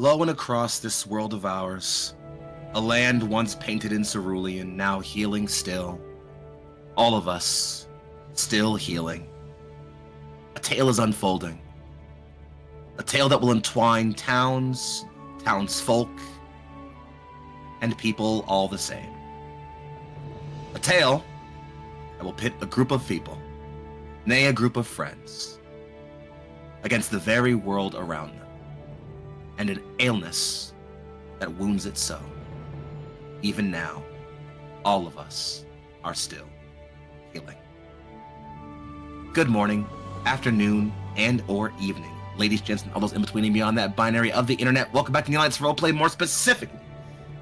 Blowing across this world of ours, a land once painted in cerulean, now healing still. All of us, still healing. A tale is unfolding. A tale that will entwine towns, townsfolk, and people all the same. A tale that will pit a group of people, nay, a group of friends, against the very world around them, and an illness that wounds it so. Even now, all of us are still healing. Good morning, afternoon, and or evening, ladies, gents, and all those in between and beyond that binary of the internet. Welcome back to the Alliance Roleplay, more specifically.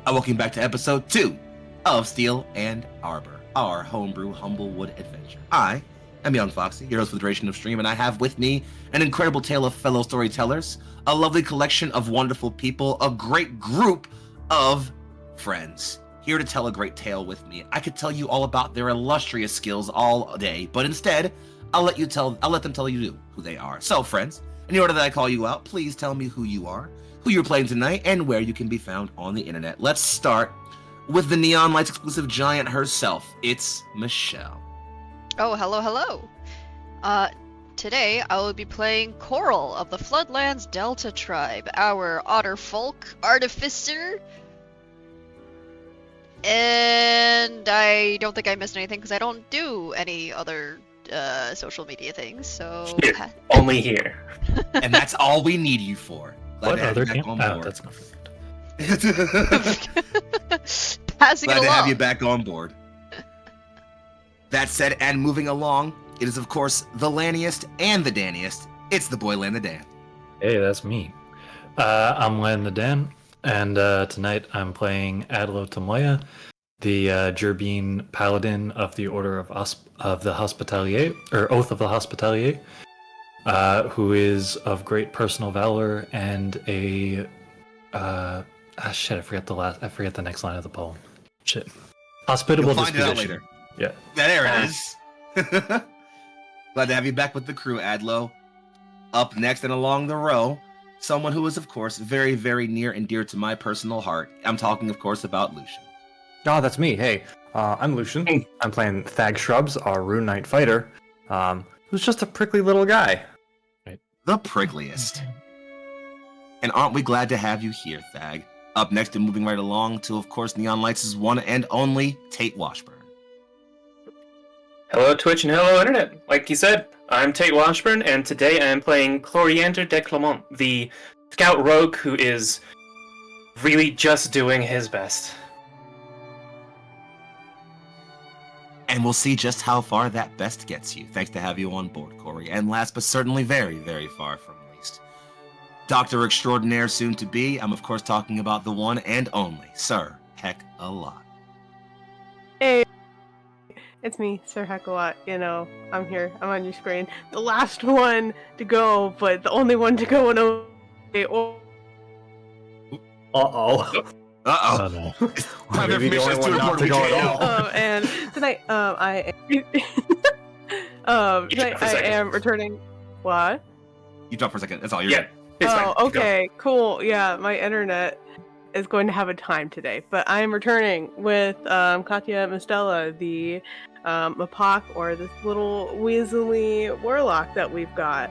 Welcome back to episode 2 of Steel and Arbor, our homebrew Humblewood adventure. I am Young Foxy, your host for the duration of stream, and I have with me an incredible tale of fellow storytellers, a lovely collection of wonderful people, a great group of friends here to tell a great tale with me. I could tell you all about their illustrious skills all day, but instead, I'll let them tell you who they are. So, friends, in the order that I call you out, please tell me who you are, who you're playing tonight, and where you can be found on the internet. Let's start with the Neon Lights exclusive giant herself. It's Michelle. Oh, hello. Today I will be playing Coral of the Floodlands Delta Tribe, our otter folk artificer. And I don't think I missed anything because I don't do any other social media things, so... Only here. And that's all we need you for. What other game? Oh, that's not for Passing Glad it to along. have you back on board. That said, and moving along, it is of course the Lanniest and the Daniest. It's the boy Lan the Dan. Hey, that's me. I'm Lan the Dan, and tonight I'm playing Adlo Tamoya, the Gerbine Paladin of the Order of the Hospitalier, or Oath of the Hospitalier, who is of great personal valor and a shit, I forget the next line of the poem. Shit. Hospitable You'll find it out disposition. later. Yeah. There it is. Glad to have you back with the crew, Adlo. Up next and along the row, someone who is, of course, very, very near and dear to my personal heart. I'm talking, of course, about Lucian. Oh, that's me. Hey, I'm Lucian. I'm playing Thag Shrubs, our Rune Knight fighter, who's just a prickly little guy. The prickliest. And aren't we glad to have you here, Thag? Up next and moving right along to, of course, Neon Lights' one and only Tate Washburn. Hello Twitch and hello Internet. Like you said, I'm Tate Washburn, and today I am playing Coriander de Clement, the scout rogue who is really just doing his best. And we'll see just how far that best gets you. Thanks to have you on board, Corey. And last but certainly very, very far from least, Dr. Extraordinaire soon to be. I'm of course talking about the one and only Sir Heck a Lot. Hey, it's me, Sir Heckalot. You know, I'm here. I'm on your screen. The last one to go, but the only one to go in a... Uh-oh. Uh-oh. No. Time Maybe the information only is one too not to important. go We at can't all. know. And tonight, tonight for a I second. am returning... What? You drop for a second. That's all. You're Yeah, good. it's fine. Oh, Go. okay, cool. Yeah, my internet is going to have a time today, but I am returning with Katya Mistella, the Mapak, or this little weaselly warlock that we've got.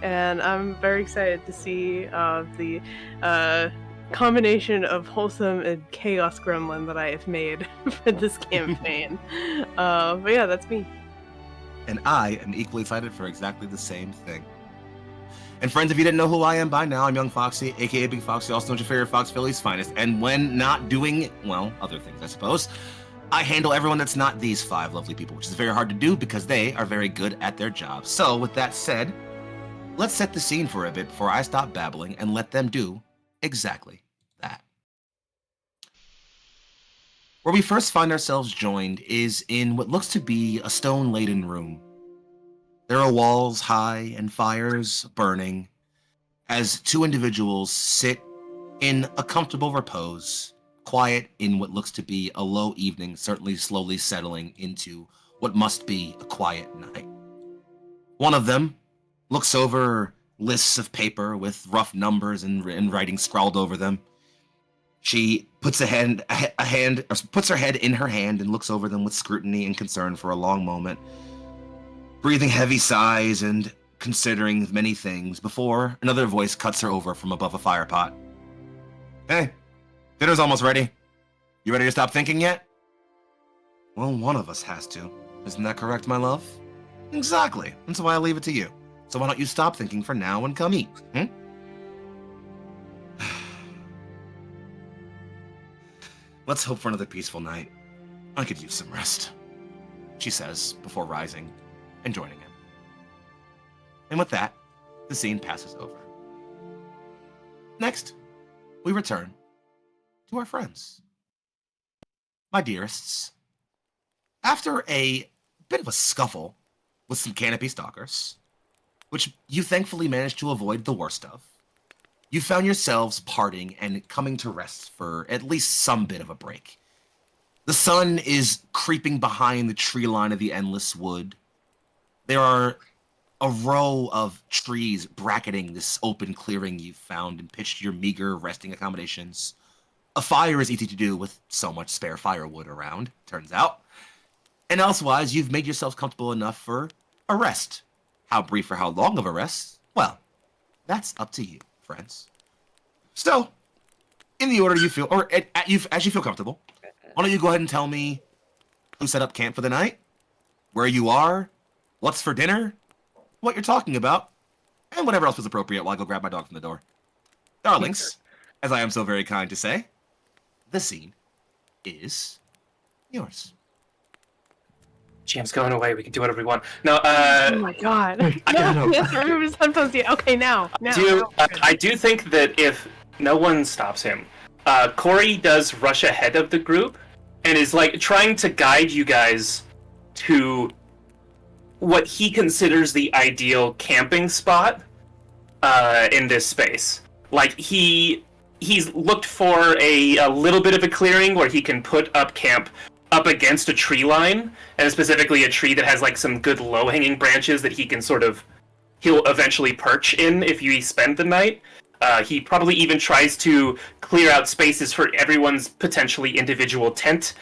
And I'm very excited to see the combination of wholesome and chaos gremlin that I have made for this campaign. But yeah, that's me. And I am equally excited for exactly the same thing. And friends, if you didn't know who I am by now, I'm Young Foxy, aka Big Foxy, also known as your favorite Fox Philly's finest. And when not doing, well, other things, I suppose, I handle everyone that's not these 5 lovely people, which is very hard to do because they are very good at their jobs. So with that said, let's set the scene for a bit before I stop babbling and let them do exactly that. Where we first find ourselves joined is in what looks to be a stone-laden room. There are walls high and fires burning as 2 individuals sit in a comfortable repose, quiet in what looks to be a low evening, certainly slowly settling into what must be a quiet night. One of them looks over lists of paper with rough numbers and writing scrawled over them. She puts puts her head in her hand and looks over them with scrutiny and concern for a long moment, breathing heavy sighs and considering many things before another voice cuts her over from above a fire pot. Hey, dinner's almost ready. You ready to stop thinking yet? Well, one of us has to. Isn't that correct, my love? Exactly. That's why I leave it to you. So why don't you stop thinking for now and come eat, Let's hope for another peaceful night. I could use some rest, she says before rising and joining him. And with that, the scene passes over. Next, we return to our friends. My dearests, after a bit of a scuffle with some canopy stalkers, which you thankfully managed to avoid the worst of, you found yourselves parting and coming to rest for at least some bit of a break. The sun is creeping behind the tree line of the endless wood. There are a row of trees bracketing this open clearing you've found and pitched your meager resting accommodations. A fire is easy to do with so much spare firewood around, turns out. And elsewise, you've made yourselves comfortable enough for a rest. How brief or how long of a rest? Well, that's up to you, friends. So, in the order you feel, or as you feel comfortable, why don't you go ahead and tell me who set up camp for the night, where you are, what's for dinner, what you're talking about, and whatever else was appropriate while I go grab my dog from the door. Darlings, as I am so very kind to say, the scene is yours. GM's going away. We can do whatever we want. No, Oh my god. No, yes, remove his headphones. Yeah, okay, now. I do think that if no one stops him, Corey does rush ahead of the group and is like trying to guide you guys to what he considers the ideal camping spot in this space. Like he's looked for a little bit of a clearing where he can put up camp up against a tree line, and specifically a tree that has like some good low-hanging branches that he'll eventually perch in if you spend the night. He probably even tries to clear out spaces for everyone's potentially individual tent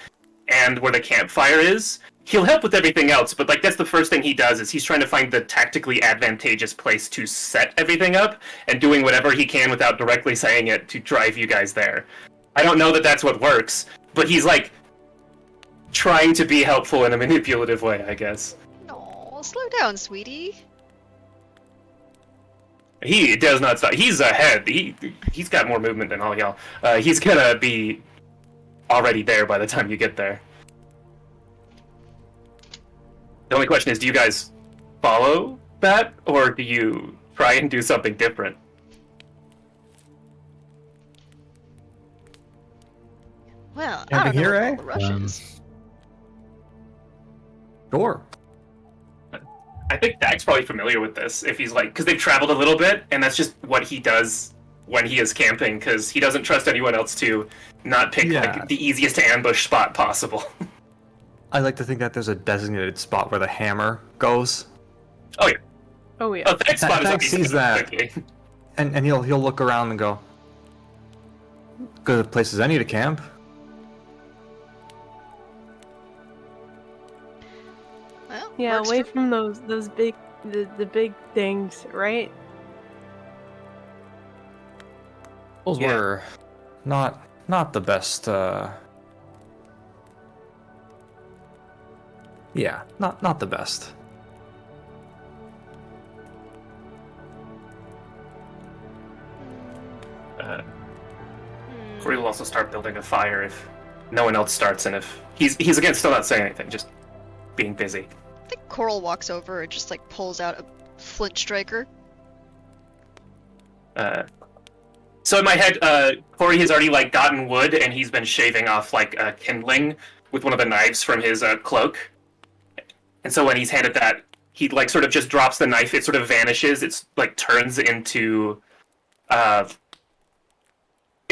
and where the campfire is. He'll help with everything else, but like that's the first thing he does is he's trying to find the tactically advantageous place to set everything up and doing whatever he can without directly saying it to drive you guys there. I don't know that that's what works, but he's like trying to be helpful in a manipulative way, I guess. No, slow down, sweetie. He does not stop. He's ahead. He's got more movement than all y'all. He's gonna be already there by the time you get there. The only question is, do you guys follow that, or do you try and do something different? Well, I Camping don't know here, what eh? all the rushes. Sure. I think Dag's probably familiar with this, if he's like, because they've traveled a little bit, and that's just what he does when he is camping, because he doesn't trust anyone else to not pick like the easiest ambush spot possible. I like to think that there's a designated spot where the hammer goes. Oh yeah. Oh yeah. Oh, Dag's spot is Dag obviously sees that. quickly. And he'll look around and go, good place as any to camp. Well, Yeah, works away for- from those big the big things, right? Those Yeah. were not the best. Yeah, not the best. Corey will also start building a fire if no one else starts, and if he's again still not saying anything, just being busy. I think Coral walks over and just like pulls out a flint striker. So in my head, Corey has already like gotten wood, and he's been shaving off like a kindling with one of the knives from his cloak. And so when he's handed that, he like sort of just drops the knife. It sort of vanishes. It's like turns into, it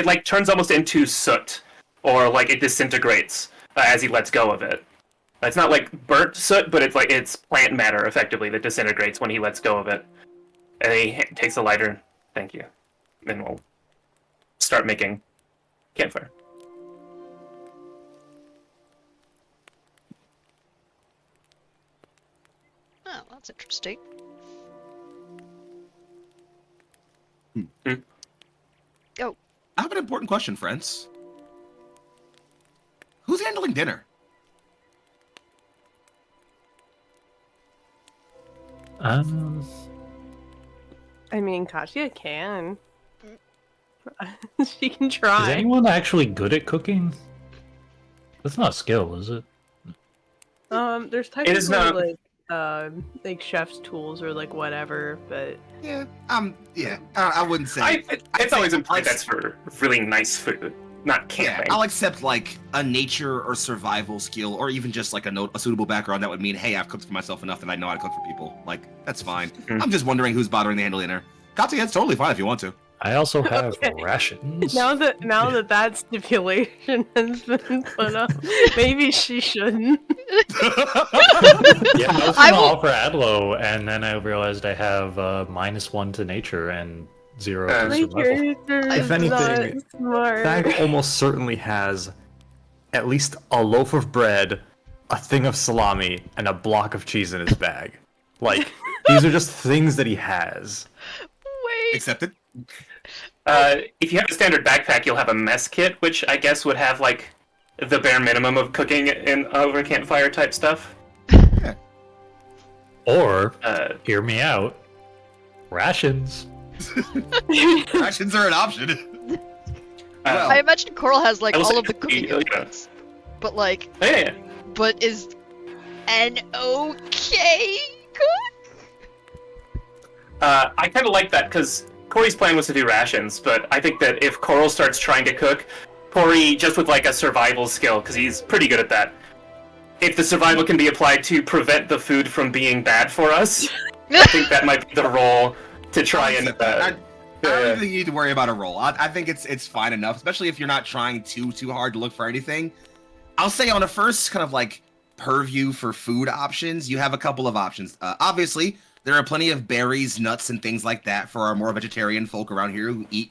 like turns almost into soot, or like it disintegrates as he lets go of it. It's not like burnt soot, but it's like it's plant matter effectively that disintegrates when he lets go of it. And he takes the lighter. Thank you. Then we'll start making campfire. Oh, that's interesting. I have an important question, friends. Who's handling dinner? I mean, Katya can. She can try. Is anyone actually good at cooking? That's not a skill, is it? There's It is technically not- like chef's tools or like whatever, but Yeah, I wouldn't say. It's always implied that's for really nice food, not Yeah, camping. I'll accept like a nature or survival skill, or even just like a suitable background that would mean, hey, I've cooked for myself enough that I know how to cook for people. Like, that's fine. I'm just wondering who's bothering to handle dinner. Katya, it's totally fine if you want to. I also have Okay. rations. now that stipulation has been put up, maybe she shouldn't. Yeah, I was I gonna will- offer Adlo, and then I realized I have -1 to nature and 0 to My survival. character If is anything, not smart. Thag almost certainly has at least a loaf of bread, a thing of salami, and a block of cheese in his bag. Like, these are just things that he has. Wait. Accepted. If you have a standard backpack, you'll have a mess kit, which I guess would have like the bare minimum of cooking in over campfire type stuff. Or, Uh, hear me out, rations. Rations are an option. Well, I imagine Coral has like I will all say of the that cooking you know, elements, but like, yeah. but is an okay cook? I kind of like that because Corey's plan was to do rations, but I think that if Coral starts trying to cook, Corey, just with like a survival skill, because he's pretty good at that, if the survival can be applied to prevent the food from being bad for us, I think that might be the role to try and. I don't think you need to worry about a roll. I think it's fine enough, especially if you're not trying too hard to look for anything. I'll say on a first kind of like purview for food options, you have a couple of options. Obviously, there are plenty of berries, nuts, and things like that for our more vegetarian folk around here who eat,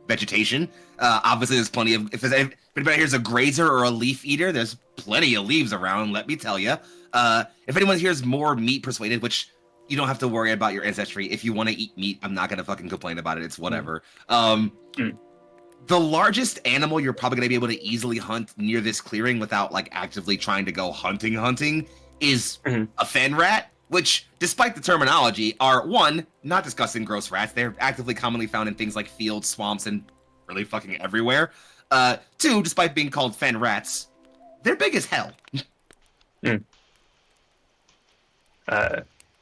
vegetation. Obviously, there's plenty of if anybody here's a grazer or a leaf eater, there's plenty of leaves around. Let me tell you. If anyone here's more meat persuaded, which you don't have to worry about your ancestry. If you want to eat meat, I'm not gonna fucking complain about it. It's whatever. The largest animal you're probably gonna be able to easily hunt near this clearing without like actively trying to go hunting is a fen rat. Which, despite the terminology, are one, not disgusting gross rats. They're actively commonly found in things like fields, swamps, and really fucking everywhere. Two, despite being called fen rats, they're big as hell.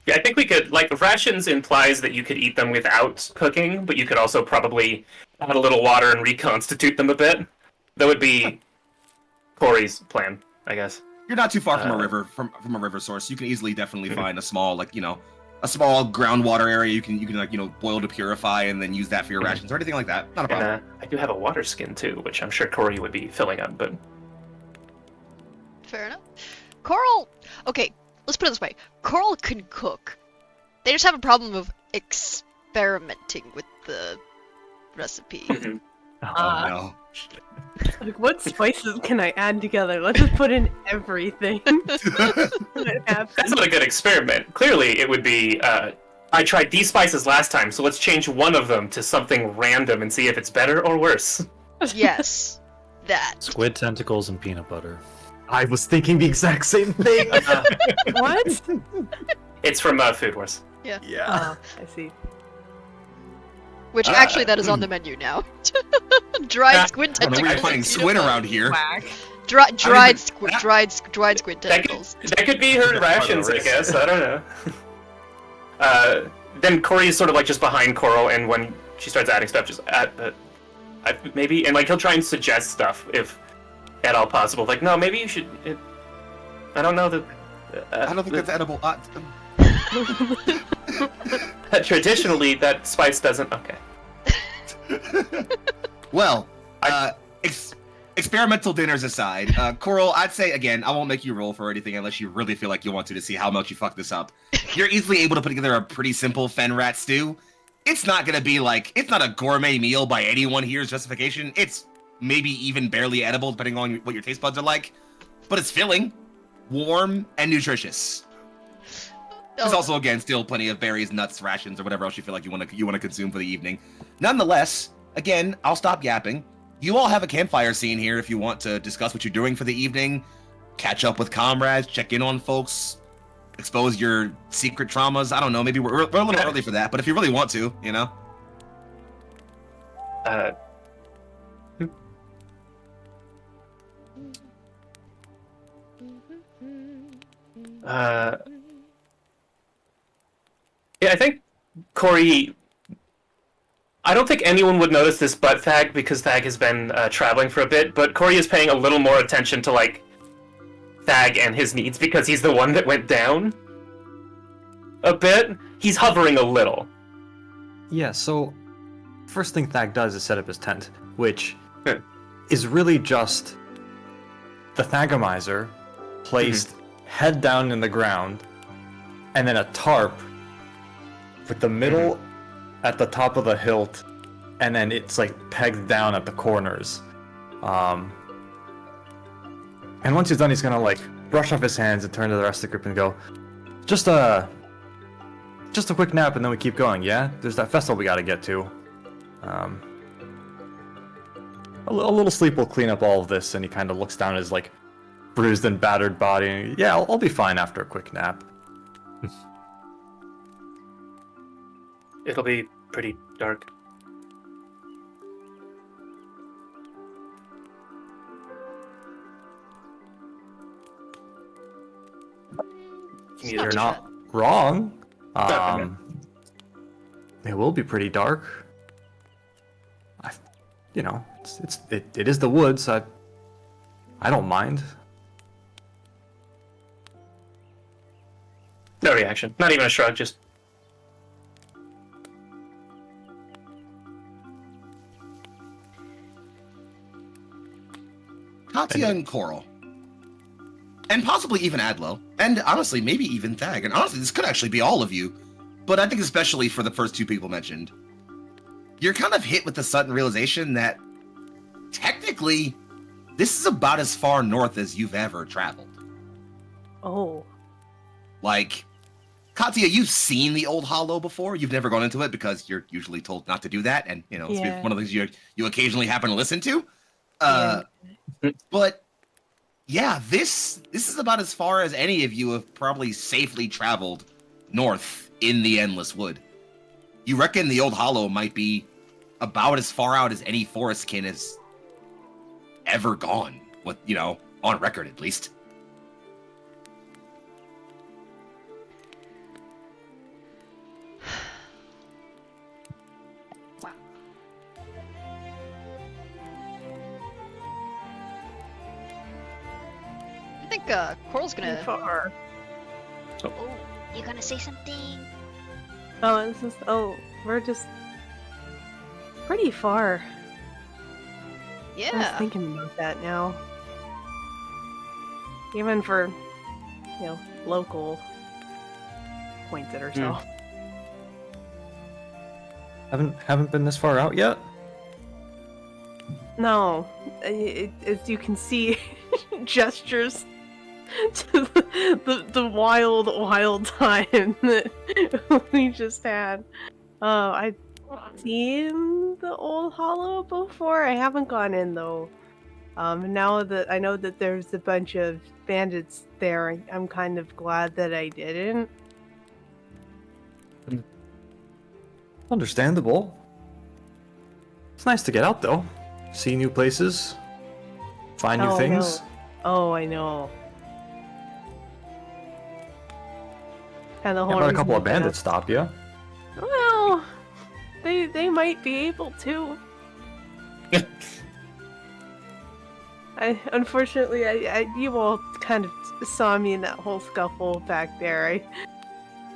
Yeah, I think we could, like, rations implies that you could eat them without cooking, but you could also probably add a little water and reconstitute them a bit. That would be Corey's plan, I guess. You're not too far from a river, from a river source. You can easily, definitely find a small, a small groundwater area. You can boil to purify and then use that for your rations or anything like that. Not a problem. And I do have a water skin too, which I'm sure Corey would be filling up, but Fair enough. Coral. Okay, let's put it this way. Coral can cook. They just have a problem of experimenting with the recipe. Oh no. Like, what spices can I add together? Let's just put in everything. It happens. that's not a good experiment. Clearly, it would be, I tried these spices last time, so let's change one of them to something random and see if it's better or worse. Yes, that. Squid tentacles and peanut butter. I was thinking the exact same thing. What? It's from Food Wars. Yeah. Oh, I see. Which actually, that is on the menu now. Dried squid I mean, tentacles. we're playing and squid peanut around here. Whack. butter. Dried squid. that- Dried squid tentacles. That could be her rations, I guess. I don't know. Then Corey is sort of like just behind Coral, and when she starts adding stuff, just add maybe, and like he'll try and suggest stuff if at all possible. Like, no, maybe you should. I don't know that. I don't think that's edible. Traditionally, that spice doesn't. Okay. Well, experimental dinners aside, Coral, I'd say again, I won't make you roll for anything unless you really feel like you want to see how much you fuck this up. You're easily able to put together a pretty simple fen rat stew. It's not gonna be like, it's not a gourmet meal by anyone here's justification. It's maybe even barely edible depending on what your taste buds are like, but it's filling, warm, and nutritious. There's also, again, still plenty of berries, nuts, rations, or whatever else you feel like you want to consume for the evening. Nonetheless, again, I'll stop yapping. You all have a campfire scene here if you want to discuss what you're doing for the evening, catch up with comrades, check in on folks, expose your secret traumas. I don't know, maybe we're a little early for that, but if you really want to, you know. Yeah, I think Corey. I don't think anyone would notice this but Thag, because Thag has been traveling for a bit, but Corey is paying a little more attention to, like, Thag and his needs, because he's the one that went down a bit. He's hovering a little. Yeah, so first thing Thag does is set up his tent, which is really just the Thagomizer placed head down in the ground, and then a tarp with the middle at the top of the hilt, and then it's like pegged down at the corners. And once he's done, he's gonna like brush off his hands and turn to the rest of the group and go, just a quick nap and then we keep going, yeah? There's that festival we gotta get to. A little sleep will clean up all of this, and he kind of looks down at his like bruised and battered body, and yeah, I'll be fine after a quick nap. It'll be pretty dark. You're not wrong. It will be pretty dark. It is the woods. I don't mind. No reaction. Not even a shrug, just... Katya and Coral. And possibly even Adlo. And honestly, maybe even Thag. And honestly, this could actually be all of you. But I think especially for the first two people mentioned. You're kind of hit with the sudden realization that technically, this is about as far north as you've ever traveled. Oh. Like, Katya, you've seen the Old Hollow before. You've never gone into it because you're usually told not to do that. And, you know, it's one of the things you occasionally happen to listen to. But yeah, this is about as far as any of you have probably safely traveled north in the Endless Wood. You reckon the Old Hollow might be about as far out as any forest kin has ever gone, with, you know, on record at least. Wow. I think Coral's gonna. Too far. Oh, you gonna say something? Oh, we're just pretty far. I was Yeah. thinking about that now. Even for, you know, local points it or so. Haven't been this far out yet? No, as you can see, gestures to the wild time that we just had. I've seen the Old Hollow before. I haven't gone in though. Now that I know that there's a bunch of bandits there, I'm kind of glad that I didn't. Understandable. It's nice to get out though. See new places. Find new things. Oh, I know. And the whole Let a reason couple of that- bandits stop you. Well, they might be able to. Unfortunately, you all kind of saw me in that whole scuffle back there. I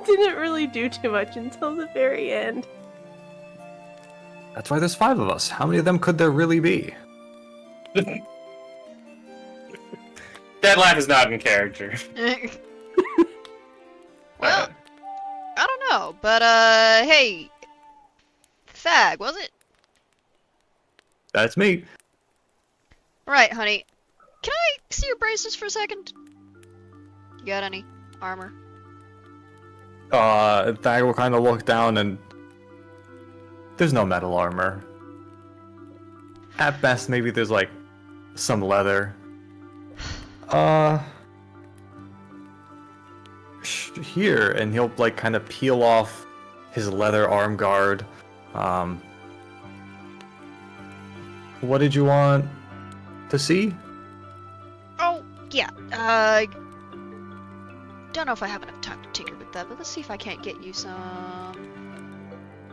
didn't really do too much until the very end. That's why there's 5 of us. How many of them could there really be? That laugh is not in character. Well, I don't know, but hey, Thag, was it? That's me. Right, honey. Can I see your braces for a second? You got any armor? Thag will kind of look down and there's no metal armor. At best, maybe there's like some leather. Here, and he'll like kind of peel off his leather arm guard. What did you want to see? Oh, yeah. Don't know if I have enough time to tinker with that, but let's see if I can't get you some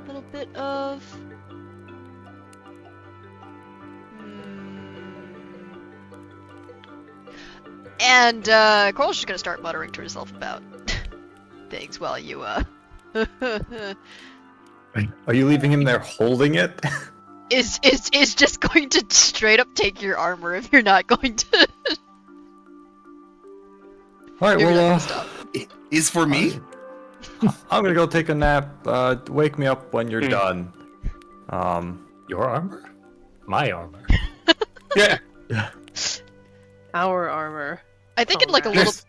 little bit of. And Coral's just gonna start muttering to herself about things while you Are you leaving him there holding it? is just going to straight up take your armor if you're not going to. Alright, You're not well, gonna stop. Is for me? I'm gonna go take a nap. Wake me up when you're done. Your armor? My armor. Yeah. Our armor. I think in like a Alright.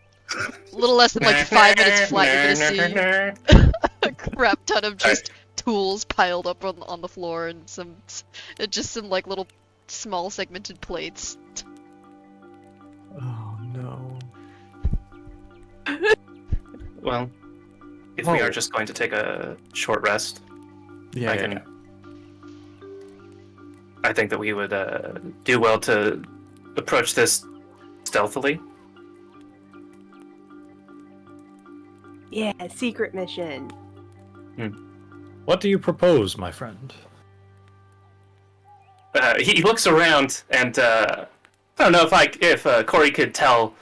little less than like 5 minutes flat, you're gonna see a crap ton of just tools piled up on the floor and some like little small segmented plates. Oh no. Well, if we are just going to take a short rest, Yeah. I think that we would do well to approach this stealthily. Yeah, secret mission. What do you propose, my friend? He looks around, and I don't know if Corey could tell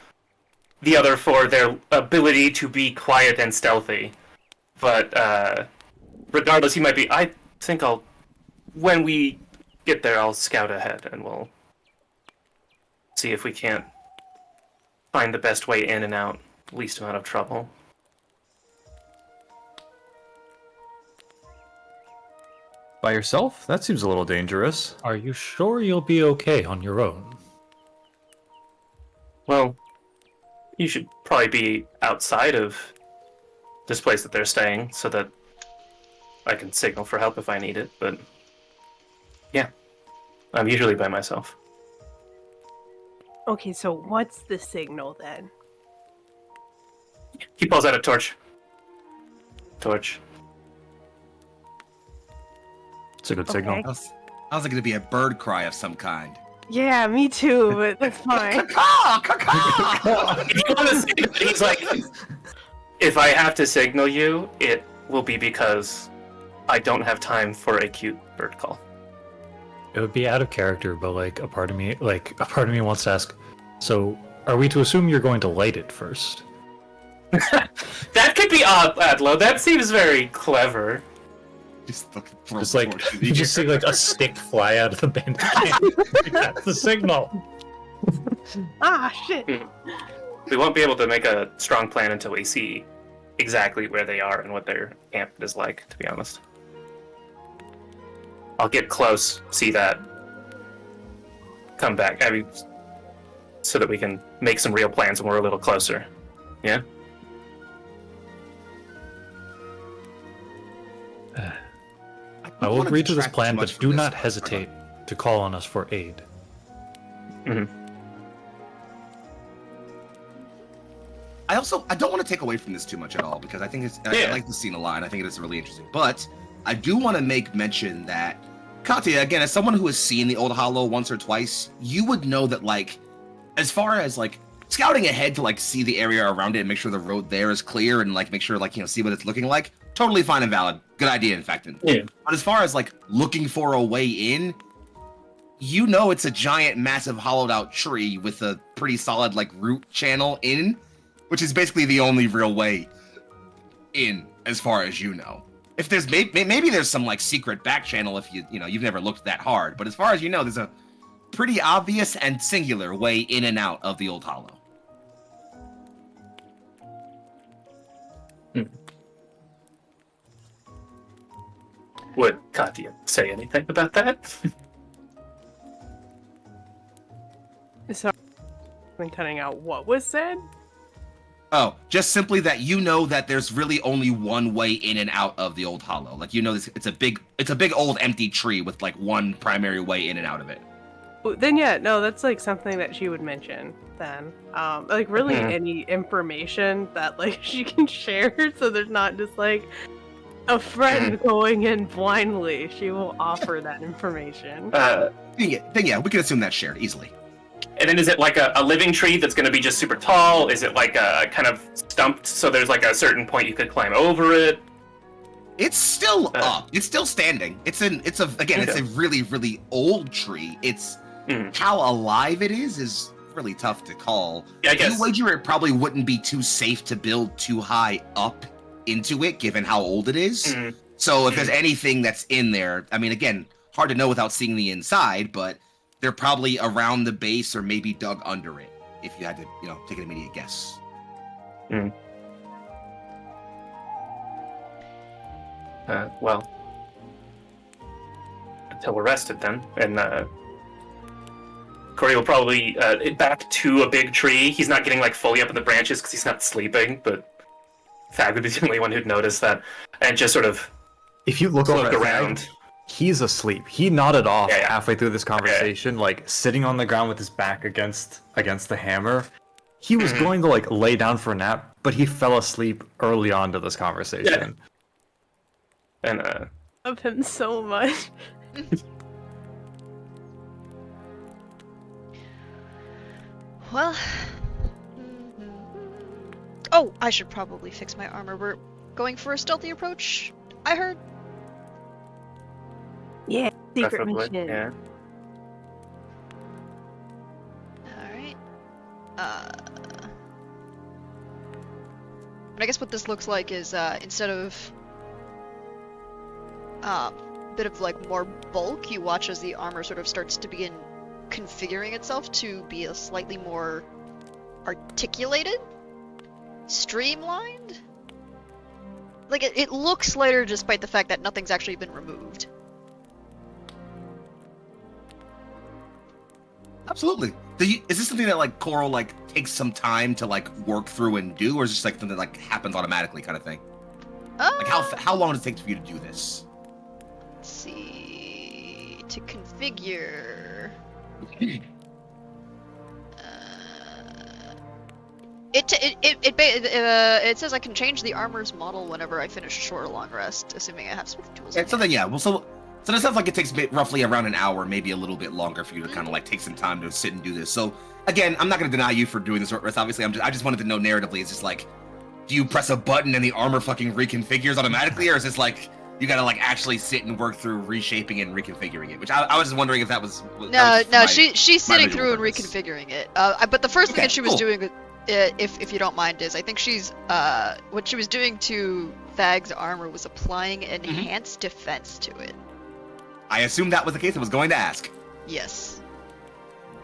the other four their ability to be quiet and stealthy, but regardless, he might be. I think when we get there, I'll scout ahead, and we'll see if we can't find the best way in and out, least amount of trouble. By yourself? That seems a little dangerous. Are you sure you'll be okay on your own? Well, you should probably be outside of this place that they're staying, so that I can signal for help if I need it, but yeah, I'm usually by myself. Okay, so what's the signal then? He pulls out a torch. It's a good Okay. signal. How's it going to be a bird cry of some kind? Yeah, me too, but that's fine. Caw, caw. If you want to signal, he's like, if I have to signal you, it will be because I don't have time for a cute bird call. It would be out of character, but a part of me wants to ask, so are we to assume you're going to light it first? That could be Adlo. That seems very clever. Just throw Just the torch in the you just air. see a stick fly out of the bandit can. That's the signal. Ah, shit. We won't be able to make a strong plan until we see exactly where they are and what their camp is like, to be honest. I'll get close, see that, come back. So that we can make some real plans when we're a little closer. Yeah? I will wanna agree to this detract plan, too much but from do this. not hesitate to call on us for aid. I don't want to take away from this too much at all because I think I like the scene a lot and I think it is really interesting. But I do want to make mention that Katya, again, as someone who has seen the Old Hollow once or twice, you would know that as far as scouting ahead to see the area around it and make sure the road there is clear and make sure see what it's looking like, totally fine and valid. Good idea, in fact. Yeah. But as far as looking for a way in, it's a giant, massive, hollowed out tree with a pretty solid root channel in, which is basically the only real way in, as far as you know. If there's maybe there's some secret back channel if you've never looked that hard, but as far as you know, there's a pretty obvious and singular way in and out of the Old Hollow. Would Katya say anything about that? Sorry, I'm cutting out what was said. Oh, just simply that you know that there's really only one way in and out of the old hollow. Like, you know, it's a big old empty tree with like one primary way in and out of it. Well, then yeah, no, that's like something that she would mention then. Like really any information that like she can share, so there's not just like a friend going in blindly. She will offer that information. Then yeah, we can assume that's shared easily. And then is it like a living tree that's going to be just super tall? Is it like a kind of stumped, so there's like a certain point you could climb over it? It's still up. It's still standing. It's a really, really old tree. It's how alive it is really tough to call. Yeah, I guess. You wager it probably wouldn't be too safe to build too high up into it, given how old it is. So if there's anything that's in there, I mean, again, hard to know without seeing the inside, but they're probably around the base or maybe dug under it, if you had to, take an immediate guess. Well, until we're rested then, and Corey will probably back to a big tree. He's not getting like fully up in the branches because he's not sleeping, but Thag would be the only one who'd notice that, and just sort of If you look look over at around. Thag, he's asleep. He nodded off Yeah. halfway through this conversation, like sitting on the ground with his back against the hammer. He was going to like lay down for a nap, but he fell asleep early on to this conversation. And Love him so much. Well. Oh, I should probably fix my armor. We're going for a stealthy approach, I heard. Yeah, secret preferably, mission. yeah. Alright. But I guess what this looks like is, instead of a bit of like more bulk, you watch as the armor sort of starts to begin configuring itself to be a slightly more articulated, streamlined. Like it looks lighter despite the fact that nothing's actually been removed. Absolutely. Is this something that like Coral like takes some time to like work through and do, or is it just like something that like happens automatically kind of thing? Like how long does it take for you to do this? Let's see. To configure. It says I can change the armor's model whenever I finish a short or long rest, assuming I have smith tools. Yeah, so then yeah, well so that sounds like it takes roughly around an hour, maybe a little bit longer for you to kind of like take some time to sit and do this. So again, I'm not going to deny you for doing this short rest. Obviously, I just wanted to know narratively. It's just like, do you press a button and the armor fucking reconfigures automatically, or is this like you got to like actually sit and work through reshaping and reconfiguring it? Which I was just wondering if that was. She's sitting through and purpose. reconfiguring it. But the first thing Okay, that she was cool. doing, if you don't mind, is I think she's what she was doing to Thag's armor was applying enhanced defense to it. I assumed that was the case. I was going to ask. Yes.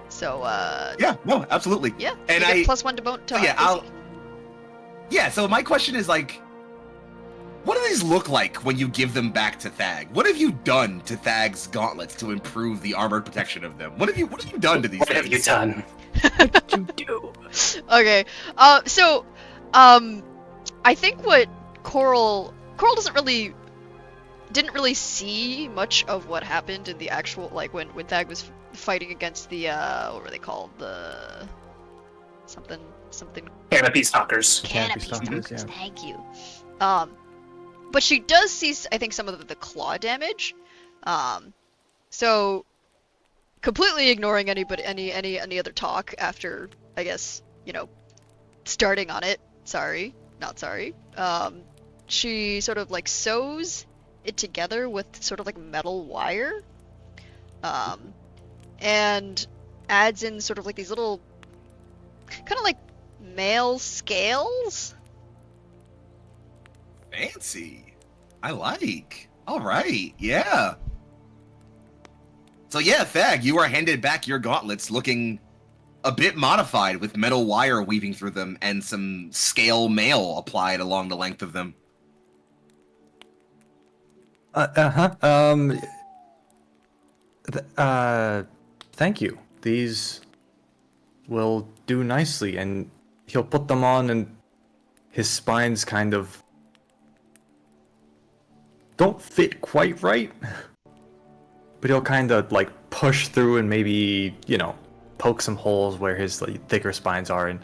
So Yeah, no, absolutely. yeah, And you get +1 to bone. So yeah, so my question is like, what do these look like when you give them back to Thag? What have you done to Thag's gauntlets to improve the armored protection of them? What have you done to these What things? have you done? What you do? Okay. So, I think what Coral didn't really see much of what happened in the actual, like when Thag was fighting against the what were they called, the something Canopy stalkers. canopy Stalkers, stalkers. yeah. Thank you. But she does see, I think, some of the claw damage. So completely ignoring any other talk after, I guess, starting on it. Sorry, not sorry. She sort of like sews it together with sort of like metal wire, and adds in sort of like these little kind of like male scales. Fancy. I like. All right. Yeah. So yeah, Thag, you are handed back your gauntlets looking a bit modified with metal wire weaving through them and some scale mail applied along the length of them. Thank you. These will do nicely, and he'll put them on, and his spines kind of don't fit quite right, but he'll kind of like push through and maybe, poke some holes where his thicker spines are. And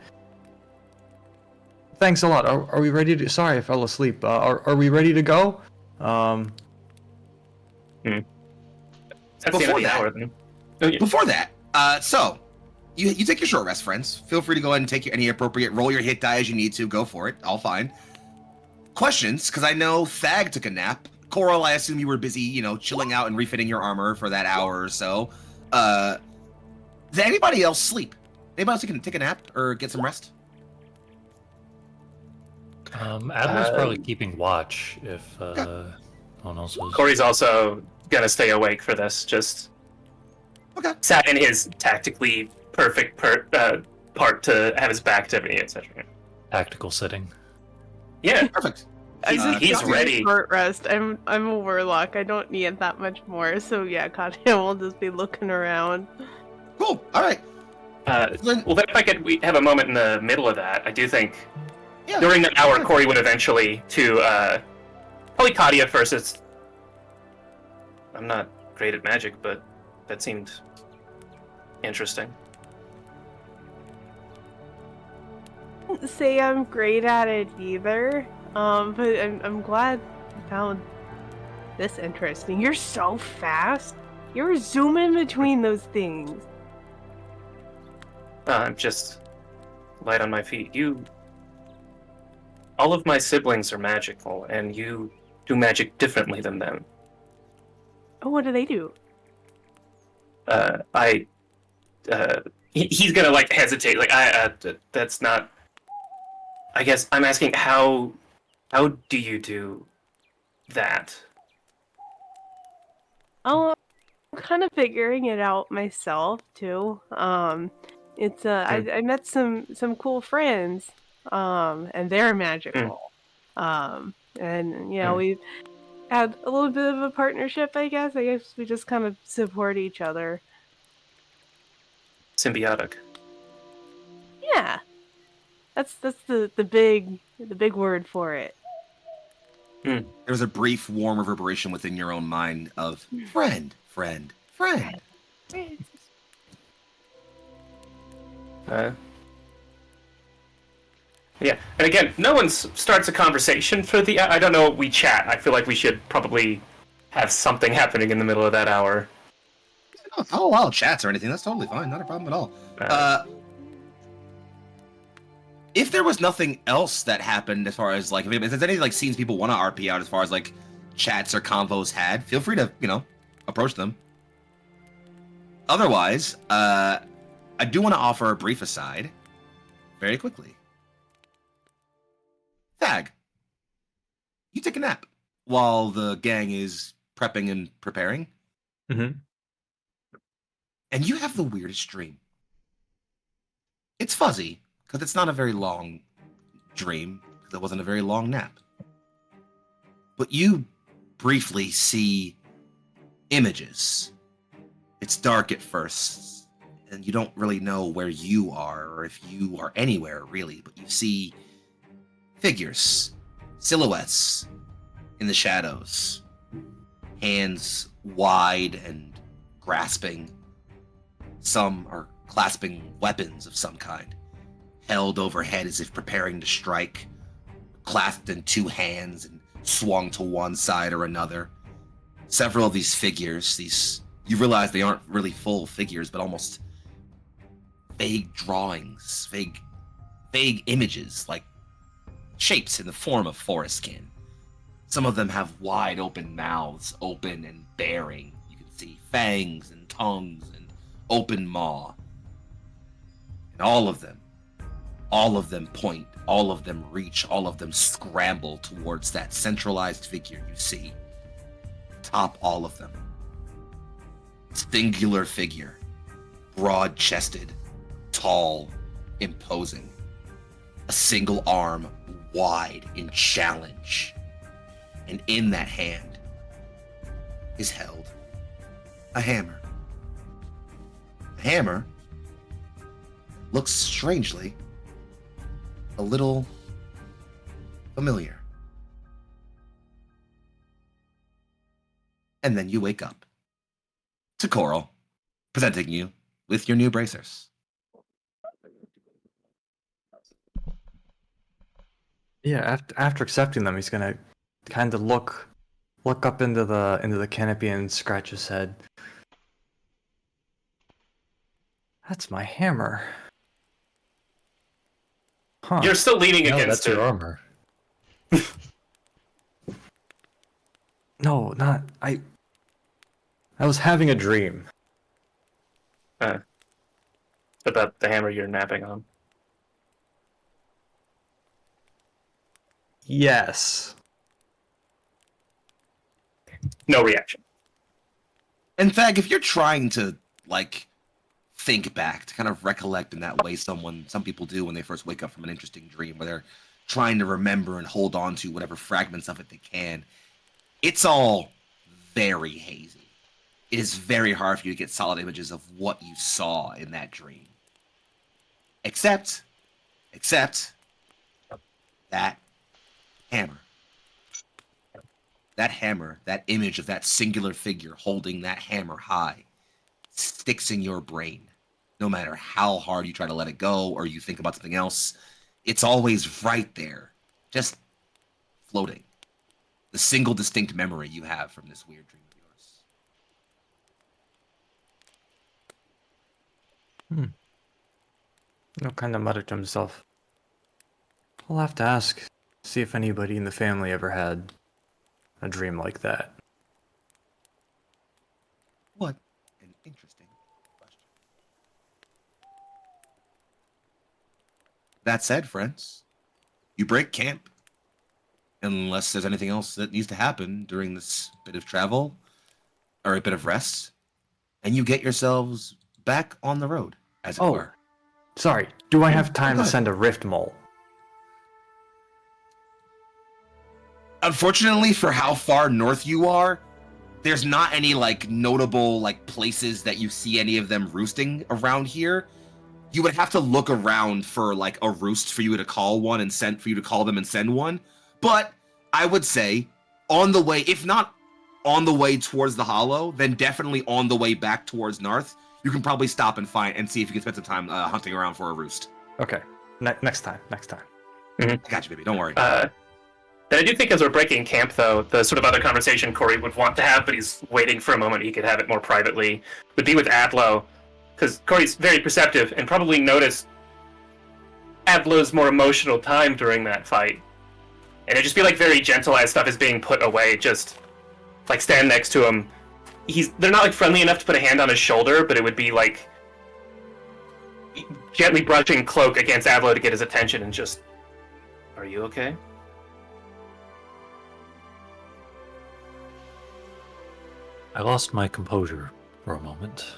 thanks a lot. Are we ready to? Sorry, I fell asleep. Are we ready to go? That's the end of the hour, then. Oh, yeah. Before that, so you take your short rest, friends. Feel free to go ahead and take any appropriate roll your hit die as you need to. Go for it. All fine. Questions? Because I know Thag took a nap. Coral, I assume you were busy, chilling out and refitting your armor for that hour or so. Did anybody else sleep? Anybody else can take a nap or get some rest? Adler's probably keeping watch if no one else was. Corey's also gonna stay awake for this. Just sat in his tactically perfect part to have his back to me, etc. Tactical sitting. Yeah, Perfect. he's ready. Short rest. I'm a warlock. I don't need that much more. So yeah, Katya will just be looking around. Cool. All right. Well, then if we have a moment in the middle of that, I do think Yeah. during that hour, Corey would eventually to probably Katya first. I'm not great at magic, but that seemed interesting. I wouldn't say I'm great at it either. But I'm glad I found this interesting. You're so fast. You're zooming between those things. I'm just light on my feet. All of my siblings are magical, and you do magic differently than them. Oh, what do they do? He's gonna like hesitate. Like that's not. I guess I'm asking how do you do that? Oh, I'm kind of figuring it out myself too. It's I met some cool friends, and they're magical. And we've had a little bit of a partnership, I guess. I guess we just kind of support each other. Symbiotic. Yeah, that's the big word for it. There's a brief warm reverberation within your own mind of friend. Yeah, and again, no one starts a conversation for the. I don't know. We chat. I feel like we should probably have something happening in the middle of that hour. I'll allow chats or anything. That's totally fine. Not a problem at all. If there was nothing else that happened as far as like, if there's any like scenes people want to RP out as far as like chats or convos had, feel free to approach them. Otherwise, I do want to offer a brief aside, very quickly. Thag, you take a nap while the gang is prepping and preparing. Mm-hmm. And you have the weirdest dream. It's fuzzy, because it's not a very long dream, because it wasn't a very long nap. But you briefly see images. It's dark at first, and you don't really know where you are, or if you are anywhere, really, but you see figures, silhouettes in the shadows, hands wide and grasping. Some are clasping weapons of some kind, held overhead as if preparing to strike, clasped in two hands and swung to one side or another. Several of these figures, you realize they aren't really full figures, but almost vague drawings, vague images, like shapes in the form of forest skin. Some of them have wide open mouths, open and baring. You can see fangs and tongues and open maw. And all of them point, all of them reach, all of them scramble towards that centralized figure you see. Top all of them. Singular figure, broad-chested, tall, imposing, a single arm wide in challenge. And in that hand is held a hammer. The hammer looks strangely a little familiar. And then you wake up to Coral presenting you with your new bracers. Yeah, after accepting them, he's gonna kind of look up into the canopy and scratch his head. That's my hammer. Huh. You're still leaning No, against that's it. your armor. No, not I was having a dream. About the hammer you're napping on. Yes. No reaction. In fact, if you're trying to, like, think back, to kind of recollect in that way some people do when they first wake up from an interesting dream, where they're trying to remember and hold on to whatever fragments of it they can, it's all very hazy. It is very hard for you to get solid images of what you saw in that dream. Except that hammer. That hammer, that image of that singular figure holding that hammer high, sticks in your brain. No matter how hard you try to let it go or you think about something else, it's always right there, just floating. The single distinct memory you have from this weird dream of yours. No, kind of muttered to himself. I'll have to ask, see if anybody in the family ever had a dream like that. What an interesting question. That said, friends, you break camp. Unless there's anything else that needs to happen during this bit of travel, or a bit of rest, and you get yourselves back on the road, as it were. Sorry, do I have time to ahead. send a rift mole? Unfortunately, for how far north you are, there's not any, like, notable, like, places that you see any of them roosting around here. You would have to look around for, like, a roost for you to call one and for you to call them and send one. But I would say on the way, if not on the way towards the Hollow, then definitely on the way back towards North, you can probably stop and find and see if you can spend some time hunting around for a roost. Okay, next time. I got you, baby. Don't worry. But I do think as we're breaking camp, though, the sort of other conversation Corey would want to have, but he's waiting for a moment he could have it more privately, would be with Adlo. Because Corey's very perceptive and probably noticed Adlo's more emotional time during that fight. And it'd just be like very gentle as stuff is being put away, just like stand next to him. They're not like friendly enough to put a hand on his shoulder, but it would be like gently brushing Cloak against Adlo to get his attention and just, are you okay? I lost my composure for a moment,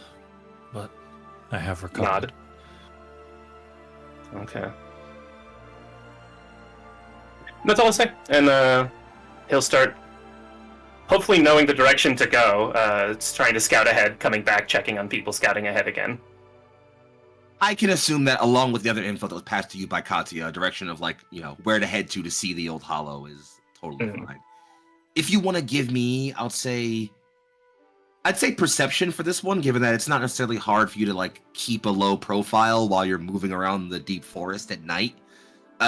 but I have recovered. Nod. Okay. That's all I'll say. And he'll start, hopefully knowing the direction to go, trying to scout ahead, coming back, checking on people, scouting ahead again. I can assume that along with the other info that was passed to you by Katya, a direction of, like, you know, where to head to see the old Hollow is totally fine. If you want to give me, I'd say perception for this one, given that it's not necessarily hard for you to, like, keep a low profile while you're moving around the deep forest at night.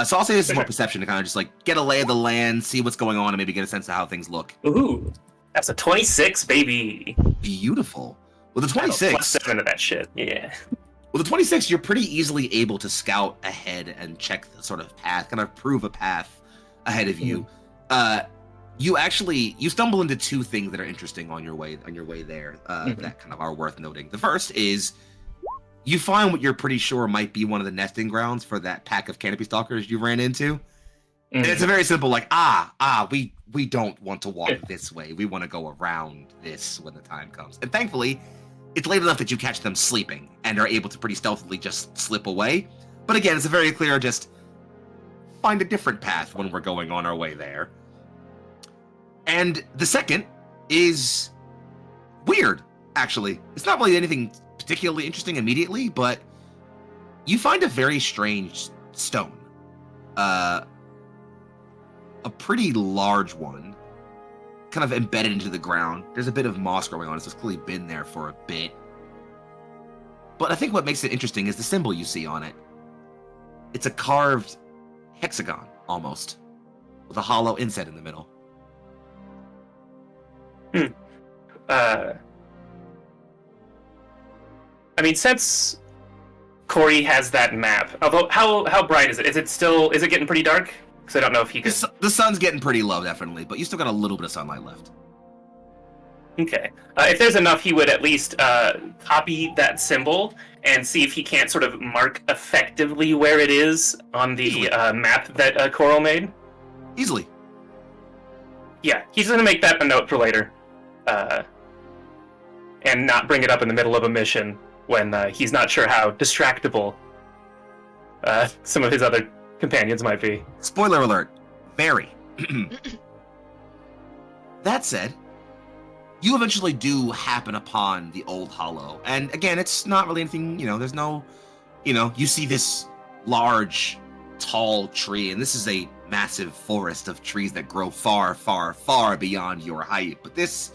So I'll say this is more perception to kind of just, like, get a lay of the land, see what's going on, and maybe get a sense of how things look. Ooh, that's a 26, baby. Beautiful. With the Add a 26, +7 to that shit. Yeah. with the 26, you're pretty easily able to scout ahead and check the sort of path, kind of prove a path ahead of you. You stumble into two things that are interesting on your way there that kind of are worth noting. The first is you find what you're pretty sure might be one of the nesting grounds for that pack of canopy stalkers you ran into. And it's a very simple, like, we don't want to walk this way. We want to go around this when the time comes. And thankfully, it's late enough that you catch them sleeping and are able to pretty stealthily just slip away. But again, it's a very clear just find a different path when we're going on our way there. And the second is weird, actually. It's not really anything particularly interesting immediately, but you find a very strange stone. A pretty large one, kind of embedded into the ground. There's a bit of moss growing on it, so it's clearly been there for a bit. But I think what makes it interesting is the symbol you see on it. It's a carved hexagon, almost, with a hollow inset in the middle. I mean, since Corey has that map, although how bright is it? Is it getting pretty dark? Because I don't know if he could. The sun's getting pretty low, definitely, but you still got a little bit of sunlight left. Okay. If there's enough, he would at least copy that symbol and see if he can't sort of mark effectively where it is on the map that Coral made. Easily. Yeah, he's going to make that a note for later. And not bring it up in the middle of a mission when he's not sure how distractible some of his other companions might be. Spoiler alert. Very. That said, you eventually do happen upon the old hollow. And again, it's not really anything, there's no, you see this large, tall tree, and this is a massive forest of trees that grow far, far, far beyond your height. But this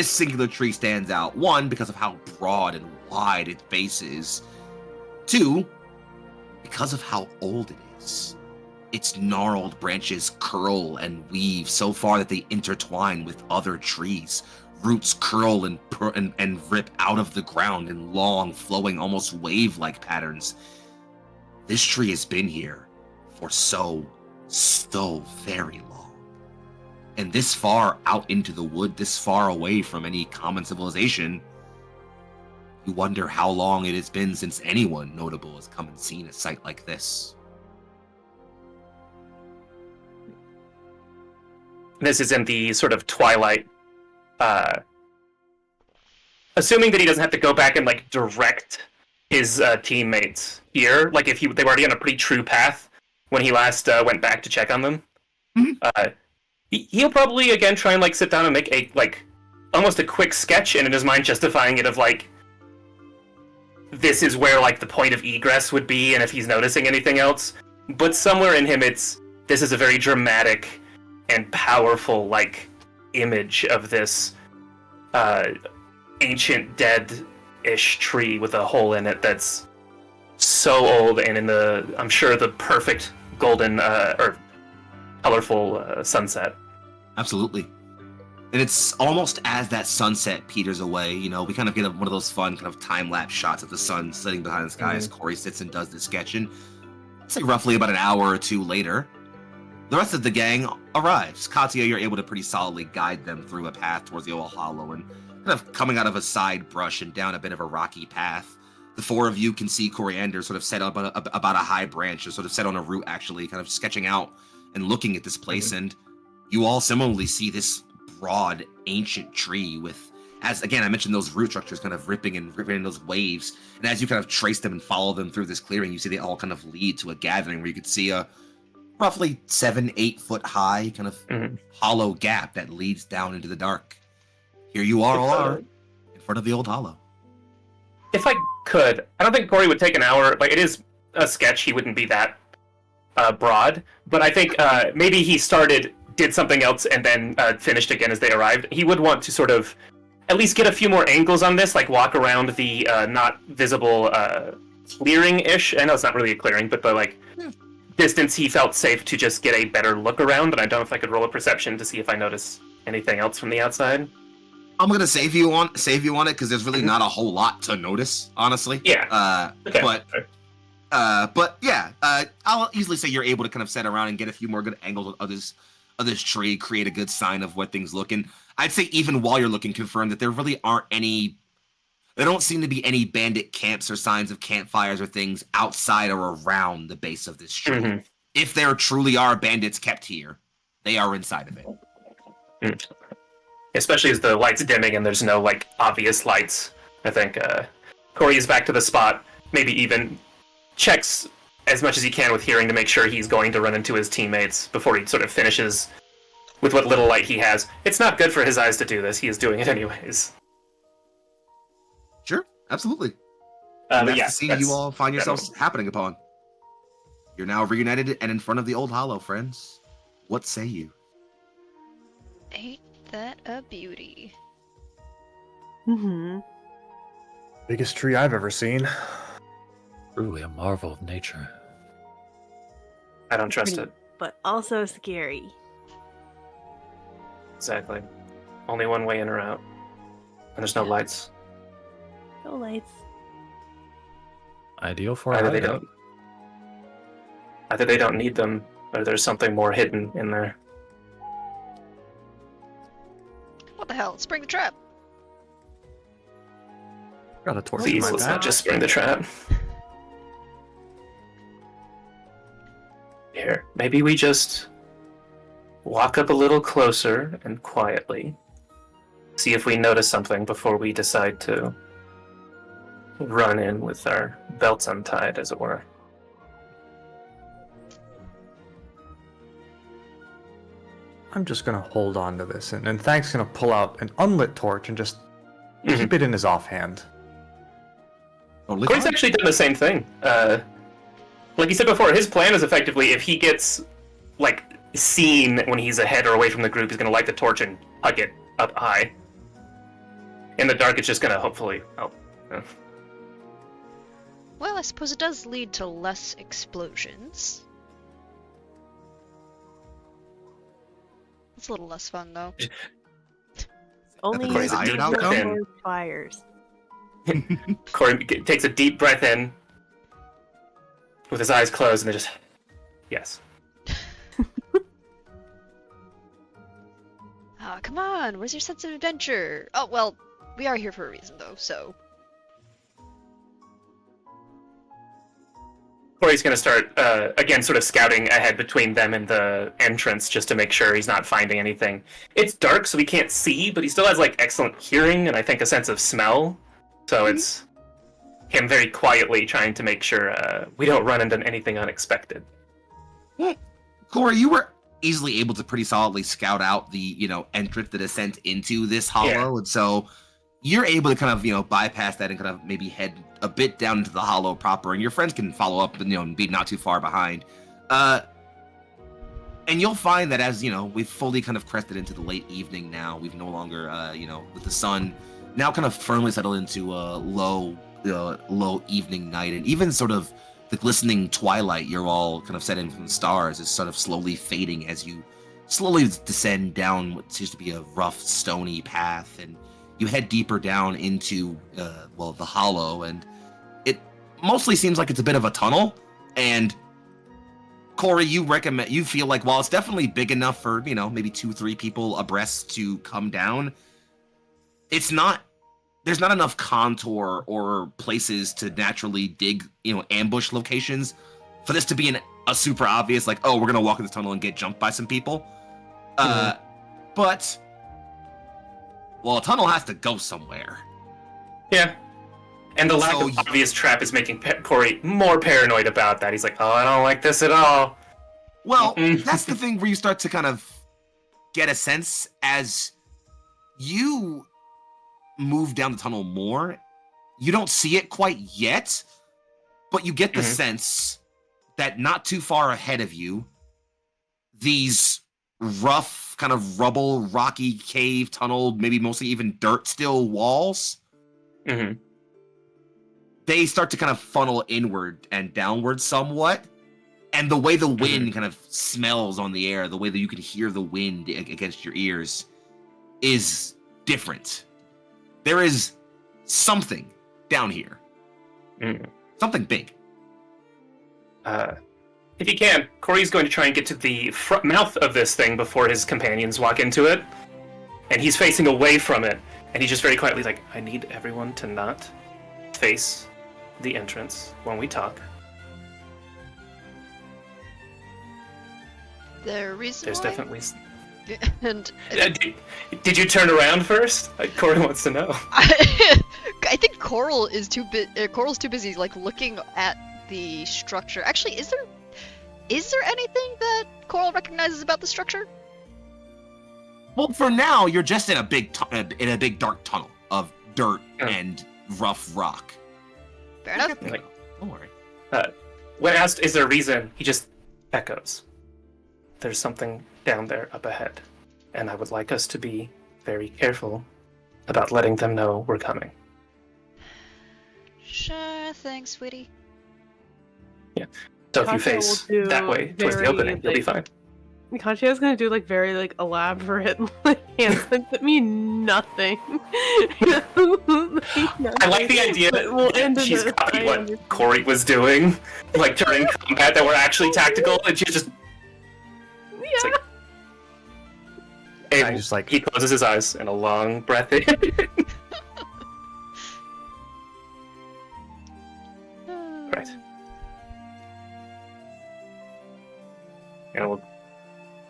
singular tree stands out, one, because of how broad and wide its base is. Two, because of how old it is. Its gnarled branches curl and weave so far that they intertwine with other trees. Roots curl and rip out of the ground in long, flowing, almost wave-like patterns. This tree has been here for so very long. And this far out into the wood, this far away from any common civilization, you wonder how long it has been since anyone notable has come and seen a sight like this. This is in the sort of twilight. Assuming that he doesn't have to go back and direct his teammates here, if they were already on a pretty true path when he last went back to check on them. Mm-hmm. He'll probably again try and sit down and make a almost a quick sketch, and in his mind justifying it of this is where the point of egress would be, and if he's noticing anything else. But somewhere in him, this is a very dramatic and powerful image of this ancient dead-ish tree with a hole in it that's so old and in I'm sure the perfect golden or colorful sunset. Absolutely. And it's almost as that sunset peters away, we kind of get one of those fun kind of time-lapse shots of the sun sitting behind the sky as Corey sits and does the sketch. And I'd say roughly about an hour or two later, the rest of the gang arrives. Katya, you're able to pretty solidly guide them through a path towards the old hollow and kind of coming out of a side brush and down a bit of a rocky path. The four of you can see Coriander sort of set up about a high branch, or sort of set on a root actually, kind of sketching out and looking at this place. And you all similarly see this broad, ancient tree with, as again, I mentioned those root structures kind of ripping in those waves. And as you kind of trace them and follow them through this clearing, you see they all kind of lead to a gathering where you could see a roughly 7-8 foot high kind of hollow gap that leads down into the dark. Here you all are in front of the old hollow. If I could, I don't think Corey would take an hour. It is a sketch, he wouldn't be that broad. But I think maybe he did something else and then finished again as they arrived. He would want to sort of at least get a few more angles on this, walk around the not visible clearing-ish. I know it's not really a clearing, but the distance he felt safe to just get a better look around. And I don't know if I could roll a perception to see if I notice anything else from the outside. I'm gonna save you on it because there's really not a whole lot to notice, honestly. Yeah. Okay. But yeah, I'll easily say you're able to kind of set around and get a few more good angles of this tree, create a good sign of what things look. And I'd say even while you're looking, confirm that there really aren't any. There don't seem to be any bandit camps or signs of campfires or things outside or around the base of this tree. Mm-hmm. If there truly are bandits kept here, they are inside of it. Especially as the light's dimming and there's no obvious lights I think Corey is back to the spot, maybe even checks as much as he can with hearing to make sure he's going to run into his teammates before he sort of finishes with what little light he has. It's not good for his eyes to do this. He is doing it anyways. Sure, absolutely. But Nice yeah, to see that's you all find yourselves general. happening upon. You're now reunited and in front of the old hollow, friends. What say you? Ain't that a beauty? Mm-hmm. Biggest tree I've ever seen. Truly a marvel of nature. I don't trust it. But also scary. Exactly. Only one way in or out. And there's no lights. No lights. Ideal for Either a they hideout. don't. Either they don't need them, or there's something more hidden in there. What the hell? Spring the trap. Got a torch in Please, my let's bag. not just spring the trap. Here, maybe we just walk up a little closer and quietly see if we notice something before we decide to run in with our belts untied, as it were. I'm just gonna hold on to this, and Thank's gonna pull out an unlit torch and just keep it in his offhand. Totally Corey's fine. actually done the same thing. Like you said before, his plan is effectively if he gets like seen when he's ahead or away from the group, he's gonna light the torch and hug it up high. In the dark, it's just gonna hopefully help. Well, I suppose it does lead to less explosions. It's a little less fun, though. Only the desired outcome? those fires. Corey takes a deep breath in with his eyes closed, and then just yes. Ah, come on, where's your sense of adventure? Oh, well, we are here for a reason, though, so... Corey's gonna start again, sort of scouting ahead between them and the entrance, just to make sure he's not finding anything. It's dark, so he can't see, but he still has like excellent hearing and I think a sense of smell. So it's him very quietly trying to make sure we don't run into anything unexpected. Corey, you were easily able to pretty solidly scout out the, entrance, the descent into this hollow, Yeah. and so you're able to kind of, bypass that and kind of maybe head a bit down into the hollow proper, and your friends can follow up and, be not too far behind. And you'll find that as, we've fully kind of crested into the late evening now, we've no longer, with the sun now kind of firmly settled into a low evening night, and even sort of the glistening twilight you're all kind of setting from the stars is sort of slowly fading as you slowly descend down what seems to be a rough, stony path, and you head deeper down into, the hollow, and it mostly seems like it's a bit of a tunnel, and Corey, you feel like while it's definitely big enough for, maybe 2-3 people abreast to come down, there's not enough contour or places to naturally dig, ambush locations for this to be a super obvious, like, oh, we're going to walk in this tunnel and get jumped by some people. But, well, a tunnel has to go somewhere. Yeah. And the lack So of obvious trap is making Corey more paranoid about that. He's like, oh, I don't like this at all. Well, that's the thing where you start to kind of get a sense as you move down the tunnel more. You don't see it quite yet, but you get the sense that not too far ahead of you, these rough, kind of rubble, rocky cave tunnel, maybe mostly even dirt still walls, they start to kind of funnel inward and downward somewhat. And the way the wind kind of smells on the air, the way that you can hear the wind against your ears is different. There is something down here. Something big. If you can, Corey's going to try and get to the front mouth of this thing before his companions walk into it. And he's facing away from it. And he's just very quietly like, I need everyone to not face the entrance when we talk. The reason There's why... definitely... And Did you turn around first? Corey wants to know. I think Coral is Coral's too busy like looking at the structure. Actually, is there anything that Coral recognizes about the structure? Well, for now, you're just in a big dark tunnel of dirt and rough rock. Fair enough. Like, Don't worry. When asked, is there a reason, he just echoes. There's something down there up ahead, and I would like us to be very careful about letting them know we're coming. Sure thing, sweetie. So if you Katya face will do that way towards the very, opening, you'll be fine. Katya's gonna do like very like elaborate like hand signs that mean nothing. I like the idea We'll end that in she's this. copied I what understand. Corey was doing, like during combat that were actually tactical, and she's just. Yeah. And I just like he closes his eyes and a long breath in. Right. And we'll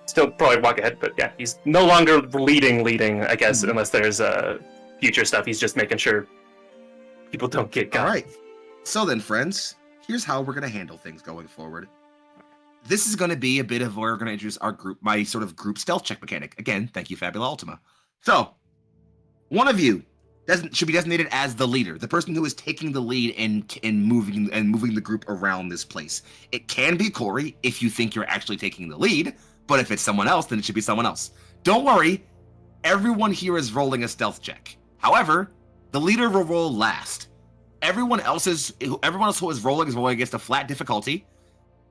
still probably walk ahead, but yeah, he's no longer leading, I guess, unless there's future stuff. He's just making sure people don't get got. All right. So then, friends, here's how we're going to handle things going forward. This is going to be a bit of where we're going to introduce our group, my sort of group stealth check mechanic. Again, thank you, Fabula Ultima. So, one of you should be designated as the leader, the person who is taking the lead in moving the group around this place. It can be Corey if you think you're actually taking the lead, but if it's someone else, then it should be someone else. Don't worry, everyone here is rolling a stealth check. However, the leader will roll last. Everyone else who is rolling against a flat difficulty.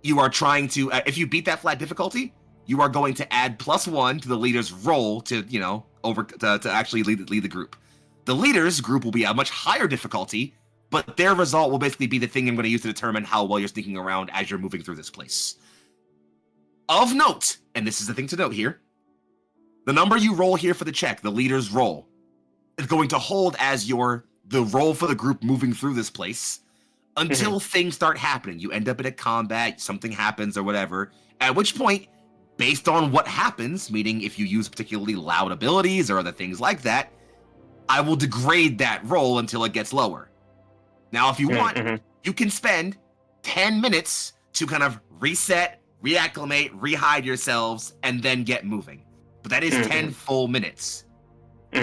You are trying to, if you beat that flat difficulty, you are going to add +1 to the leader's roll to actually lead the group. The leader's group will be a much higher difficulty, but their result will basically be the thing I'm going to use to determine how well you're sneaking around as you're moving through this place. Of note, and this is the thing to note here, the number you roll here for the check, the leader's roll, is going to hold as the roll for the group moving through this place until things start happening. You end up in a combat, something happens or whatever, at which point, based on what happens, meaning if you use particularly loud abilities or other things like that, I will degrade that roll until it gets lower. Now, if you want, you can spend 10 minutes to kind of reset, reacclimate, rehide yourselves, and then get moving. But that is 10 full minutes.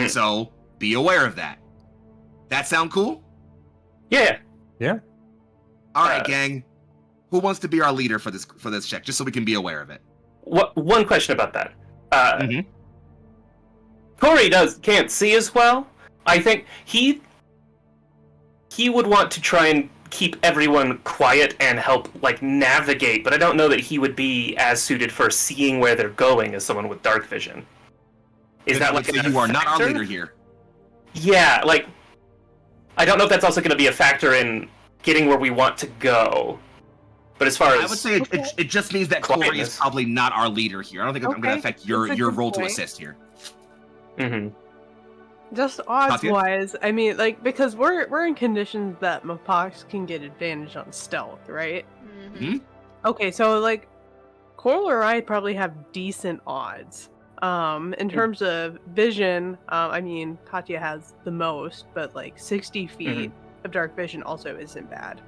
So, be aware of that. That sound cool? Yeah. All right, gang. Who wants to be our leader for this check, just so we can be aware of it? One question about that. Corey can't see as well. I think he would want to try and keep everyone quiet and help like navigate, but I don't know that he would be as suited for seeing where they're going as someone with dark vision. Is that like you are not our leader here? Yeah, like I don't know if that's also going to be a factor in getting where we want to go. But as far as I would say it just means that Corey is probably not our leader here. I don't think I'm going to affect your role to assist here. Just odds-wise, I mean, like, because we're in conditions that Mapox can get advantage on stealth, right? Okay, so, like, Coral or I probably have decent odds. In terms of vision, I mean, Katya has the most, but, like, 60 feet of dark vision also isn't bad.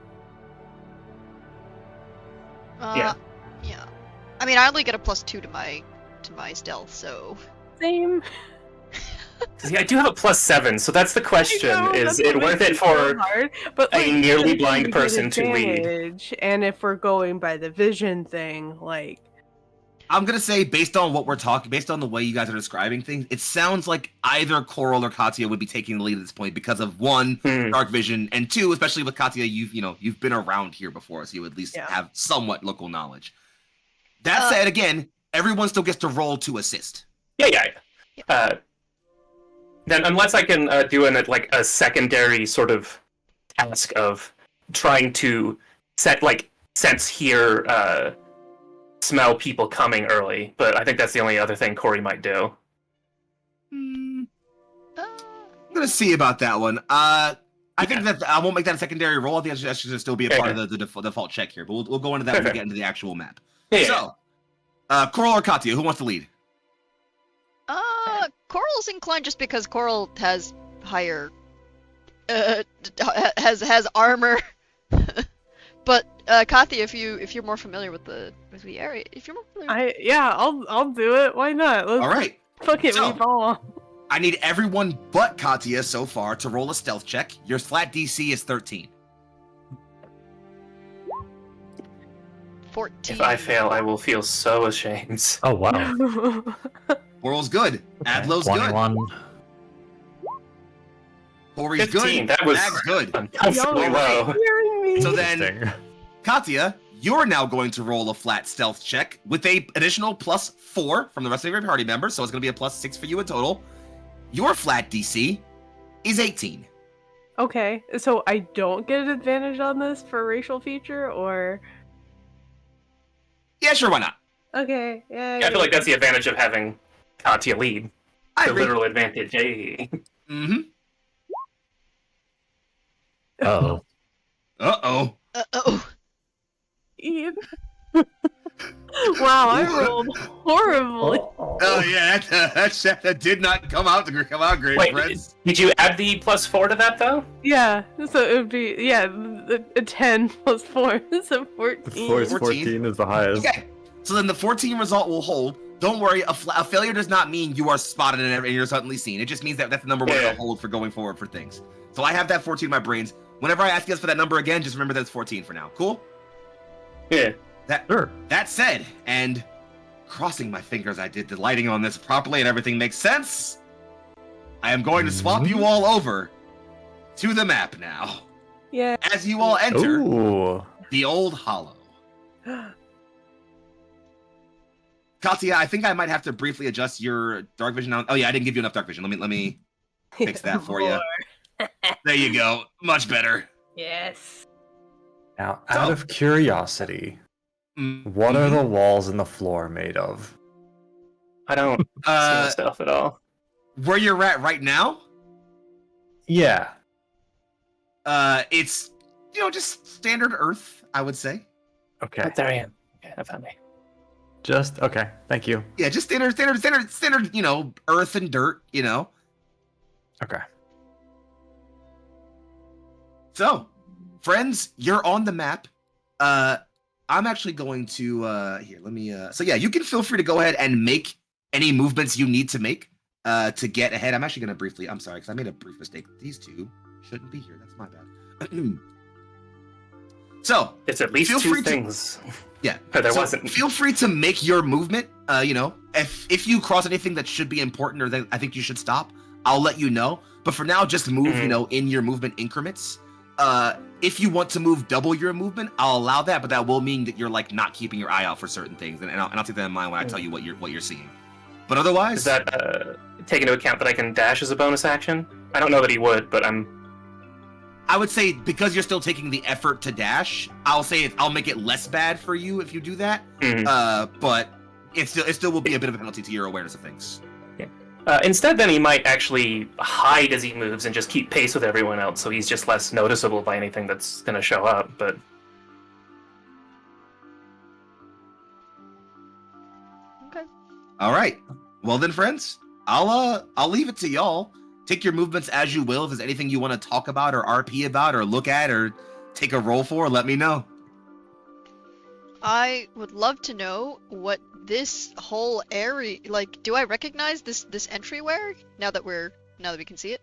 Yeah. I mean, I only get a +2 to my stealth, so... Same. Yeah, I do have a +7, so that's the question: is it worth it for a nearly blind person to lead? And if we're going by the vision thing, like, I'm gonna say, based on what we're talking, based on the way you guys are describing things, it sounds like either Coral or Katya would be taking the lead at this point because of one, dark vision, and two, especially with Katya, you've been around here before, so you at least have somewhat local knowledge. That said, again, everyone still gets to roll to assist. Yeah. Then, unless I can do a secondary sort of task of trying to sense here, smell people coming early, but I think that's the only other thing Corey might do. I'm gonna see about that one. I think that I won't make that a secondary role. I think that should still be a part of the default check here, but we'll go into that when we get into the actual map. So, Coral or Katya, who wants to lead? Coral's inclined just because Coral has higher has armor. But Kathy, if you're more familiar with the area, if you're more familiar, I'll do it. Why not? Let's All right. fuck it, So- we ball. I need everyone but Katya so far to roll a stealth check. Your flat DC is 13. 14. If I fail, I will feel so ashamed. Oh wow. Coral's good. Adlo's good. 21. Corey's 15. good. That was Mag's good. uncomfortably low. Hearing me. So then, Katya, you're now going to roll a flat stealth check with a additional +4 from the rest of your party members, so it's going to be a +6 for you in total. Your flat DC is 18. Okay, so I don't get an advantage on this for racial feature, or Yeah, sure, why not? okay, yeah. Yeah, I feel like that's the advantage of having Katya lead. I The agree. literal advantage. Hey. Mm-hmm. Uh-oh. Uh-oh. Uh-oh. Ian. Wow, I rolled horribly. Oh yeah, that did not come out great, Wait, friends. did you add the +4 to that though? Yeah, so it would be a 10 plus 4, so 14. 14 is the highest. Okay, so then the 14 result will hold. Don't worry, a failure does not mean you are spotted and you're suddenly seen. It just means that that's the number we're Yeah. going to hold for going forward for things. So I have that 14 in my brains. Whenever I ask you guys for that number again, just remember that it's 14 for now. Cool? Yeah. Sure. That said, and crossing my fingers I did the lighting on this properly and everything makes sense, I am going to swap you all over to the map now. Yeah. As you all enter Ooh. the Old Hollow. Katya, I think I might have to briefly adjust your dark vision. Oh yeah, I didn't give you enough dark vision. Let me fix that for you. There you go. Much better. Yes. Now, out of curiosity, Mm, what are the walls and the floor made of? I don't see myself at all. where you're at right now? Yeah. It's just standard Earth, I would say. Okay. Oh, there I am. Yeah, I found me. Just okay. Thank you. Yeah, just standard, Earth and dirt. Okay. So, friends, you're on the map. I'm actually going to here. Let me. So yeah, you can feel free to go ahead and make any movements you need to make to get ahead. I'm actually going to briefly. I'm sorry because I made a brief mistake. These two shouldn't be here. That's my bad. So It's at least Feel two free to- things. yeah, But there so wasn't. Feel free to make your movement. If you cross anything that should be important or that I think you should stop, I'll let you know. But for now, just move. Mhm. In your movement increments. If you want to move double your movement, I'll allow that, but that will mean that you're not keeping your eye out for certain things, and I'll take that in mind when I tell you what you're seeing. But otherwise, Does that take into account that I can dash as a bonus action? I don't know that he would, but I would say because you're still taking the effort to dash, I'll make it less bad for you if you do that. Mhm. But it still will be a bit of a penalty to your awareness of things. Instead, then he might actually hide as he moves and just keep pace with everyone else, so he's just less noticeable by anything that's gonna show up. But Okay. All right. Well then, friends, I'll leave it to y'all. Take your movements as you will. If there's anything you want to talk about or RP about or look at or take a roll for, let me know. I would love to know what this whole area do I recognize this entryway now that we can see it?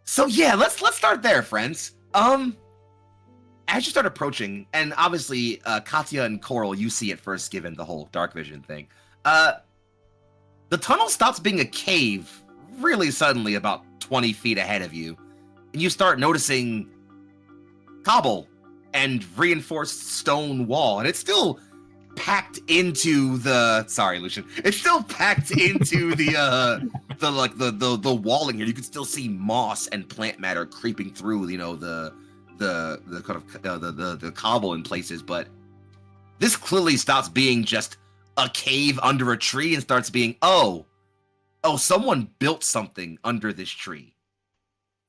So yeah, let's start there, friends. As you start approaching, and obviously Katya and Coral, you see it first given the whole dark vision thing. The tunnel stops being a cave really suddenly about 20 feet ahead of you, and you start noticing cobble and reinforced stone wall, and it's still packed into the Lucian. It's still packed into the walling here. You can still see moss and plant matter creeping through, the kind of the cobble in places, but this clearly stops being just a cave under a tree and starts being someone built something under this tree.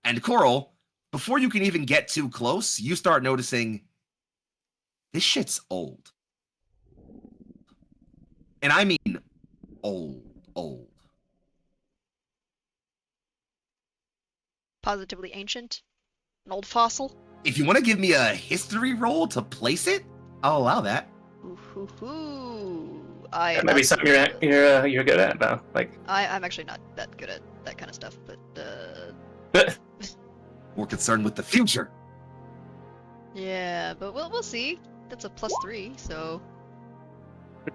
And Coral, before you can even get too close, you start noticing this shit's old. And I mean old. positively ancient? An old fossil? If you want to give me a history roll to place it, I'll allow that. Ooh. That might be something you're good at, though. Like, I'm actually not that good at that kind of stuff, but More concerned with the future. yeah, but we'll see. That's a +3, so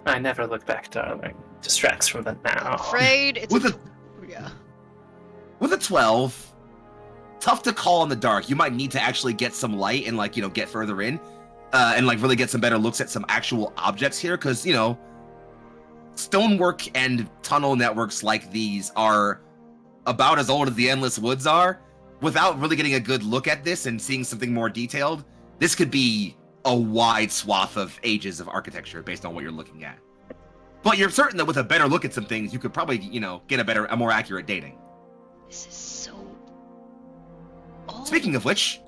I never look back, darling. Distracts from the I'm now. afraid it's With a yeah. with a 12, tough to call in the dark. You might need to actually get some light and like, get further in, and like really get some better looks at some actual objects here, because stonework and tunnel networks like these are about as old as the Endless Woods are. Without really getting a good look at this and seeing something more detailed, this could be a wide swath of ages of architecture based on what you're looking at. But you're certain that with a better look at some things, you could probably, get a more accurate dating. This is so old. Speaking of which,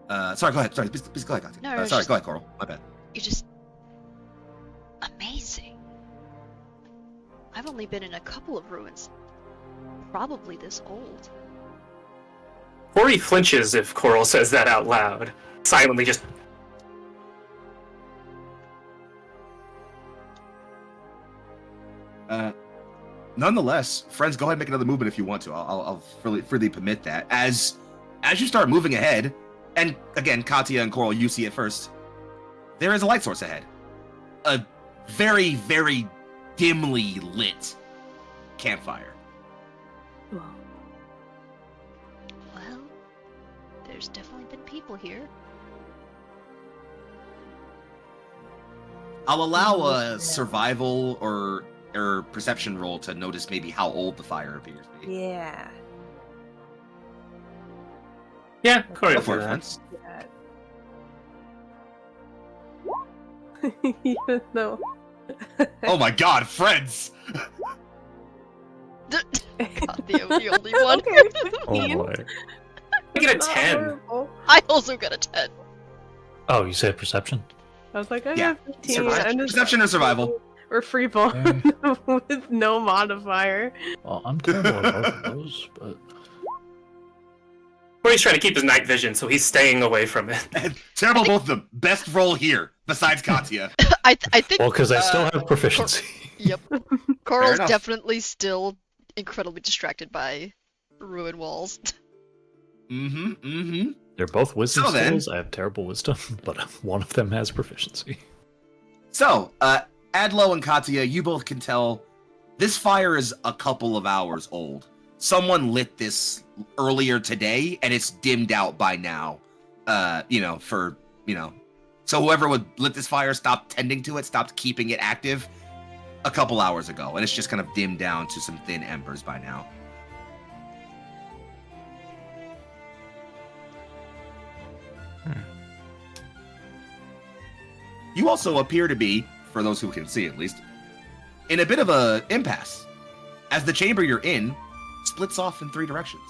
sorry, go ahead. Sorry, please go ahead, Katya. No, Sorry, just- go ahead, Coral. My bad. You're just amazing. I've only been in a couple of ruins, probably this old. Corey flinches if Coral says that out loud. Silently just... Nonetheless, friends, go ahead and make another movement if you want to. I'll freely permit that. As you start moving ahead, and again, Katya and Coral, you see it first. There is a light source ahead. A very, very dimly lit campfire. Well, there's definitely been people here. I'll allow a survival or perception roll to notice maybe how old the fire appears to be. Yeah. Yeah, Corey Go will for do it, that. friends. Even though. Oh my god, friends! God, the only one. Okay, Oh 15. boy. I get a Not 10. horrible. I also got a 10. Oh, you said perception? I was like, I Yeah. got 15. Survival. I'm just- Perception or survival? We're free fall with no modifier. Well, I'm terrible at both of those, but Corey's trying to keep his night vision, so he's staying away from it. Terrible, both of them. Best roll here, besides Katya. I think. well, because I still have proficiency. Yep. Coral's enough. definitely still incredibly distracted by ruin walls. Mm-hmm. They're both wisdom So then- skills. I have terrible wisdom, but one of them has proficiency. So, Adlo and Katya, you both can tell this fire is a couple of hours old. Someone lit this earlier today, and it's dimmed out by now. So whoever lit this fire stopped tending to it, stopped keeping it active a couple hours ago, and it's just kind of dimmed down to some thin embers by now. You also appear to be, for those who can see at least, in a bit of a impasse, as the chamber you're in splits off in 3 directions,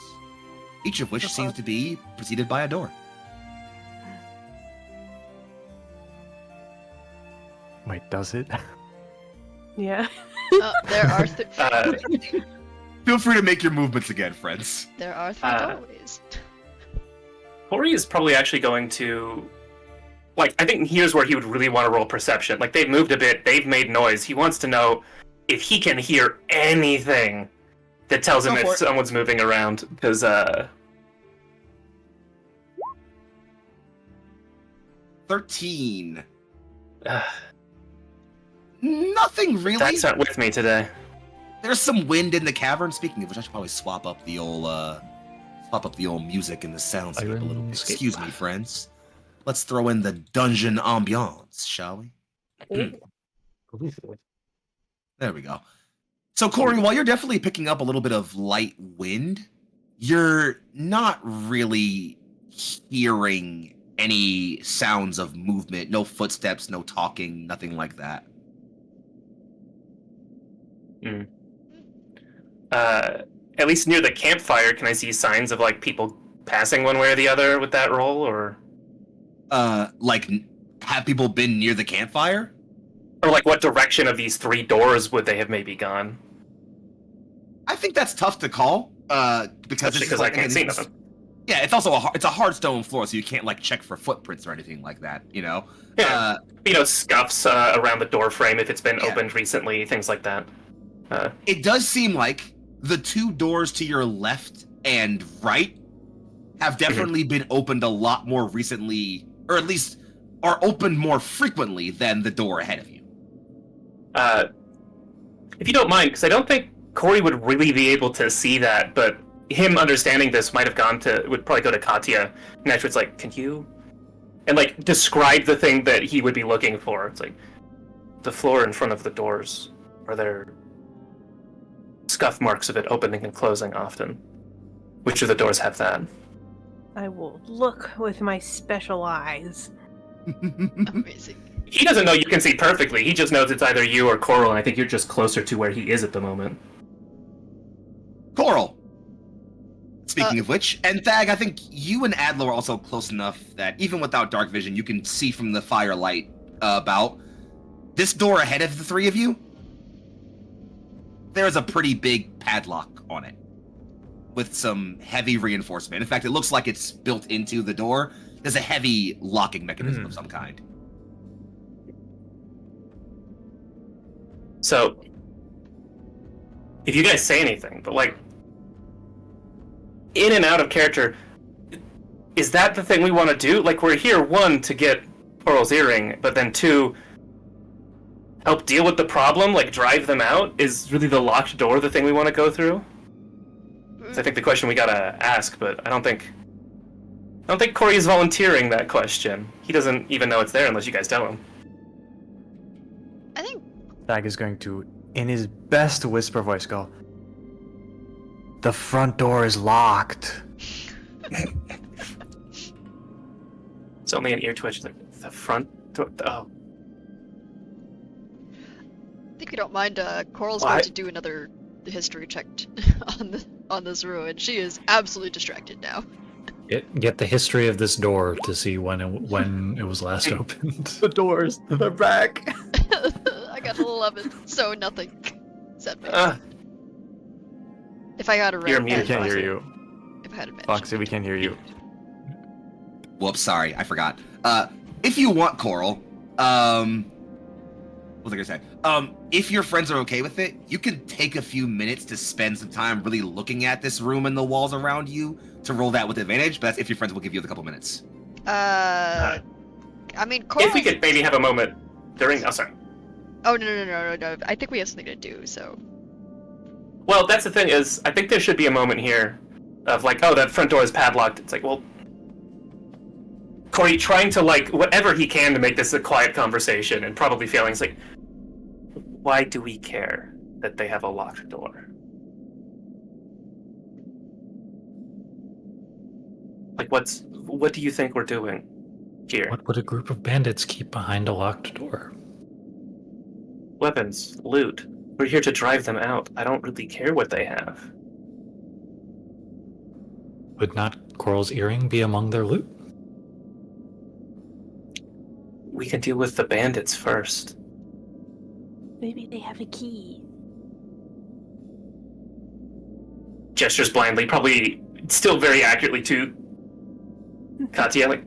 each of which seems to be preceded by a door. Wait, does it? Yeah. There are Feel free to make your movements again, friends. there are 3 doorways. Corey is probably actually going to... Like, I think here's where he would really want to roll perception. Like, they've moved a bit, they've made noise. He wants to know if he can hear anything that tells him Go for if it. someone's moving around. Because, 13. Nothing really. That's not with me today. There's some wind in the cavern. Speaking of which, I should probably swap up the old music and the sounds a little bit. Sirenscape. Excuse me, friends. Let's throw in the dungeon ambiance, shall we? There we go. So, Corey, while you're definitely picking up a little bit of light wind, you're not really hearing any sounds of movement, no footsteps, no talking, nothing like that. At least near the campfire, can I see signs of, like, people passing one way or the other with that roll, or... Have people been near the campfire? Or, like, what direction of these 3 doors would they have maybe gone? I think that's tough to call. Because Especially because I can't see nothing. Yeah, it's also it's a hard stone floor, so you can't like check for footprints or anything like that. You know. Yeah. Scuffs around the door frame if it's been Yeah. opened recently, things like that. It does seem like the two doors to your left and right have definitely been opened a lot more recently, or at least are opened more frequently than the door ahead of you. If you don't mind, because I don't think Corey would really be able to see that, but him understanding this would probably go to Katya, and actually it's like, can you, and like describe the thing that he would be looking for. It's like, the floor in front of the doors, are there scuff marks of it opening and closing often? Which of the doors have that? I will look with my special eyes. Amazing. He doesn't know you can see perfectly, he just knows it's either you or Coral, and I think you're just closer to where he is at the moment. Coral. Speaking of which, and Thag, I think you and Adlo are also close enough that even without dark vision, you can see from the firelight about this door ahead of the three of you. There's a pretty big padlock on it with some heavy reinforcement. In fact, it looks like it's built into the door. There's a heavy locking mechanism of some kind. So, if you guys say anything, but like, in and out of character, is that the thing we want to do? Like, we're here, one, to get Coral's earring, but then two, help deal with the problem, like drive them out? Is really the locked door the thing we want to go through? I think the question we gotta ask, but I don't think Corey is volunteering that question. He doesn't even know it's there unless you guys tell him. I think Thag is going to, in his best whisper voice, go, "The front door is locked." It's only an ear twitch. Like, the front door? Oh. I think we don't mind. Coral's Well, going to do another history check on this ruin. She is absolutely distracted now. Get the history of this door to see when it was last opened. The doors, they're back. I got an 11, so nothing. Except Uh, if I had a You're red, muted. We can't hear you. If I had a match. Foxy, we can't hear you. Whoops, sorry, I forgot. If you want, Coral, what was I gonna say? If your friends are okay with it, you can take a few minutes to spend some time really looking at this room and the walls around you to roll that with advantage, but that's if your friends will give you the couple minutes. I mean, Coral. if we could maybe have a moment during... Oh, sorry. Oh no! I think we have something to do. So. Well, that's the thing is, I think there should be a moment here of like, oh, that front door is padlocked. It's like, well, Corey trying to like whatever he can to make this a quiet conversation and probably failing. It's like, why do we care that they have a locked door? Like, what do you think we're doing here? What would a group of bandits keep behind a locked door? Weapons, loot. We're here to drive them out. I don't really care what they have. Would not Coral's earring be among their loot? We can deal with the bandits first. Maybe they have a key. Gestures blindly, probably still very accurately to Katya, like,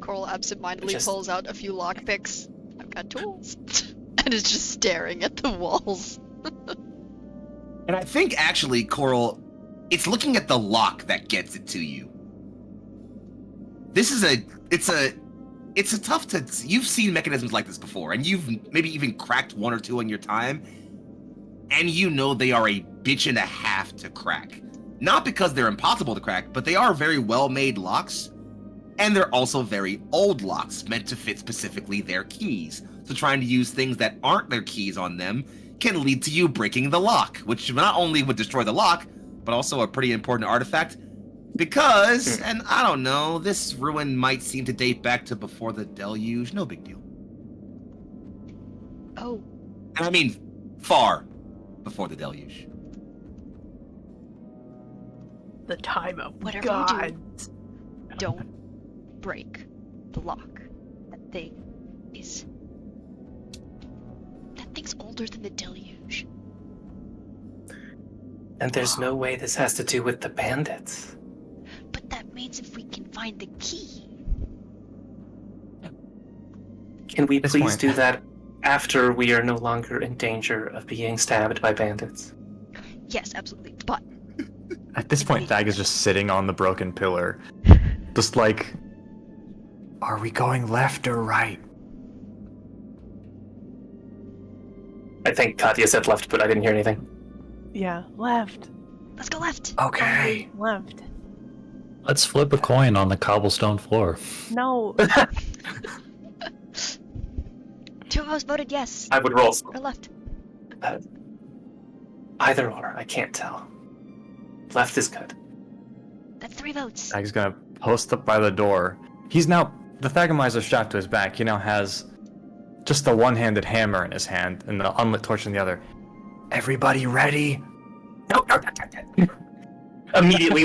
Coral absentmindedly Just- pulls out a few lockpicks. I've got tools, and is just staring at the walls. And I think actually, Coral, it's looking at the lock that gets it to you. This is it's a tough to, you've seen mechanisms like this before, and you've maybe even cracked one or two in your time, and you know they are a bitch and a half to crack. Not because they're impossible to crack, but they are very well-made locks, and they're also very old locks meant to fit specifically their keys. So trying to use things that aren't their keys on them can lead to you breaking the lock, which not only would destroy the lock, but also a pretty important artifact. Because, and I don't know, this ruin might seem to date back to before the deluge. No big deal. Oh, And I mean, far before the deluge. The time of Whatever you do. gods. don't break the lock. That thing's older than the deluge. And there's no way this has to do with the bandits. But that means if we can find the key. Can we This please point. do that after we are no longer in danger of being stabbed by bandits? Yes, absolutely. But At this point, Thag is just sitting on the broken pillar. Just like, are we going left or right? I think Katya said left, but I didn't hear anything. Yeah, left. let's go left. Okay. Left. Let's flip a coin on the cobblestone floor. No. Two of us voted yes. I would roll Or left. either or. I can't tell. Left is good. That's 3 votes. Thag's gonna post up by the door. He's now, the Thagomizer strapped to his back. He now has just the one-handed hammer in his hand and the unlit torch in the other. Everybody ready? No. Immediately,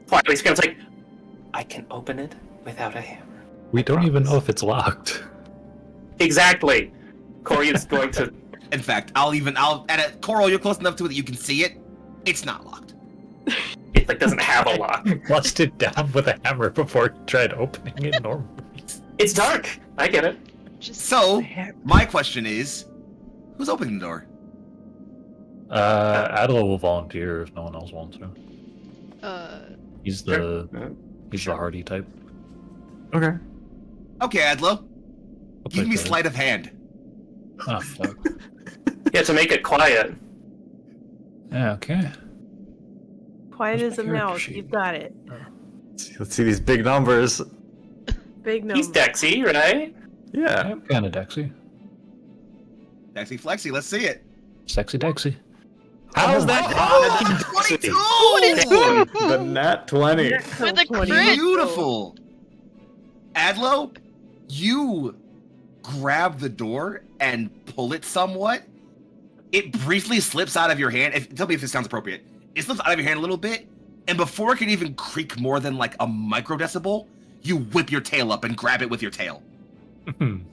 quietly screams, I can open it without a hammer. We don't even know if it's locked. Exactly. Corey is going to. In fact, Coral, you're close enough to it that you can see it. It's not locked. It doesn't have a lock. Bust it down with a hammer before I tried opening it normally. It's dark. I get it. So, my question is, who's opening the door? Adela will volunteer if no one else wants to. He's the hardy type. Okay. Okay, Adlo. I'll Give take me that. sleight of hand. Oh, fuck. Yeah, to make it quiet. Yeah, okay. Quiet Where's as a my mouse. character sheet? You've got it. Let's see these big numbers. Big number. He's Dexy, right? Yeah. I'm kind of Dexy. Dexy Flexy, let's see it. Sexy Dexy. How's that? Oh, 22! The nat 20. With With a crit. Beautiful. Adlo, you grab the door and pull it somewhat. It briefly slips out of your hand. Tell me if this sounds appropriate. It slips out of your hand a little bit, and before it can even creak more than like a microdecibel, you whip your tail up and grab it with your tail. And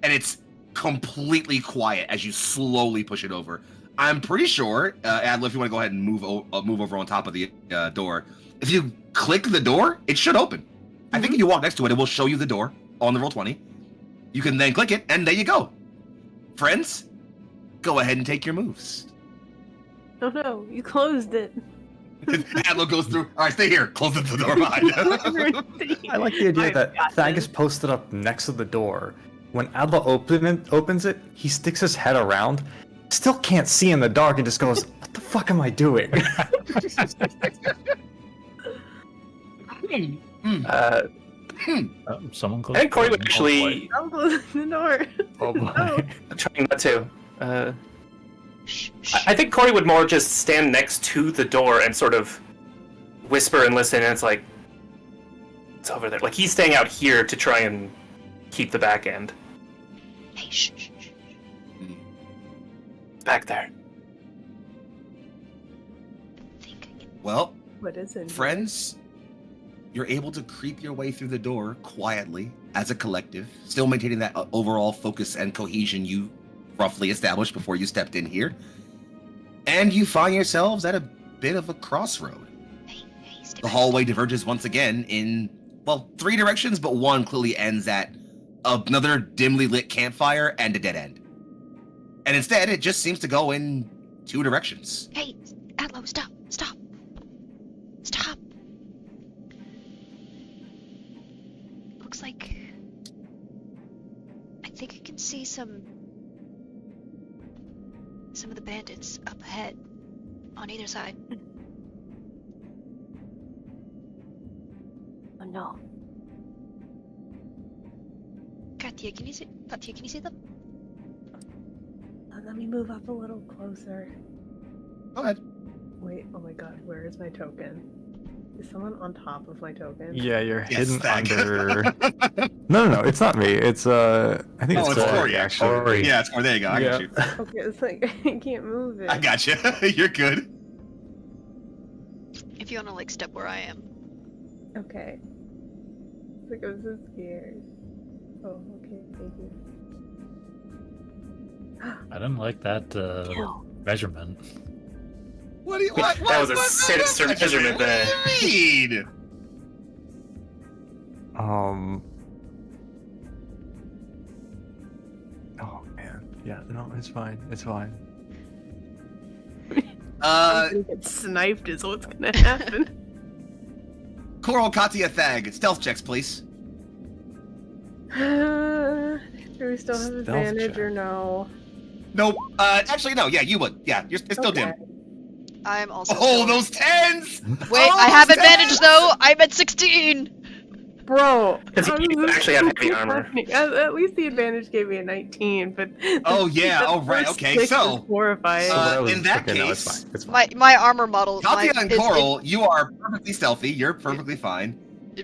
it's completely quiet as you slowly push it over. I'm pretty sure, Adler, if you want to go ahead and move over on top of the door, if you click the door, it should open. I think if you walk next to it, it will show you the door on the Roll20. You can then click it, and there you go. Friends, go ahead and take your moves. Oh no, you closed it. Adler goes through. All right, stay here. Close the door behind you. I like the idea I've that got Thag this. is posted up next to the door. When Adla opens it, he sticks his head around, still can't see in the dark, and just goes, "What the fuck am I doing?" Someone close. I think Corey would Oh, actually. I'm closing the door. Oh boy. I'm trying not to. Shh, I think Corey would more just stand next to the door and sort of whisper and listen, and it's like, it's over there. Like, he's staying out here to try and keep the back end. Hey, shh, shh, shh. Back there. I think I can. Well, What is it? friends, you're able to creep your way through the door quietly as a collective, still maintaining that overall focus and cohesion you roughly established before you stepped in here. And you find yourselves at a bit of a crossroad. Hey, stay The back. hallway diverges once again in, well, 3 directions, but one clearly ends at another dimly lit campfire and a dead end. And instead, it just seems to go in 2 directions. Hey, Adlo, stop. Looks like I think I can see some of the bandits up ahead on either side. Oh no. Katya, can you see them? Let me move up a little closer. Go ahead. Wait, oh my god, where is my token? Is someone on top of my token? Yeah, you're Yes, hidden Thag. under. No, it's not me. It's I think Oh, it's it's Corey, Corey, actually. Corey. Yeah, it's there you go. I got you. Okay, it's like I can't move it. I got you. You're good. If you wanna like step where I am. Okay. It's like I'm so scared. Oh, okay, thank you. I didn't like that Kill. measurement. What do you what? That was a sinister measurement there. What do you mean? Oh man. Yeah. No, it's fine. It's fine. Get sniped is what's gonna happen. Coral, Katya, Thag, stealth checks, please. Do we still have Stealth advantage check. or no? Nope. Actually, no. Yeah, you would. Yeah, it's still Okay. dim. I am also. Oh, still- those 10s! Wait, Oh, I have those advantage 10s! though. I'm at 16. Bro, Because how you is this actually have heavy armor. happening? At least the advantage gave me a 19, but Oh, yeah, the oh, right, first okay, six so, is horrifying. So what I was- in that okay, no, case, it's fine. It's fine. My armor model. Katya my, and is- Coral, you are perfectly stealthy. You're perfectly fine.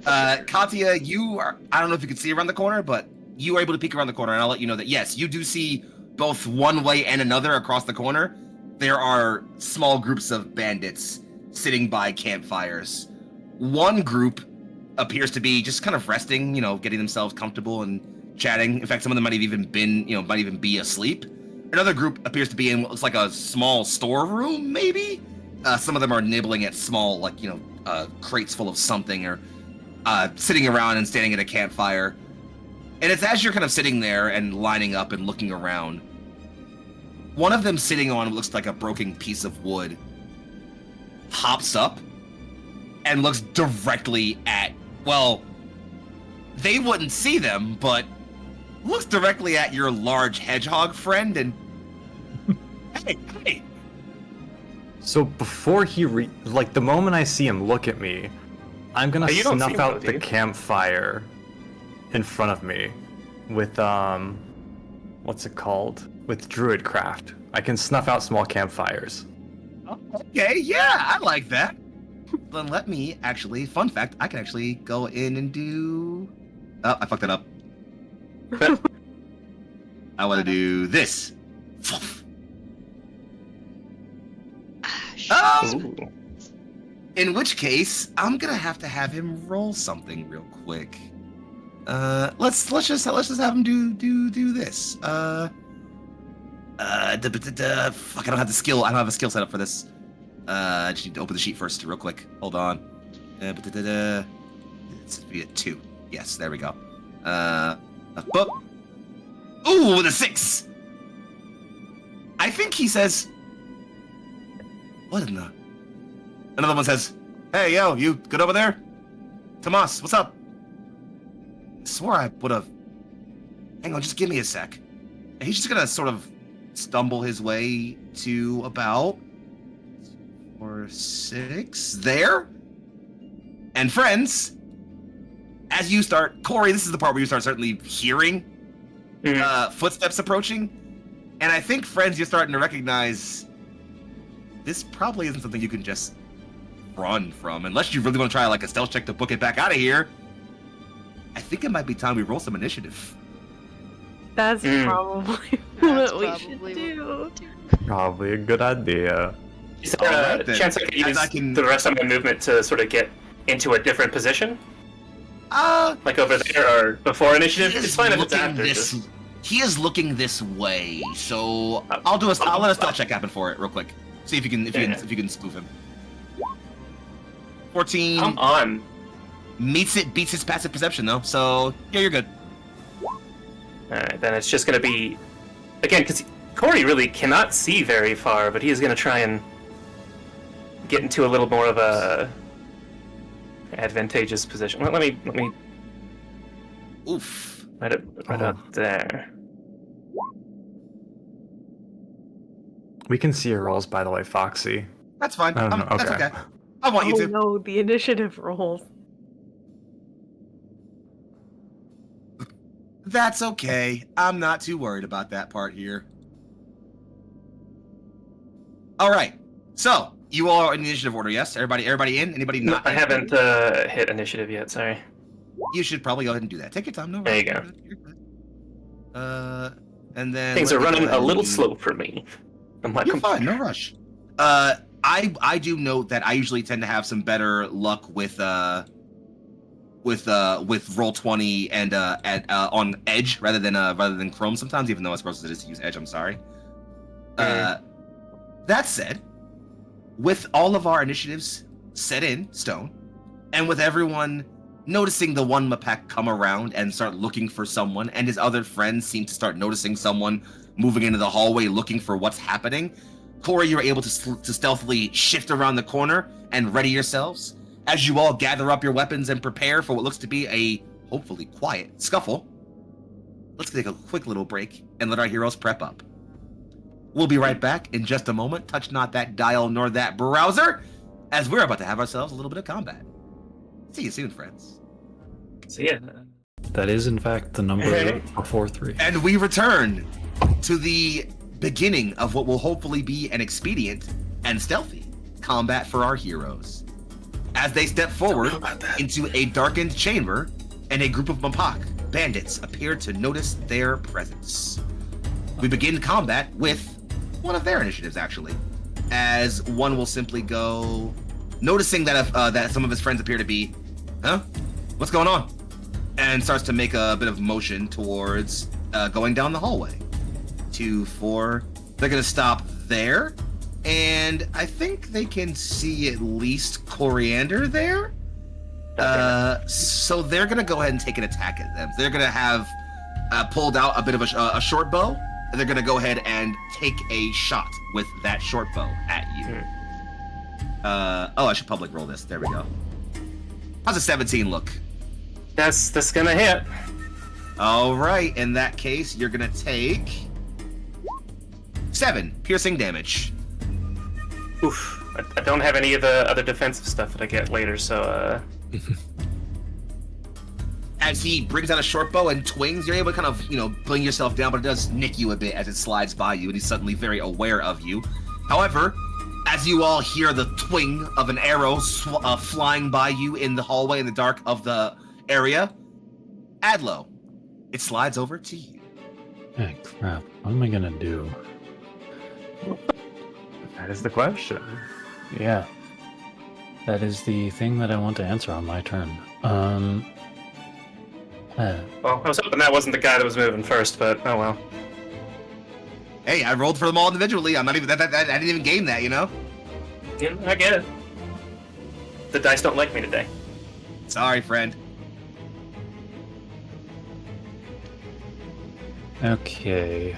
Katya, you are. I don't know if you can see around the corner, but you are able to peek around the corner, and I'll let you know that yes, you do see both one way and another across the corner. There are small groups of bandits sitting by campfires. One group appears to be just kind of resting, getting themselves comfortable and chatting. In fact, some of them might have even been, might even be asleep. Another group appears to be in what looks like a small storeroom, maybe. Some of them are nibbling at small, crates full of something, or sitting around and standing at a campfire. And it's as you're kind of sitting there and lining up and looking around, one of them sitting on what looks like a broken piece of wood hops up and looks directly at, well, they wouldn't see them, but looks directly at your large hedgehog friend and, hey. So before he the moment I see him look at me, I'm gonna You don't see snuff him, out though, do the you? campfire in front of me with what's it called? With Druidcraft. I can snuff out small campfires. Okay, yeah, I like that. Then let me actually, fun fact, I can actually go in and do... Oh, I fucked it up. I want to do this. Ooh. In which case, I'm gonna have to have him roll something real quick. Let's just have him do this. Fuck, I don't have the skill. I don't have a skill set up for this. I just need to open the sheet first, real quick. Hold on. It's be a 2. Yes, there we go. Boop. Ooh, with a 6. I think he says. What in the? Another one says, "Hey, yo, you good over there? Tomas, what's up?" I swore I would have. Hang on, just give me a sec. And he's just gonna sort of stumble his way to about 4, 6 there. And friends, as you start, Corey, this is the part where you start certainly hearing footsteps approaching, and I think friends, you're starting to recognize this probably isn't something you can just run from, unless you really want to try like a stealth check to book it back out of here. I think it might be time we roll some initiative. That's probably That's what we probably should what do. Probably a good idea. Is there Alright, a then. chance I could As use I can- the rest of my movement to sort of get into a different position? Uh, Like over there or before initiative? he is It's fine if it's looking after. this. Just... He is looking this way, so Oh. I'll let a stealth check happen for it real quick. See if you can if you can spoof him. 14 Come on. beats his passive perception though, so yeah, you're good. Alright, then it's just gonna be... Again, because Corey really cannot see very far, but he is gonna try and get into a little more of a advantageous position. Well, let me Oof. write it out there. We can see your rolls, by the way, Foxy. That's fine. I don't know. That's Okay. okay. I want you Oh to. no, the initiative rolls. That's okay. I'm not too worried about that part here. All right. So you all are in the initiative order, yes? Everybody in? Anybody No, not? I in? haven't hit initiative yet, sorry. You should probably go ahead and do that. Take your time. No rush. There you go. You're good. And then Things let are me go running ahead a and little do- slow for me. I'm not You're fine. No rush. I do note that I usually tend to have some better luck with Roll20 and on Edge rather than Chrome sometimes, even though I suppose it is to use Edge. I'm sorry. That said, with all of our initiatives set in stone, and with everyone noticing the one Mapak come around and start looking for someone, and his other friends seem to start noticing someone moving into the hallway looking for what's happening, Corey, you're able to stealthily shift around the corner and ready yourselves. As you all gather up your weapons and prepare for what looks to be a hopefully quiet scuffle, let's take a quick little break and let our heroes prep up. We'll be right back in just a moment. Touch not that dial nor that browser, as we're about to have ourselves a little bit of combat. See you soon, friends. See ya. That is, in fact, the number before 3. And we return to the beginning of what will hopefully be an expedient and stealthy combat for our heroes. As they step forward into a darkened chamber, and a group of Mapak bandits appear to notice their presence. We begin combat with one of their initiatives, actually, as one will simply go, noticing that that some of his friends appear to be, what's going on? And starts to make a bit of motion towards going down the hallway. 2, 4. They're gonna stop there, and I think they can see at least Coriander there. So they're gonna go ahead and take an attack at them. They're gonna have pulled out a bit of a short bow, and they're gonna go ahead and take a shot with that short bow at you. I should public roll this. There we go. How's a 17 look? That's gonna hit. All right. In that case, you're gonna take 7 piercing damage. Oof. I don't have any of the other defensive stuff that I get later, so As he brings out a short bow and twings, you're able to kind of, bring yourself down, but it does nick you a bit as it slides by you, and he's suddenly very aware of you. However, as you all hear the twing of an arrow flying by you in the hallway in the dark of the area, Adlo, it slides over to you. Oh, crap. What am I gonna do? That is the question. Yeah. That is the thing that I want to answer on my turn. well, I was hoping that wasn't the guy that was moving first, but oh well. Hey, I rolled for them all individually. I'm not even I didn't even game that, Yeah, I get it. The dice don't like me today. Sorry, friend. Okay.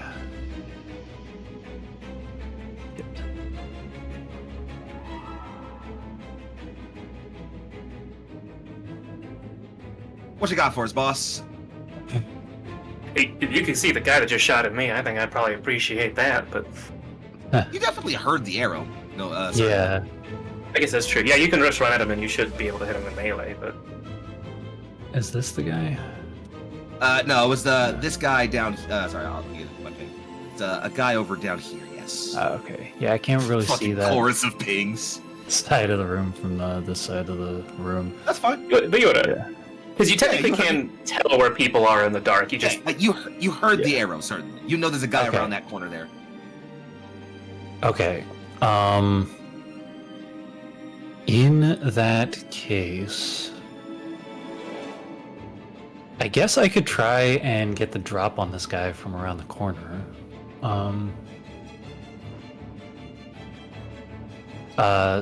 What you got for us, boss? Hey, if you can see the guy that just shot at me, I think I'd probably appreciate that, but You definitely heard the arrow. No, sorry. Yeah. I guess that's true. Yeah, you can rush right at him and you should be able to hit him in melee, but Is this the guy? No, it was this guy down. Sorry, I'll get it. Okay, it's a guy over down here. Yes. Okay. Yeah, I can't really see Fucking that chorus of pings. side of the room from this side of the room. That's fine. but you would have. Yeah. Because you technically you heard can tell where people are in the dark. You just You heard the arrow, certainly. You know there's a guy Okay. around that corner there. Okay. In that case, I guess I could try and get the drop on this guy from around the corner.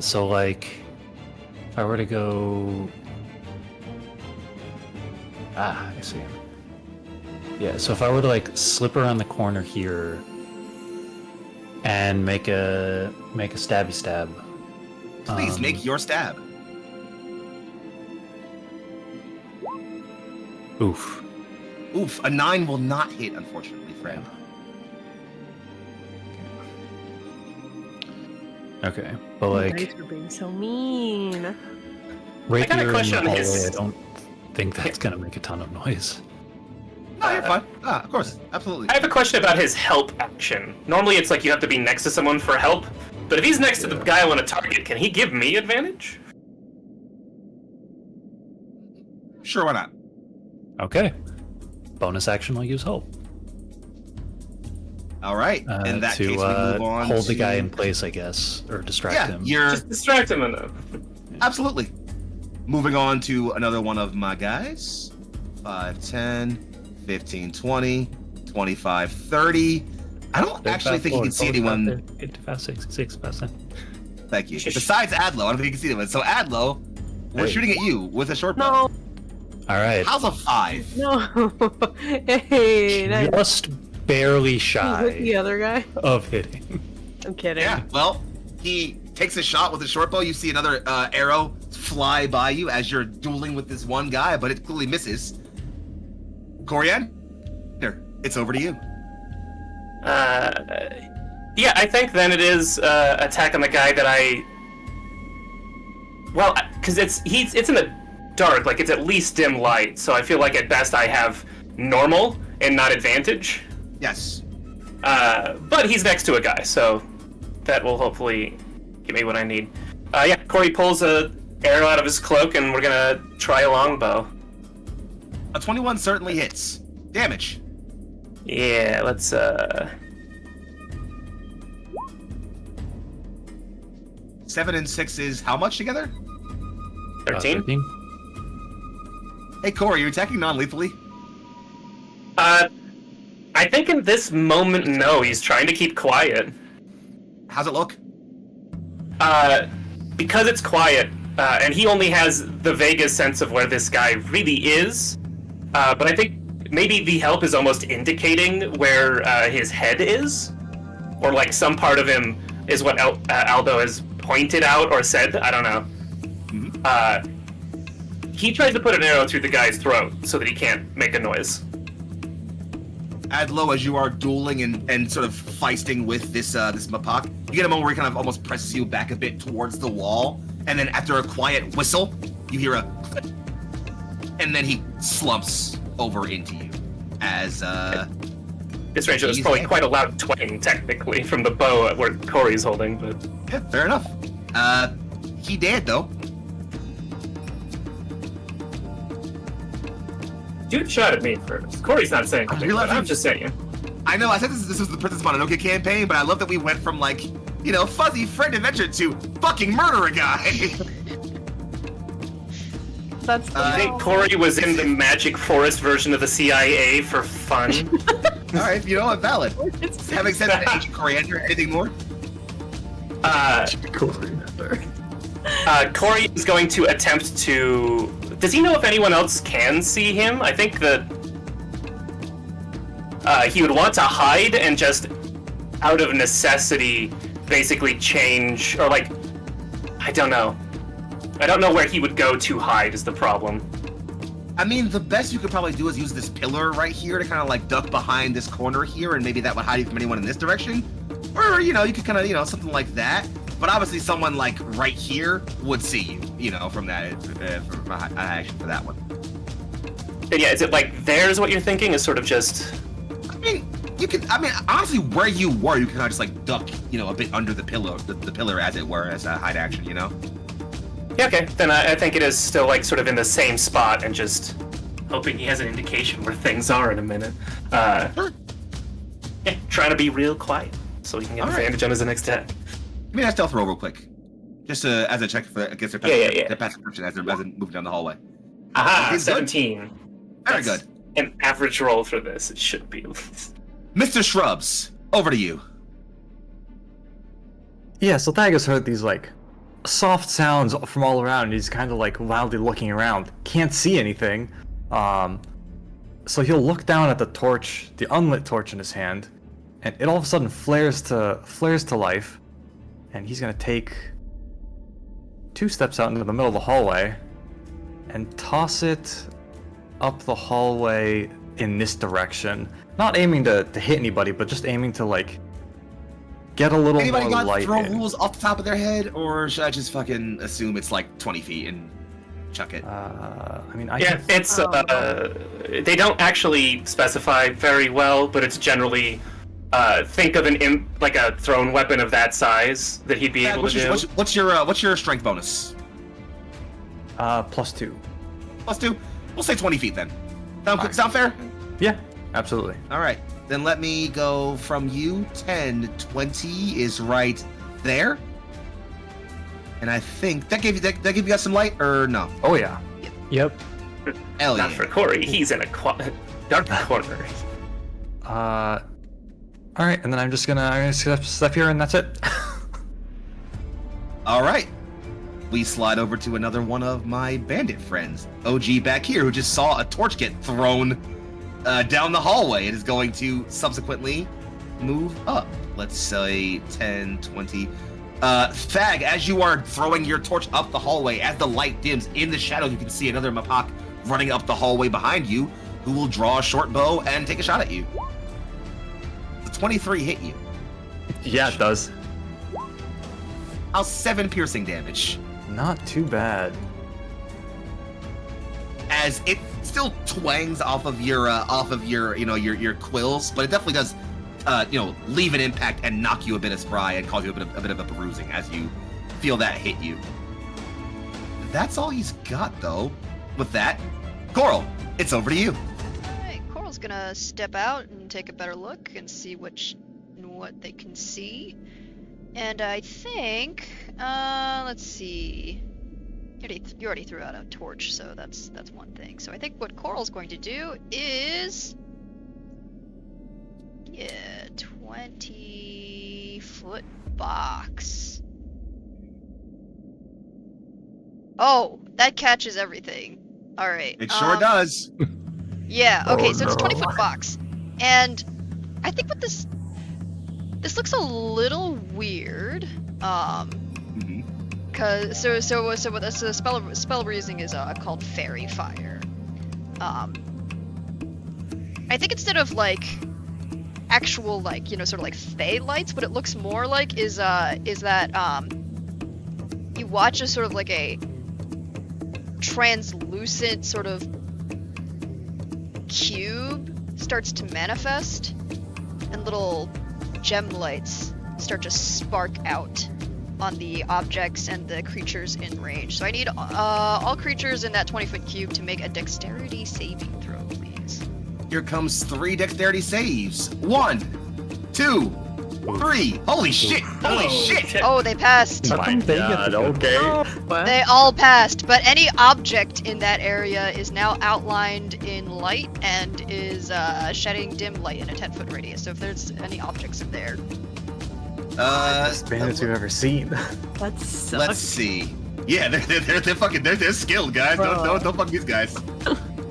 So like, if I were to go, I see him. Yeah, so if I were to like slip around the corner here and make a stabby stab. Please make your stab. Oof. Oof, a 9 will not hit, unfortunately, friend. Okay, but You like guys are being so mean. right I got a here in the question on hallway, his- I don't think that's gonna make a ton of noise. No, you're fine. Of course, absolutely. I have a question about his help action. Normally it's like you have to be next to someone for help, but if he's next to the guy on a target, can he give me advantage? Sure, why not? Okay. Bonus action, I'll use help. All right. In that to case, we move on hold the to- guy in place, I guess, or distract Yeah, him. you're Just distract him enough. absolutely. Moving on to another one of my guys. 5, 10, 15, 20, 25, 30. I don't actually think you can see anyone. 55, 66, 57. Thank you. Besides Adlo, I don't think you can see them. So Adlo, we're Hey. shooting at you with a short bow. No, All right. How's a 5? no. Hey, nice. Just barely You hit shy the other guy. of hitting. I'm kidding. Yeah. Well, he takes a shot with a short bow. You see another arrow fly by you as you're dueling with this one guy, but it clearly misses. Coriander, it's over to you. Yeah, I think then it is attack on the guy that I. Well, because it's in the dark, like it's at least dim light, so I feel like at best I have normal and not advantage. Yes. But he's next to a guy, so that will hopefully give me what I need. Yeah, Corey pulls a arrow out of his cloak, and we're gonna try a longbow. A 21 certainly hits. Damage. Yeah, let's 7 and 6 is how much together? 13. 13? Hey, Corey, you're attacking non-lethally? I think in this moment, no, he's trying to keep quiet. How's it look? Because it's quiet, and he only has the vaguest sense of where this guy really is, but I think maybe the help is almost indicating where his head is, or like some part of him is what Aldo has pointed out or said, I don't know. He tries to put an arrow through the guy's throat so that he can't make a noise. Adlo, as you are dueling and sort of feisting with this Mapak, you get a moment where he kind of almost presses you back a bit towards the wall, and then after a quiet whistle, you hear a click, and then he slumps over into you as This range is probably quite a loud twang, technically, from the bow where Corey's holding, but... Yeah, fair enough. He dead though. Dude shot at me first. Corey's not saying anything, but I'm just saying. I know, I said this was the Princess Mononoke campaign, but I love that we went from like, you know, fuzzy friend adventure to fucking murder a guy. That's the You think Corey was in the Magic Forest version of the CIA for fun? Alright, you know what, valid. Having said that, Agent Coriander, anything more? Corey is going to attempt to... Does he know if anyone else can see him? I think that he would want to hide and just, out of necessity, basically change, or like, I don't know. I don't know where he would go to hide is the problem. I mean, the best you could probably do is use this pillar right here to kind of like duck behind this corner here, and maybe that would hide you from anyone in this direction. Or, you know, you could kind of, you know, something like that. But obviously someone like right here would see you, you know, from that, from action for that one. And yeah, is it like there's what you're thinking is sort of just... I mean, you could, honestly, where you were, you can kind of just like duck, you know, a bit under the pillar, the pillar as it were, as a hide action, you know? Yeah, okay, then I think it is still like sort of in the same spot and just hoping he has an indication where things are in a minute. Sure. Yeah, trying to be real quiet so he can get advantage on his next attack. Give me that stealth roll real quick. Just as a check for against their passive perception as they're moving down the hallway. Aha, He's 17. good. Very That's good. An average roll for this, it should be at least. Mr. Shrubs, over to you. Yeah, so Thag heard these like soft sounds from all around. He's kind of like wildly looking around. Can't see anything. So he'll look down at the torch, the unlit torch in his hand, and it all of a sudden flares to life. And he's gonna take 2 steps out into the middle of the hallway and toss it up the hallway in this direction. Not aiming to hit anybody, but just aiming to like get a little Anybody more got light throw in. rules off the top of their head, or should I just fucking assume it's like 20 feet and chuck it? I mean, I Yeah, can- it's, they don't actually specify very well, but it's generally, think of like a thrown weapon of that size that he'd be able to do. What's your strength bonus? +2. +2. We'll say 20 feet then. Sound fair? Yeah, absolutely. All right. Then let me go from you. 10, 20 is right there. And I think that gave you guys some light, or no? Oh yeah. Yep. Hell Not yeah. for Corey, he's in a dark corner. All right, and then I'm gonna step here, and that's it. All right. We slide over to another one of my bandit friends, OG back here, who just saw a torch get thrown down the hallway and is going to subsequently move up. Let's say 10, 20. Fag, as you are throwing your torch up the hallway, as the light dims, in the shadows you can see another Mapak running up the hallway behind you, who will draw a short bow and take a shot at you. The 23 hit you. Yeah, it does. How's 7 piercing damage? Not too bad. As it still twangs off of your your quills, but it definitely does leave an impact and knock you a bit of spry and cause you a bit of a bruising as you feel that hit you. That's all he's got though. With that, Coral, it's over to you. Alright, Coral's gonna step out and take a better look and see what they can see. And I think, let's see. You already threw out a torch, so that's one thing. So I think what Coral's going to do is, 20-foot box. Oh, that catches everything. All right. It sure does. Yeah. Okay. Oh, So it's a no. 20-foot box, and I think what this looks a little weird. Cause so what this spell we're using is called Fairy Fire. I think instead of like actual like sort of like fey lights, what it looks more like is that you watch a sort of like a translucent sort of cube starts to manifest, and little gem lights start to spark out on the objects and the creatures in range. So I need all creatures in that 20-foot cube to make a dexterity saving throw, please. Here comes 3 dexterity saves. 1, 2, 3. Holy shit! Holy shit! Oh, they passed. Oh my god, okay. What? They all passed, but any object in that area is now outlined in light and is shedding dim light in a 10-foot radius. So if there's any objects in there, Best bandits we've ever seen. That sucks. Let's see. Yeah, they're skilled, guys. Don't fuck these guys.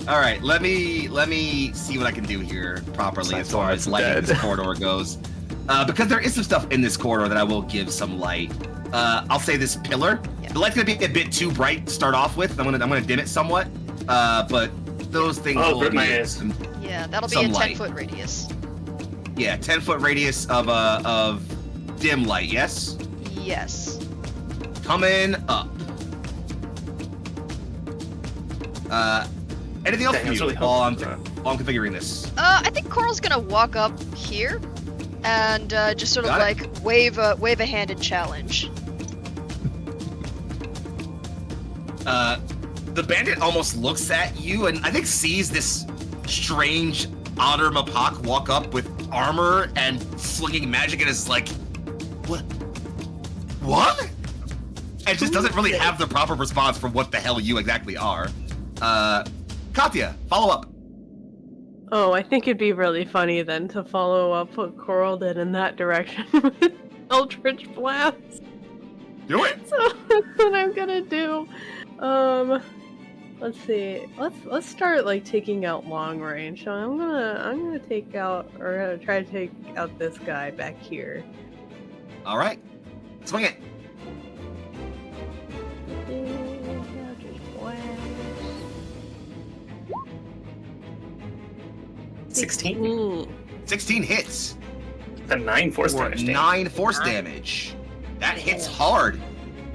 All right, let me see what I can do here properly as far as lighting this corridor goes. Because there is some stuff in this corridor that I will give some light. I'll say this pillar. Yeah. The light's gonna be a bit too bright to start off with. I'm gonna dim it somewhat. But those things will rip my be ass. yeah, that'll be Some a light. 10-foot radius. Yeah, 10-foot radius of dim light. Yes. Yes. Coming up. Anything else Dang, for that's you really while I'm helpful. configuring this? I think Coral's gonna walk up here and just sort of Got it. like wave a hand in challenge. The bandit almost looks at you and I think sees this strange otter Mapak walk up with armor and slinging magic and is like, what? And just doesn't really have the proper response for what the hell you exactly are. Katya, follow up. Oh, I think it'd be really funny then to follow up what Coral did in that direction with Eldritch Blast. Do it. So that's what I'm gonna do. Let's see. Let's start like taking out long range. So I'm gonna take out or gonna try to take out this guy back here. All right, swing it. Eldritch Blast. 16? 16 hits. A 9 force For damage. 9 force damage. That hits hard.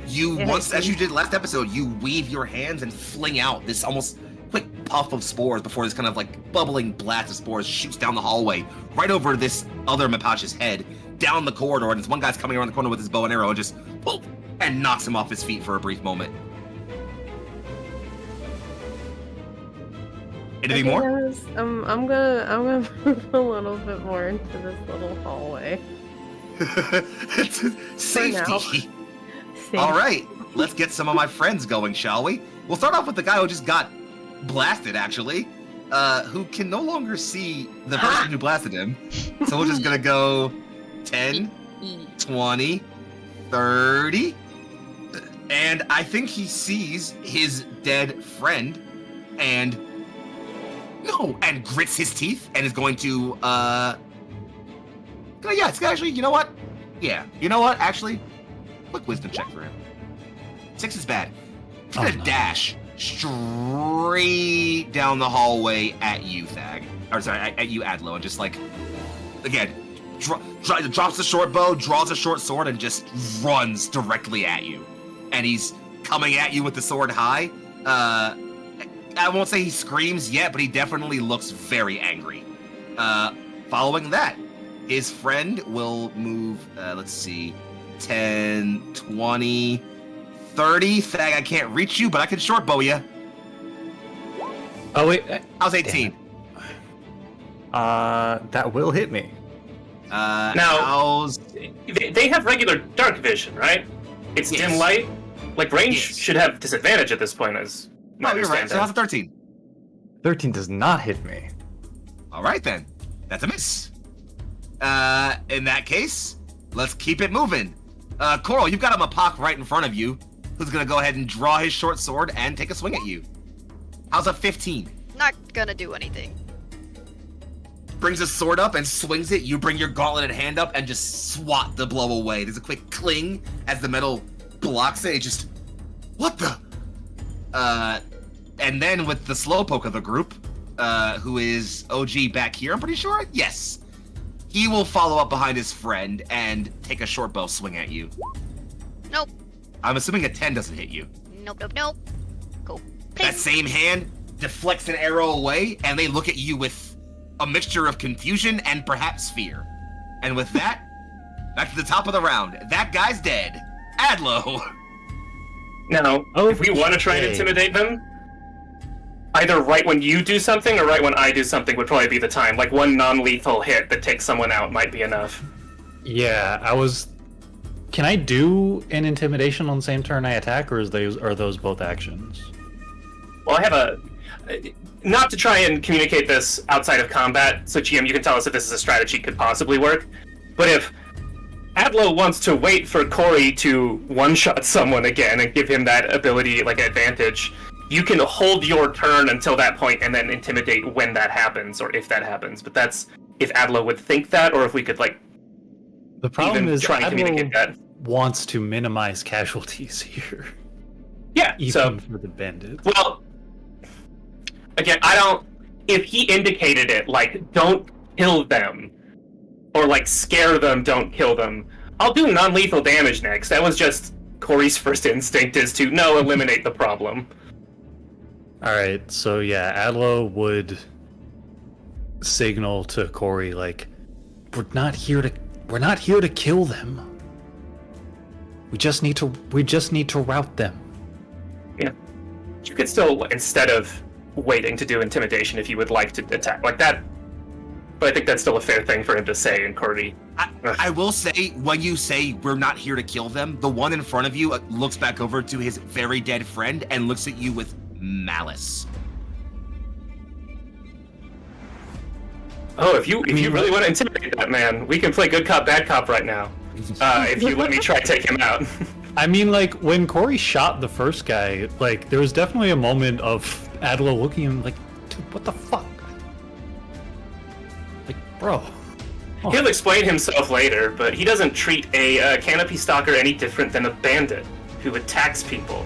You Yeah, once, as you did last episode, you weave your hands and fling out this almost quick puff of spores before this kind of like bubbling blast of spores shoots down the hallway, right over this other Mapach's head, down the corridor, and this one guy's coming around the corner with his bow and arrow and just poof, and knocks him off his feet for a brief moment. Anything more? I'm gonna move a little bit more into this little hallway. Safety. All right, let's get some of my friends going, shall we? We'll start off with the guy who just got blasted, actually, who can no longer see the person who blasted him. So we're just gonna go 10, 20, 30. And I think he sees his dead friend and grits his teeth and is going to it's actually, you know what? Yeah, you know what? Actually, quick wisdom check for him. 6 is bad. He's gonna dash straight down the hallway at you, Thag. Or sorry, at you, Adlo, and just like, again, drops the short bow, draws a short sword, and just runs directly at you. And he's coming at you with the sword high. I won't say he screams yet, but he definitely looks very angry. Following that, his friend will move, 10, 20, 30. Thag, I can't reach you, but I can short bow you. Oh, wait. I was 18. That will hit me. Now, they have regular dark vision, right? It's Yes. dim light. Like, range Yes. should have disadvantage at this point, as No, you're right. So how's a 13? 13 does not hit me. All right, then. That's a miss. In that case, let's keep it moving. Coral, you've got a Mapak right in front of you, who's gonna go ahead and draw his short sword and take a swing at you. How's a 15? Not gonna do anything. Brings his sword up and swings it. You bring your gauntleted hand up and just swat the blow away. There's a quick cling as the metal blocks it. It just, what the? And then with the slowpoke of the group, who is OG back here, I'm pretty sure? Yes. He will follow up behind his friend and take a short bow swing at you. Nope. I'm assuming a 10 doesn't hit you. Nope. Go. That same hand deflects an arrow away, and they look at you with a mixture of confusion and perhaps fear. And with that, back to the top of the round. That guy's dead. Adlo. Now, if we want to try and Okay. intimidate them, either right when you do something or right when I do something would probably be the time. Like, one non-lethal hit that takes someone out might be enough. Yeah, Can I do an intimidation on the same turn I attack, or are those both actions? Well, I have not to try and communicate this outside of combat, so GM, you can tell us if this is a strategy could possibly work. But if Adlo wants to wait for Corey to one-shot someone again and give him that ability, like, advantage, you can hold your turn until that point and then intimidate when that happens, or if that happens. But that's if Adlo would think that, or if we could, like, The problem even is try and communicate that. wants to minimize casualties here, Yeah, even so, for the bandits. well, again, if he indicated it, like, don't kill them, or, like, scare them, don't kill them, I'll do non-lethal damage next. That was just Corey's first instinct, is to, eliminate the problem. All right, so yeah, Adlo would signal to Corey like, we're not here to kill them. We just need to rout them. Yeah. You could still, instead of waiting to do intimidation, if you would like to attack like that. But I think that's still a fair thing for him to say, and Corey. I will say, when you say we're not here to kill them, the one in front of you looks back over to his very dead friend and looks at you with malice. Oh, if you really want to intimidate that man, we can play good cop, bad cop right now. If you let me try to take him out. I mean, like, when Corey shot the first guy, like, there was definitely a moment of Adlo looking at him like, dude, what the fuck? Like, bro. Oh. He'll explain himself later, but he doesn't treat a canopy stalker any different than a bandit who attacks people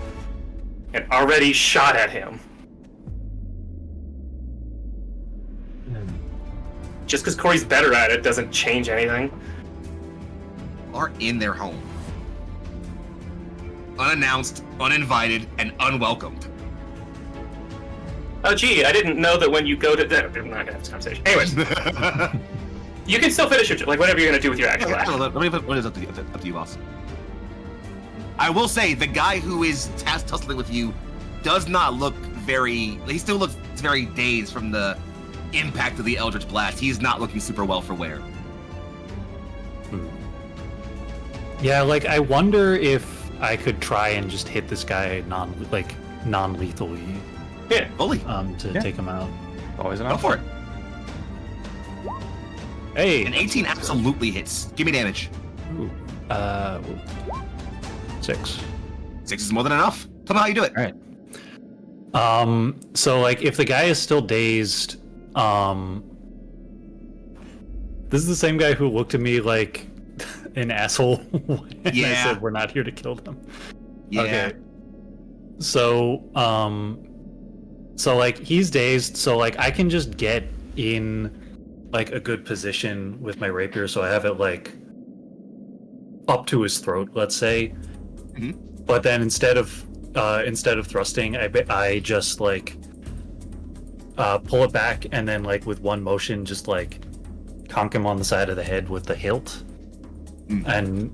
and already shot at him. Just because Corey's better at it doesn't change anything. Are in their home. Unannounced, uninvited, and unwelcomed. Oh, gee, I didn't know that when you go to... I'm not gonna have this conversation. Anyways, you can still finish your... Like, whatever you're gonna do with your actual action. What is up to you, boss? I will say, the guy who is tussling with you does not look very... He still looks very dazed from the impact of the Eldritch Blast. He's not looking super well for wear. Yeah, like, I wonder if I could try and just hit this guy non-lethally. Yeah, Bully. To take him out. Always an Go for it. Hey! An 18 absolutely hits. Give me damage. Ooh. 6. 6 is more than enough. Tell me how you do it. All right. So like if the guy is still dazed, this is the same guy who looked at me like an asshole when I Yeah. said we're not here to kill them. Yeah. Okay. So, so like he's dazed, so like I can just get in like a good position with my rapier, so I have it like up to his throat, let's say. Mhm. But then instead of thrusting, I just like pull it back, and then like with one motion, just like conk him on the side of the head with the hilt. And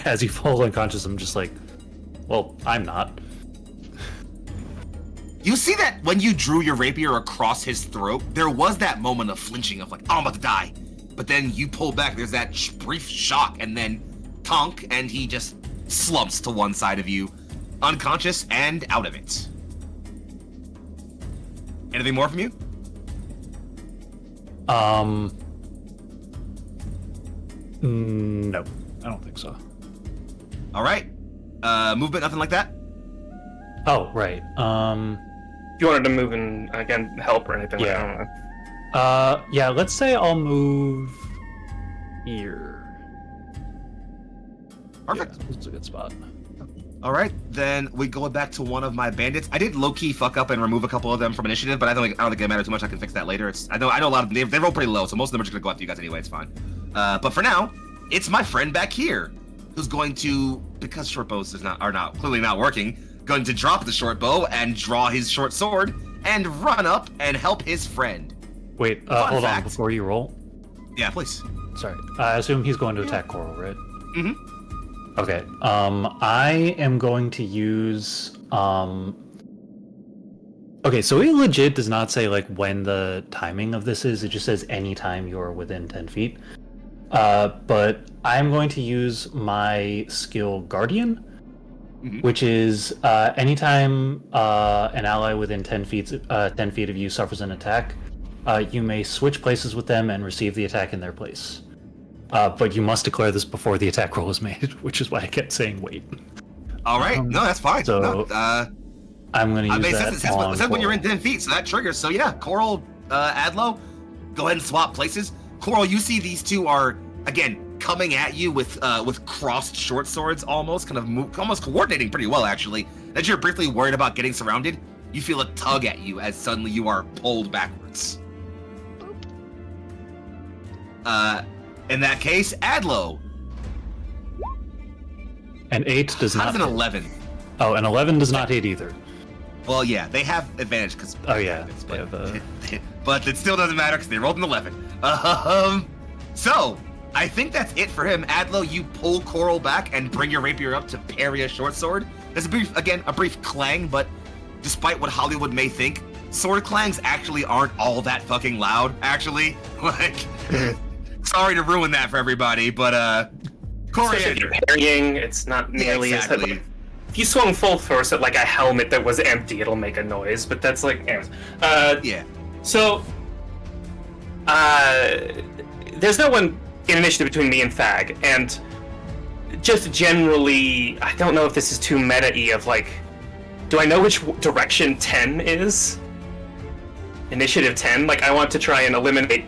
as he falls unconscious, I'm just like, well, I'm not. You see that when you drew your rapier across his throat, there was that moment of flinching of like, oh, I'm about to die. But then you pull back, there's that brief shock, and then tonk, and he just slumps to one side of you, unconscious and out of it. Anything more from you? No, I don't think so. All right. Movement, nothing like that? Oh, right. If you wanted to move and again help or anything, Yeah. I don't know. Yeah, let's say I'll move here. Perfect. Yeah, this is a good spot. All right, then we go back to one of my bandits. I did low-key fuck up and remove a couple of them from initiative, but I don't think it matters too much. I can fix that later. I know a lot of them. They roll pretty low, so most of them are just gonna go after you guys anyway. It's fine. But for now, it's my friend back here who's going to, because short bows are clearly not working, going to drop the short bow and draw his short sword and run up and help his friend. Wait, Fun hold on fact. before you roll. Yeah, please. Sorry, I assume he's going to attack Coral, right? Mhm. Okay. I am going to use. Okay, so it legit does not say like when the timing of this is. It just says anytime you're within 10 feet. But I'm going to use my skill Guardian, which is anytime an ally within 10 feet of you suffers an attack, you may switch places with them and receive the attack in their place. But you must declare this before the attack roll is made, which is why I kept saying wait. All right, no, that's fine. so- No, I'm going to use that it says when you're in 10 feet, so that triggers. So yeah, Coral, Adlo, go ahead and swap places. Coral, you see these two are, again, coming at you with crossed short swords almost, kind of almost coordinating pretty well, actually. As you're briefly worried about getting surrounded, you feel a tug at you as suddenly you are pulled backwards. In that case, Adlo. An 8 does How not does an hit. 11? Oh, an 11 does not hit either. Well, yeah, they have advantage because. Oh, yeah, but, they have, but it still doesn't matter because they rolled an 11. So I think that's it for him. Adlo, you pull Coral back and bring your rapier up to parry a short sword. There's a brief clang, but despite what Hollywood may think, sword clangs actually aren't all that fucking loud. Actually, like, sorry to ruin that for everybody, but Especially if Coriander. you're parrying, it's not nearly as exactly. like, if you swung full force at like a helmet that was empty, it'll make a noise. But that's like, anyways. Yeah. So, there's no one in initiative between me and Thag, and just generally, I don't know if this is too meta-y of like, do I know which direction 10 is? Initiative 10? Like, I want to try and eliminate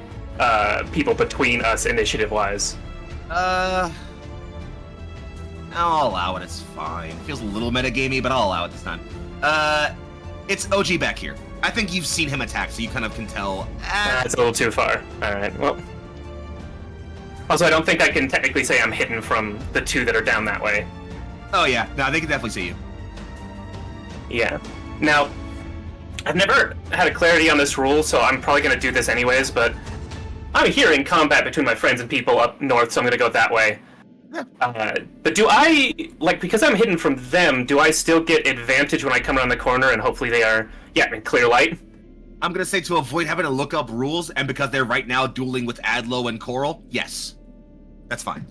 people between us initiative-wise. I'll allow it. It's fine. Feels a little metagamey, but I'll allow it this time. It's OG back here. I think you've seen him attack, so you kind of can tell. That's a little too far. Alright, well. Also, I don't think I can technically say I'm hidden from the two that are down that way. Oh yeah, no, they can definitely see you. Yeah. Now, I've never had a clarity on this rule, so I'm probably going to do this anyways, but I'm here in combat between my friends and people up north, so I'm going to go that way. But do I, like, because I'm hidden from them, do I still get advantage when I come around the corner and hopefully they are, in clear light? I'm gonna say to avoid having to look up rules, and because they're right now dueling with Adlo and Coral, yes. That's fine.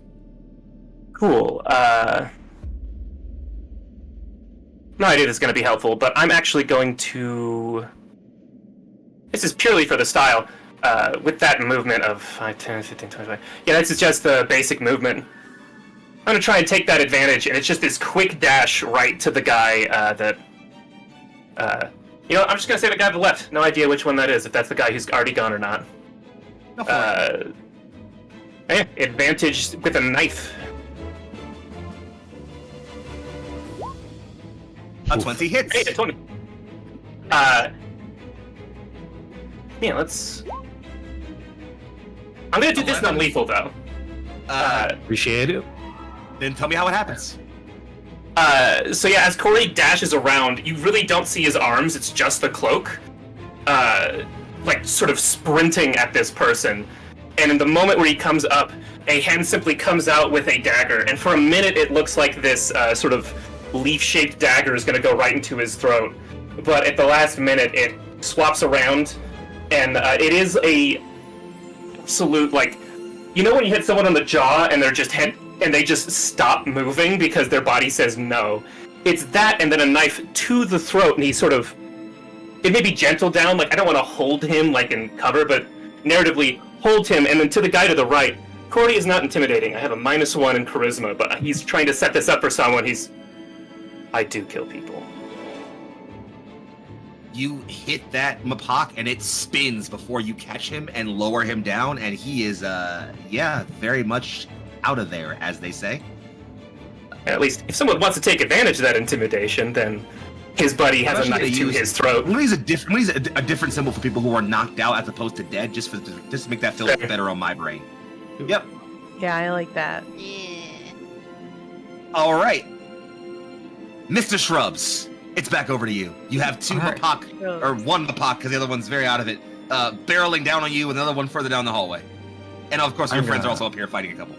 Cool. No idea this is going to be helpful, but I'm actually going to... This is purely for the style. With that movement of 5, 10, 15, 25... Yeah, this is just the basic movement. gonna try and take that advantage, and it's just this quick dash right to the guy I'm just gonna say the guy to the left. No idea which one that is, if that's the guy who's already gone or not. Go for it. Advantage with a knife. A 20 hits. Hey, a 20. Let's. I'm gonna do this 11. non-lethal though. Appreciate it. Then tell me how it happens. As Corey dashes around, you really don't see his arms, it's just the cloak. Sort of sprinting at this person. And in the moment where he comes up, a hand simply comes out with a dagger, and for a minute it looks like this sort of leaf-shaped dagger is gonna go right into his throat. But at the last minute, it swaps around, and it is a absolute, when you hit someone on the jaw and they're just and they just stop moving because their body says no. It's that, and then a knife to the throat, and he sort of, it may be gentle down, I don't want to hold him in cover, but narratively hold him, and then to the guy to the right. Corey is not intimidating. I have a -1 in charisma, but he's trying to set this up for someone. I do kill people. You hit that Mapok, and it spins before you catch him and lower him down, and he is, very much out of there, as they say. At least, if someone wants to take advantage of that intimidation, then his buddy has a knife to his throat. I'm gonna use a different symbol for people who are knocked out as opposed to dead, just to make that feel better on my brain. Yep. Yeah, I like that. Yeah. All right, Mr. Shrubs, it's back over to you. You have two All right. Mapok, or one Mapok, because the other one's very out of it, barreling down on you, and the other one further down the hallway. And of course, your friends are also up here fighting a couple.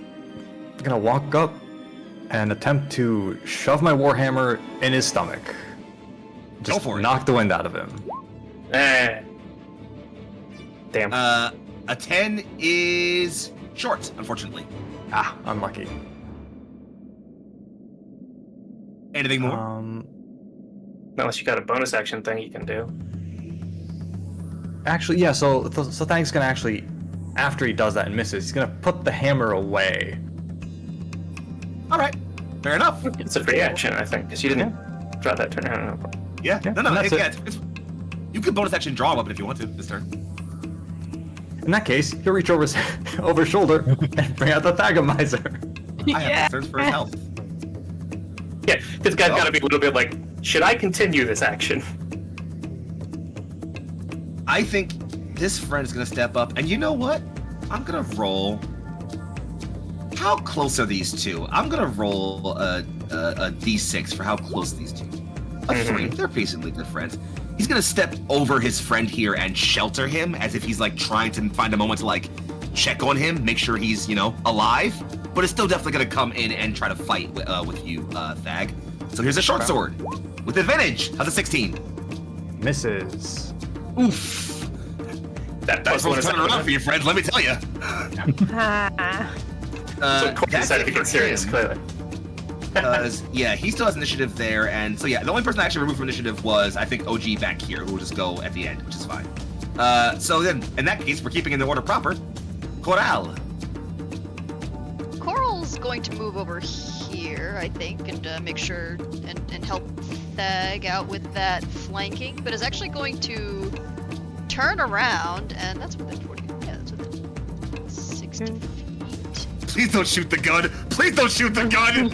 I'm gonna walk up and attempt to shove my warhammer in his stomach. Just Go for it. knock the wind out of him. Damn. A 10 is short, unfortunately. Ah, unlucky. Anything more? Unless you got a bonus action thing you can do. Actually, yeah. So Thang's gonna actually, after he does that and misses, he's gonna put the hammer away. All right, fair enough. It's a free action, I think, because you didn't draw that turn. I don't know. Yeah, Yeah, no, that's it. you can bonus action draw a weapon if you want to this turn. In that case, he'll reach over his over his shoulder and bring out the Thagomizer. I have concerns for his health. Yeah, this guy's got to be a little bit like, should I continue this action? I think this friend's gonna step up, and you know what? I'm gonna roll. How close are these two? I'm gonna roll a d6 for how close these two. A 3. They're basically good friends. He's gonna step over his friend here and shelter him, as if he's trying to find a moment to check on him, make sure he's alive. But it's still definitely gonna come in and try to fight with you, Thag. So here's a short sword with advantage. How's a 16? Misses. Oof. That's That's what what's turning around for you, friends. Let me tell you. So Corey That's decided to it for get serious, him. clearly. Yeah, he still has initiative there, and so yeah, the only person I actually removed from initiative was, I think, OG back here, who will just go at the end, which is fine. So then, in that case, we're keeping in the order proper. Coral. Coral's going to move over here, I think, and make sure and help Thag out with that flanking, but is actually going to turn around, and that's within 40. Yeah, that's within 60 feet. Please don't shoot the gun. Please don't shoot the gun.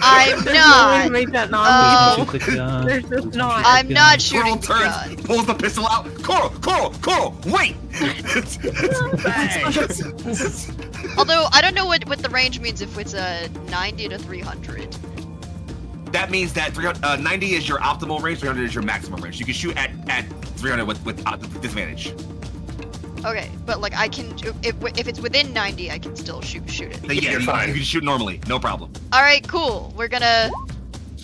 I'm There's not. no way to make that non-lethal. Shoot the gun. There's just not. I'm not Coral shooting the turns, gun. pulls the pistol out. Coral, wait. Although I don't know what the range means if it's a 90 to 300. That means that 90 is your optimal range, 300 is your maximum range. You can shoot at 300 with disadvantage. Okay, but I can if it's within 90, I can still shoot it. Then yeah, You're fine. you can shoot normally, no problem. All right, cool. We're gonna.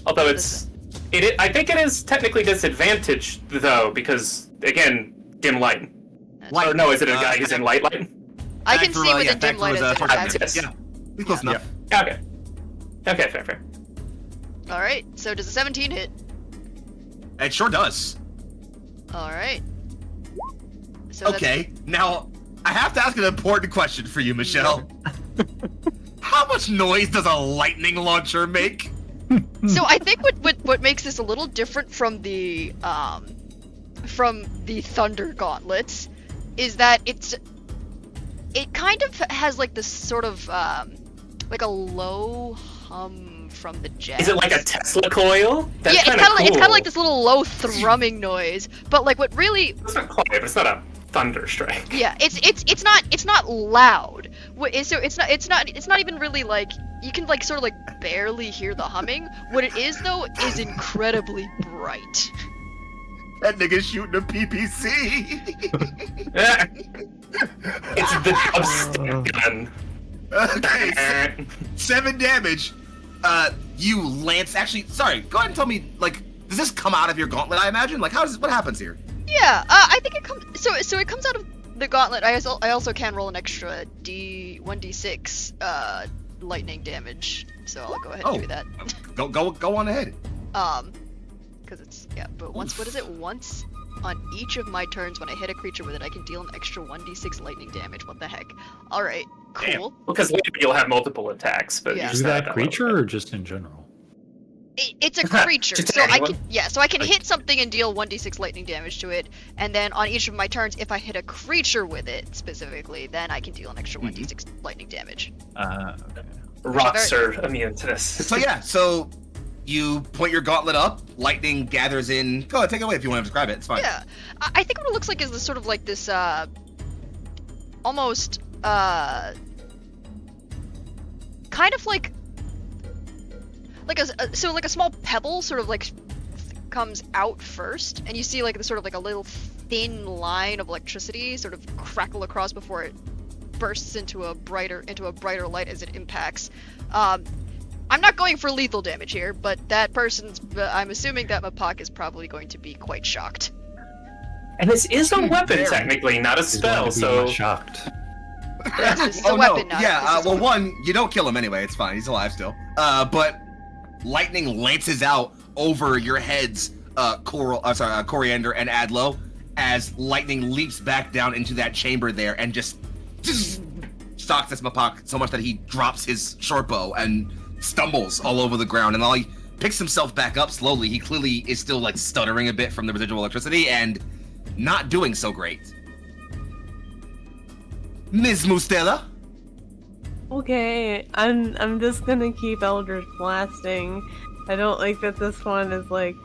Although I think it is technically disadvantaged though, because again, dim light. Light. Or no, is it a guy who's in light? I can Back see for, within back dim for light his, as short as- Yes. Yeah, he's close enough. Okay. Okay, fair. All right. So does a 17 hit? It sure does. All right. So Okay, now I have to ask an important question for you, Michelle. How much noise does a lightning launcher make? So I think what makes this a little different from the Thunder Gauntlets is that it kind of has like this sort of like a low hum from the jet. Is it like a Tesla coil? That's yeah, kinda cool. it's kind of like this little low thrumming noise. But like what really It's not quiet, but it's not a thunder strike. yeah, it's not loud. So it's not even really like you can like sort of like barely hear the humming. What it is though is incredibly bright. That nigga's shooting a PPC. It's the dubstep gun. Okay, 7 damage. You lance. Actually, sorry. Go ahead and tell me. Like, does this come out of your gauntlet? I imagine. Like, what happens here? Yeah, I think it comes. So it comes out of the gauntlet. I also can roll an extra 1d6 lightning damage. So I'll go ahead and do that. Go on ahead. Because it's but once what is it? Once on each of my turns when I hit a creature with it, I can deal an extra 1d6 lightning damage. What the heck? All right, cool. Because later you'll have multiple attacks, but Yeah. you Is just that have creature or just in general? It's a creature, Just so I anyone? can hit something and deal 1d6 lightning damage to it, and then on each of my turns, if I hit a creature with it specifically, then I can deal an extra 1d6 lightning damage. Okay. Rocks are immune to this. So yeah. So you point your gauntlet up. Lightning gathers in. Go ahead, take it away if you want to describe it. It's fine. Yeah, I think what it looks like is this sort of like this almost kind of like a small pebble sort of like comes out first, and you see like the sort of like a little thin line of electricity sort of crackle across before it bursts into a brighter light as it impacts. I'm not going for lethal damage here, but I'm assuming that Mapak is probably going to be quite shocked. And this is a weapon, Very. technically, not a He's going spell, to be so... shocked. Yes, this is Oh a weapon no. now. Yeah. This is a Well, one, you don't kill him anyway. It's fine. He's alive still. But lightning lances out over your heads, Coriander and Adlo, as lightning leaps back down into that chamber there and just stalks this Mapak so much that he drops his short bow and stumbles all over the ground. And while he picks himself back up slowly, he clearly is still like stuttering a bit from the residual electricity and not doing so great. Ms. Mustela? Okay, I'm just gonna keep Eldritch blasting. I don't like that this one is like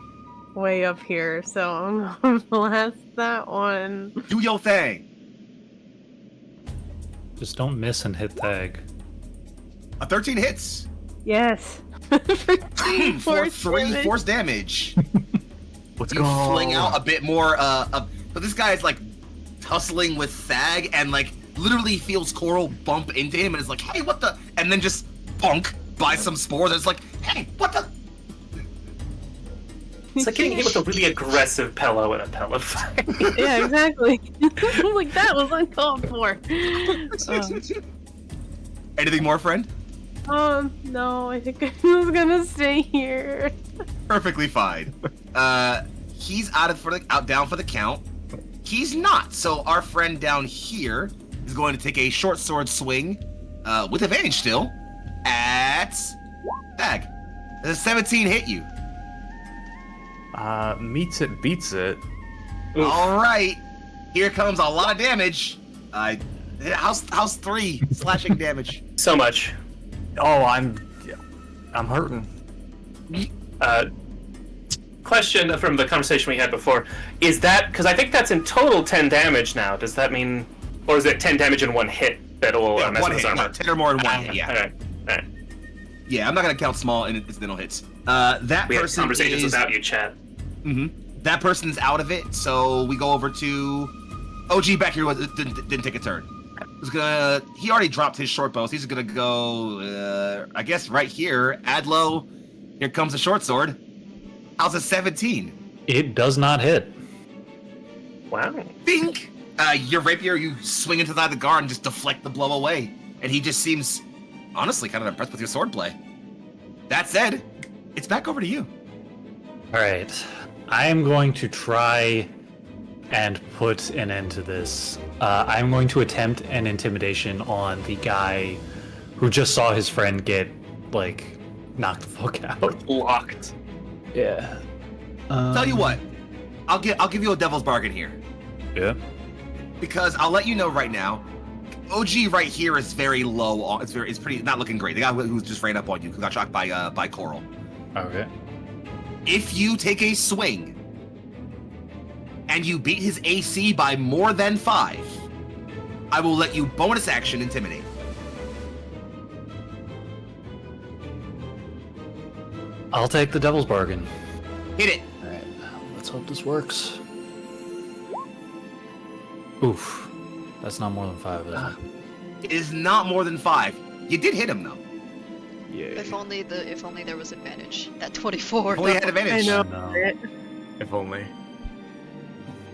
way up here, so I'm gonna blast that one. Do your thing. Just don't miss and hit tag. A 13 hits. Yes. For 3 force damage. Let's You go. fling out a bit more, but this guy is like tussling with Thag and like literally feels Coral bump into him and is like, hey, what the? And then just bonk by some spores and it's like, hey, what the? It's like getting hit with a really aggressive pillow in a pillow fight. Yeah, exactly. Like that was uncalled for. Anything more, friend? No, I think I was gonna stay here. Perfectly fine. He's down for the count. He's not. So our friend down here is going to take a short sword swing, with advantage still, at Thag. Does a 17 hit you? Meets it, beats it. Oof. All right. Here comes a lot of damage. How's 3 slashing damage? So much. Oh, I'm hurting. Question from the conversation we had before. Is that... Because I think that's in total 10 damage now. Does that mean... Or is it 10 damage in one hit that'll mess One with his hit, armor? no, 10 or more in one hit. Yeah, Alright. yeah. I'm not gonna count small incidental hits. That We had person conversations is. without you, chat. That person's out of it, so we go over to OG back here. Didn't take a turn. He already dropped his short bow, so he's gonna go. I guess right here, Adlo. Here comes a short sword. How's a 17? It does not hit. Wow. Bink! Your rapier, you swing into the guard and just deflect the blow away, and he just seems, honestly, kind of impressed with your swordplay. That said, it's back over to you. All right. I am going to try and put an end to this. I'm going to attempt an intimidation on the guy who just saw his friend get like knocked the fuck out. Locked. Yeah. Tell you what, I'll give you a devil's bargain here. Yeah. Because I'll let you know right now, OG right here is very low. It's pretty not looking great. The guy who just ran up on you, who got shocked by Coral. Okay. If you take a swing and you beat his AC by more than 5, I will let you bonus action intimidate. I'll take the devil's bargain. Hit it. All right. Let's hope this works. Oof. That's not more than 5, is it? It is not more than 5. You did hit him though. Yeah. If only there was advantage. That 24. Only had though. advantage. I know. No. Right? If only.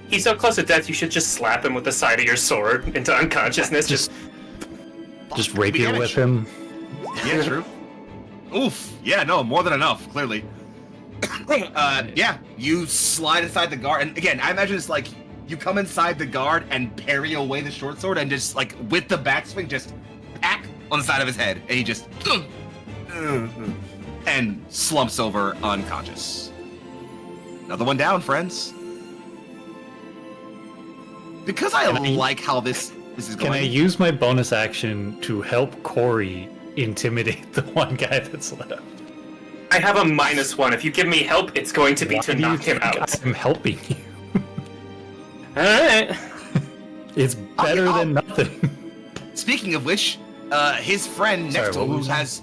He's so close to death, you should just slap him with the side of your sword into unconsciousness. Just Just rapier whip him. Yeah, true. Oof. Yeah, no, more than enough, clearly. Yeah, you slide inside the guard, and again, I imagine it's like you come inside the guard and parry away the short sword, and just like with the backswing, just pack on the side of his head, and he just and slumps over unconscious. Another one down, friends. Because I like how this is going. Can I use my bonus action to help Corey intimidate the one guy that's left? I have a -1. If you give me help, it's going to be to Why do you knock him think out. I'm helping you. Alright. It's better than nothing. Speaking of which, his friend Sorry, next to him, what who was has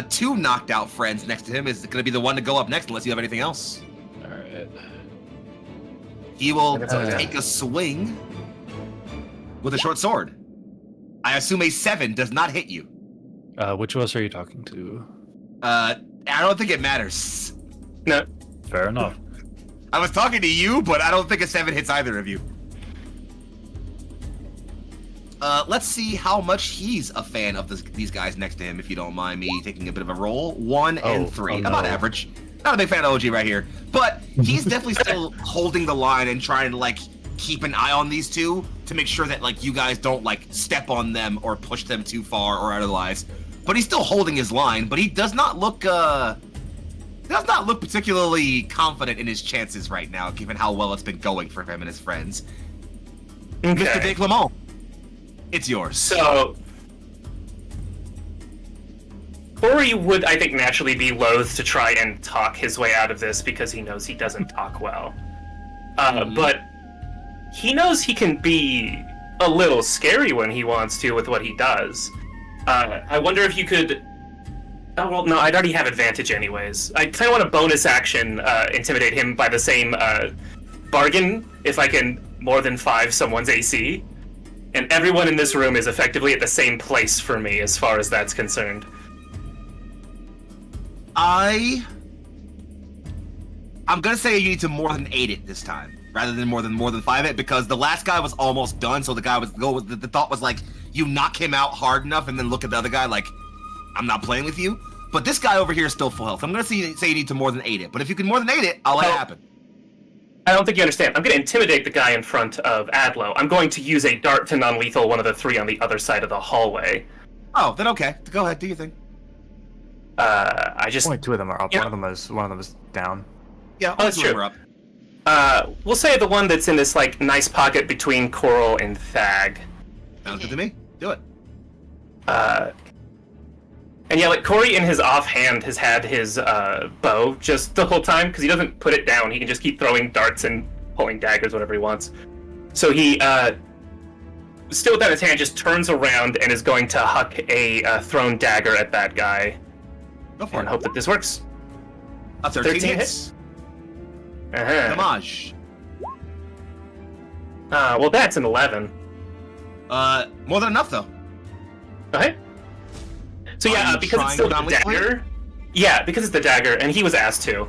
2 knocked out friends next to him, is going to be the one to go up next unless you have anything else. Alright. He will Yeah. take a swing with a short sword. I assume a 7 does not hit you. Which of us are you talking to? I don't think it matters. No. Fair enough. I was talking to you, but I don't think a 7 hits either of you. Let's see how much he's a fan of these guys next to him, if you don't mind me taking a bit of a roll. 1 and 3. no. About average. Not a big fan of OG right here. But he's definitely still holding the line and trying to, like, keep an eye on these two to make sure that, like, you guys don't, like, step on them or push them too far or otherwise. But he's still holding his line, but he does not look particularly confident in his chances right now, given how well it's been going for him and his friends. Okay. Mr. De Clement, it's yours. So, Corey would, I think, naturally be loath to try and talk his way out of this because he knows he doesn't talk well. But he knows he can be a little scary when he wants to with what he does. I wonder if you could... Oh, well, no, I'd already have advantage anyways. I kind of want a bonus action intimidate him by the same bargain if I can more than 5 someone's AC. And everyone in this room is effectively at the same place for me as far as that's concerned. I'm gonna say you need to more than 8 it this time, rather than more than 5 it, because the last guy was almost done, so the guy was the thought was like you knock him out hard enough and then look at the other guy like I'm not playing with you. But this guy over here is still full health. I'm gonna say you need to more than 8 it, but if you can more than 8 it, I'll let it happen. I don't think you understand. I'm going to intimidate the guy in front of Adlo. I'm going to use a dart to non-lethal one of the 3 on the other side of the hallway. Oh, then okay. Go ahead, do your thing. I just... Only 2 of them are up. Yeah. One of them is down. Yeah, Oh, that's we're true. up. We'll say the one that's in this, like, nice pocket between Coral and Thag. Sounds good to me. Do it. And yeah, like, Corey in his offhand has had his bow just the whole time, because he doesn't put it down. He can just keep throwing darts and pulling daggers whenever he wants. So he, still with that in his hand, just turns around and is going to huck a thrown dagger at that guy. Go for And it. hope that this works. A 13 13 hits. Uh-huh. Damage. Well, that's an 11. More than enough though. Okay. So Are yeah, you because it's trying still to the non-lethal it? dagger. Yeah, because it's the dagger, and he was asked to.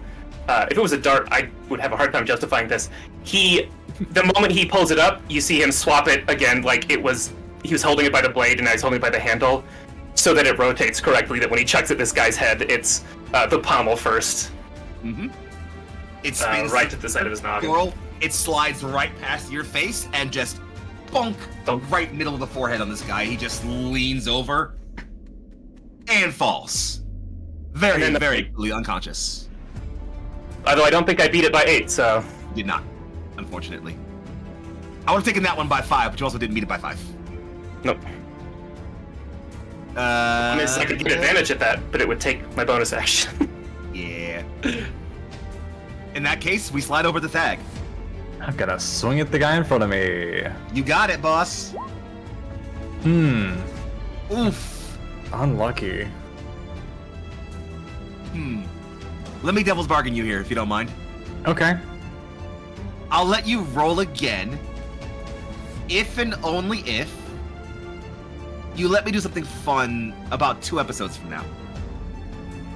If it was a dart, I would have a hard time justifying this. The moment he pulls it up, you see him swap it again, like he was holding it by the blade, and now he's holding it by the handle, so that it rotates correctly. That when he chucks at this guy's head, it's the pommel first, Mm-hmm. It spins right to the side of his noggin. Coral, it slides right past your face and just bonk Bonk. right middle of the forehead on this guy. He just leans over and falls. Very, And then very quickly unconscious. Although I don't think I beat it by 8, so. Did not, unfortunately. I would have taken that one by 5, but you also didn't beat it by 5. Nope. I mean, I could get advantage at that, but it would take my bonus action. Yeah. In that case, we slide over the tag. I've got to swing at the guy in front of me. You got it, boss. Oof. Unlucky. Let me devil's bargain you here, if you don't mind. Okay. I'll let you roll again, if and only if you let me do something fun about 2 episodes from now.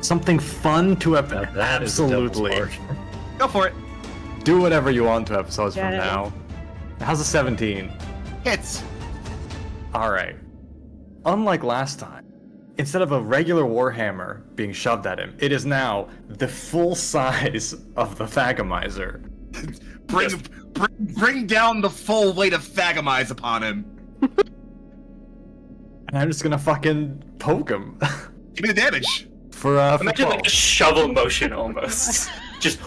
Something fun to Now that is a devil's absolutely. bargain. Go for it. Do whatever you want 2 episodes from Yeah. now. How's a 17? Hits. Alright. Unlike last time, instead of a regular warhammer being shoved at him, it is now the full size of the Thagomizer. Bring down the full weight of Thagomize upon him. And I'm just gonna fucking poke him. Give me the damage. for Imagine 12. like a shovel motion almost. Just.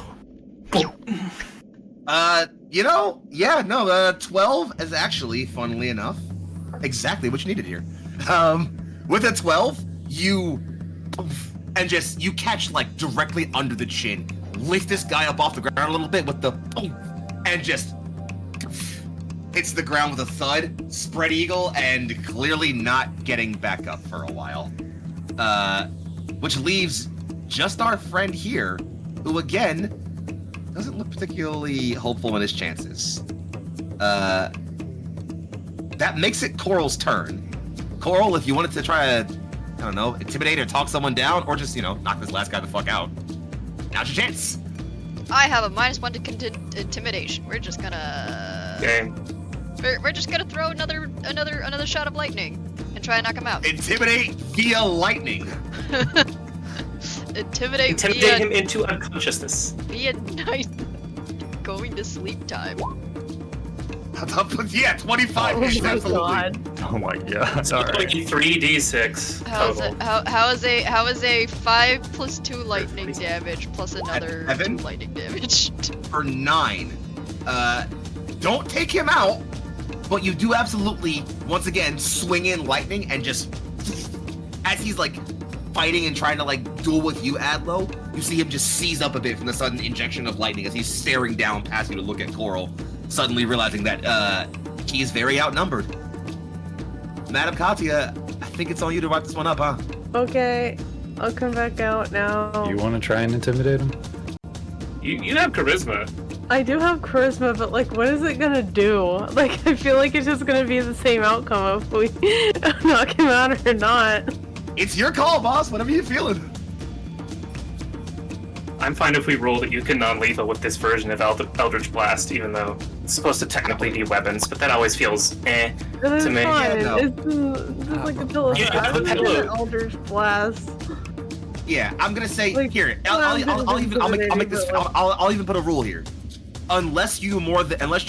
You know, yeah, no, 12 is actually, funnily enough, exactly what you needed here. With a 12, you catch like directly under the chin, lift this guy up off the ground a little bit with the and just hits the ground with a thud, spread eagle, and clearly not getting back up for a while. Which leaves just our friend here, who again doesn't look particularly hopeful in his chances. That makes it Coral's turn. Coral, if you wanted to try to, I don't know, intimidate or talk someone down, or just, knock this last guy the fuck out, now's your chance. I have a -1 to intimidation. We're just gonna. Game. We're just gonna throw another shot of lightning and try and knock him out. Intimidate via lightning. Intimidate Intimidate him into unconsciousness. via night going to sleep time. Yeah, 25 Oh hits, my absolutely. god. Oh my god. So Alright. 3d6 total. How is a 5 plus 2 lightning damage plus another 2 Evan? lightning damage? For 9. Don't take him out, but you do absolutely, once again, swing in lightning and just, as he's like fighting and trying to like duel with you, Adlo, you see him just seize up a bit from the sudden injection of lightning as he's staring down past you to look at Coral, suddenly realizing that he is very outnumbered. Madam Katya, I think it's on you to wrap this one up, huh? Okay, I'll come back out now. You want to try and intimidate him? You have charisma. I do have charisma, but like, what is it gonna do? Like, I feel like it's just gonna be the same outcome if we knock him out or not. It's your call, boss. Whatever you're feeling. I'm fine if we roll that you can non-lethal with this version of Eldritch Blast, even though it's supposed to technically be weapons, but that always feels It is to me. fine. Yeah, no. It's like a pillow. Yeah, I the was pillow. an Eldritch Blast. Yeah, I'm gonna say Like, here. well, I'll make this. but, like- I'll even put a rule here. Unless you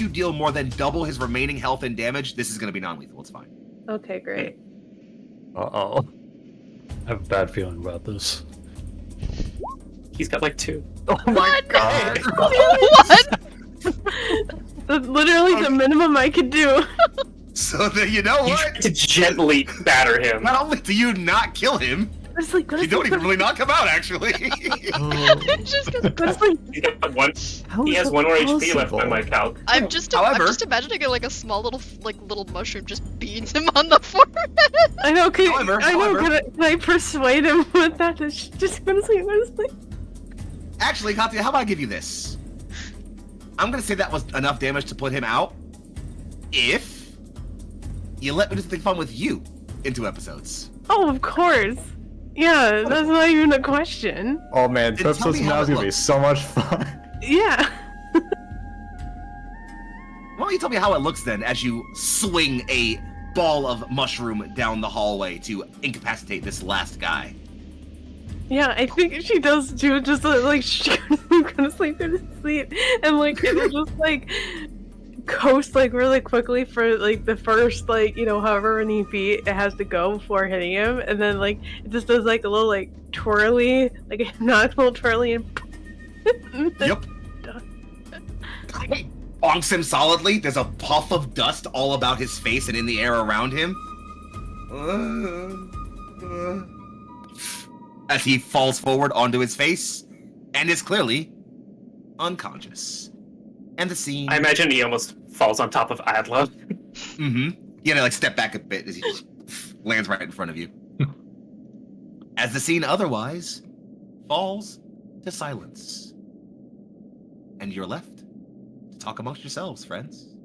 deal more than double his remaining health and damage, this is gonna be non-lethal. It's fine. Okay, great. Uh-oh. I have a bad feeling about this. he's got like 2. Oh my god. What? That's literally the minimum I could do. So that you know You what? try to gently batter him. Not only do you not kill him, It's like, what you is don't it even gonna- really knock him out. Actually. It's just 'cause What is like, He's got 1. How He is has that 1 more HP left possible? by my calc. I'm just imagining like a small little mushroom just beats him on the forehead. I know, However, can I persuade him with that? Just gonna say, what is like? Actually, Katya, how about I give you this? I'm gonna say that was enough damage to put him out. If you let me do something fun with you in 2 episodes. Oh, of course. Yeah, that's not even a question. Oh man, Then tell episodes me from how now it is gonna be looks. so much fun. Yeah. Why don't you tell me how it looks then, as you swing a ball of mushroom down the hallway to incapacitate this last guy? Yeah, I think she does too. Just like she's gonna sleep, and like it'll just like coast like really quickly for like the first like however many feet it has to go before hitting him, and then like it just does like a little like twirly, like a hypnotical twirly, and Yep. Bonks him solidly. There's a puff of dust all about his face and in the air around him. As he falls forward onto his face and is clearly unconscious. And the scene. I imagine he almost falls on top of Adla. Mm-hmm. You know, like step back a bit as he lands right in front of you. As the scene otherwise falls to silence. And you're left to talk amongst yourselves, friends.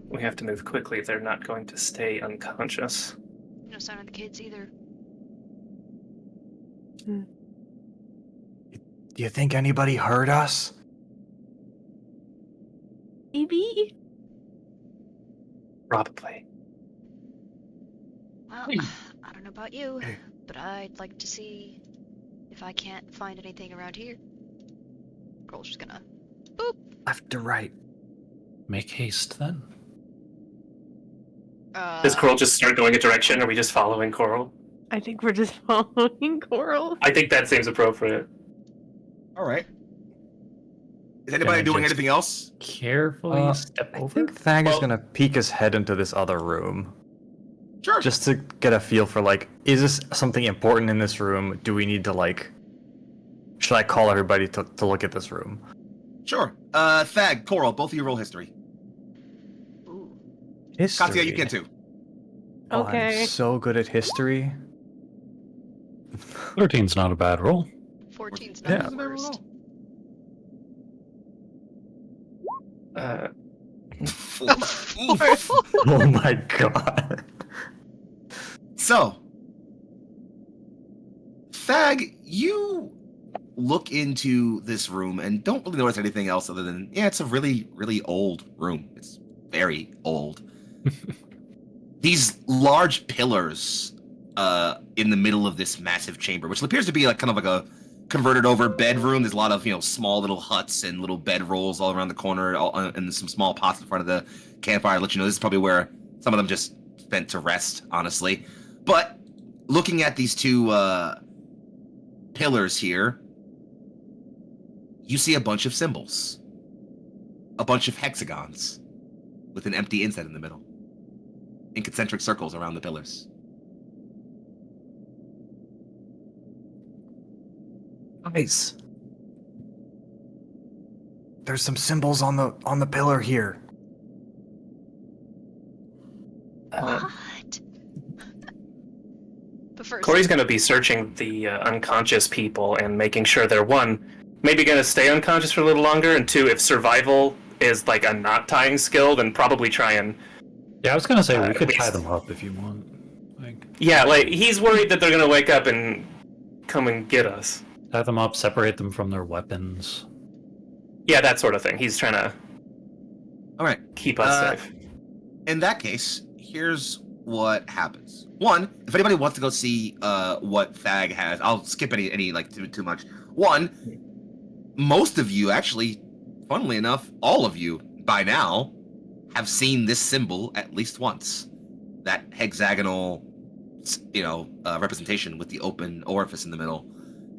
We have to move quickly. They're not going to stay unconscious. No sign of the kids either. Do you think anybody heard us? Maybe. Probably. Well, I don't know about you, but I'd like to see if I can't find anything around here. Girl's just gonna boop. Left to right. Make haste then. Does Coral just start going a direction? Or are we just following Coral? I think we're just following Coral. I think that seems appropriate. All right. Is anybody doing anything else? Carefully step I over. think Thag is Well- gonna peek his head into this other room. Sure. Just to get a feel for, like, is this something important in this room? Do we need to, like... Should I call everybody to look at this room? Sure. Thag, Coral, both of you roll history. Ooh. History. Katya, you can too. Oh, Okay. I'm so good at history. 13's not a bad roll. 14's Yeah. not the worst. Oh my god. So, Thag, you look into this room and don't really notice anything else other than, yeah, it's a really, really old room. It's very old. These large pillars in the middle of this massive chamber, which appears to be like kind of like a converted over bedroom. There's a lot of, small little huts and little bedrolls all around the corner, and some small pots in front of the campfire to let you know this is probably where some of them just spent to rest, honestly. But looking at these two pillars here, you see a bunch of symbols. A bunch of hexagons with an empty inset in the middle. In concentric circles around the pillars. Guys. There's some symbols on the pillar here. What? But first, Corey's going to be searching the unconscious people and making sure they're, one, maybe going to stay unconscious for a little longer, and two, if survival is like a not tying skill, then probably try and... Yeah, I was gonna say we could we- tie them up if you want. Like, Yeah, like, he's worried that they're going to wake up and come and get us. tie them up, separate them from their weapons. Yeah, that sort of thing. He's trying to All right. keep us safe. In that case, here's what happens. One, if anybody wants to go see what Thag has, I'll skip any like too much. One, most of you actually, funnily enough, all of you by now have seen this symbol at least once. That hexagonal, representation with the open orifice in the middle.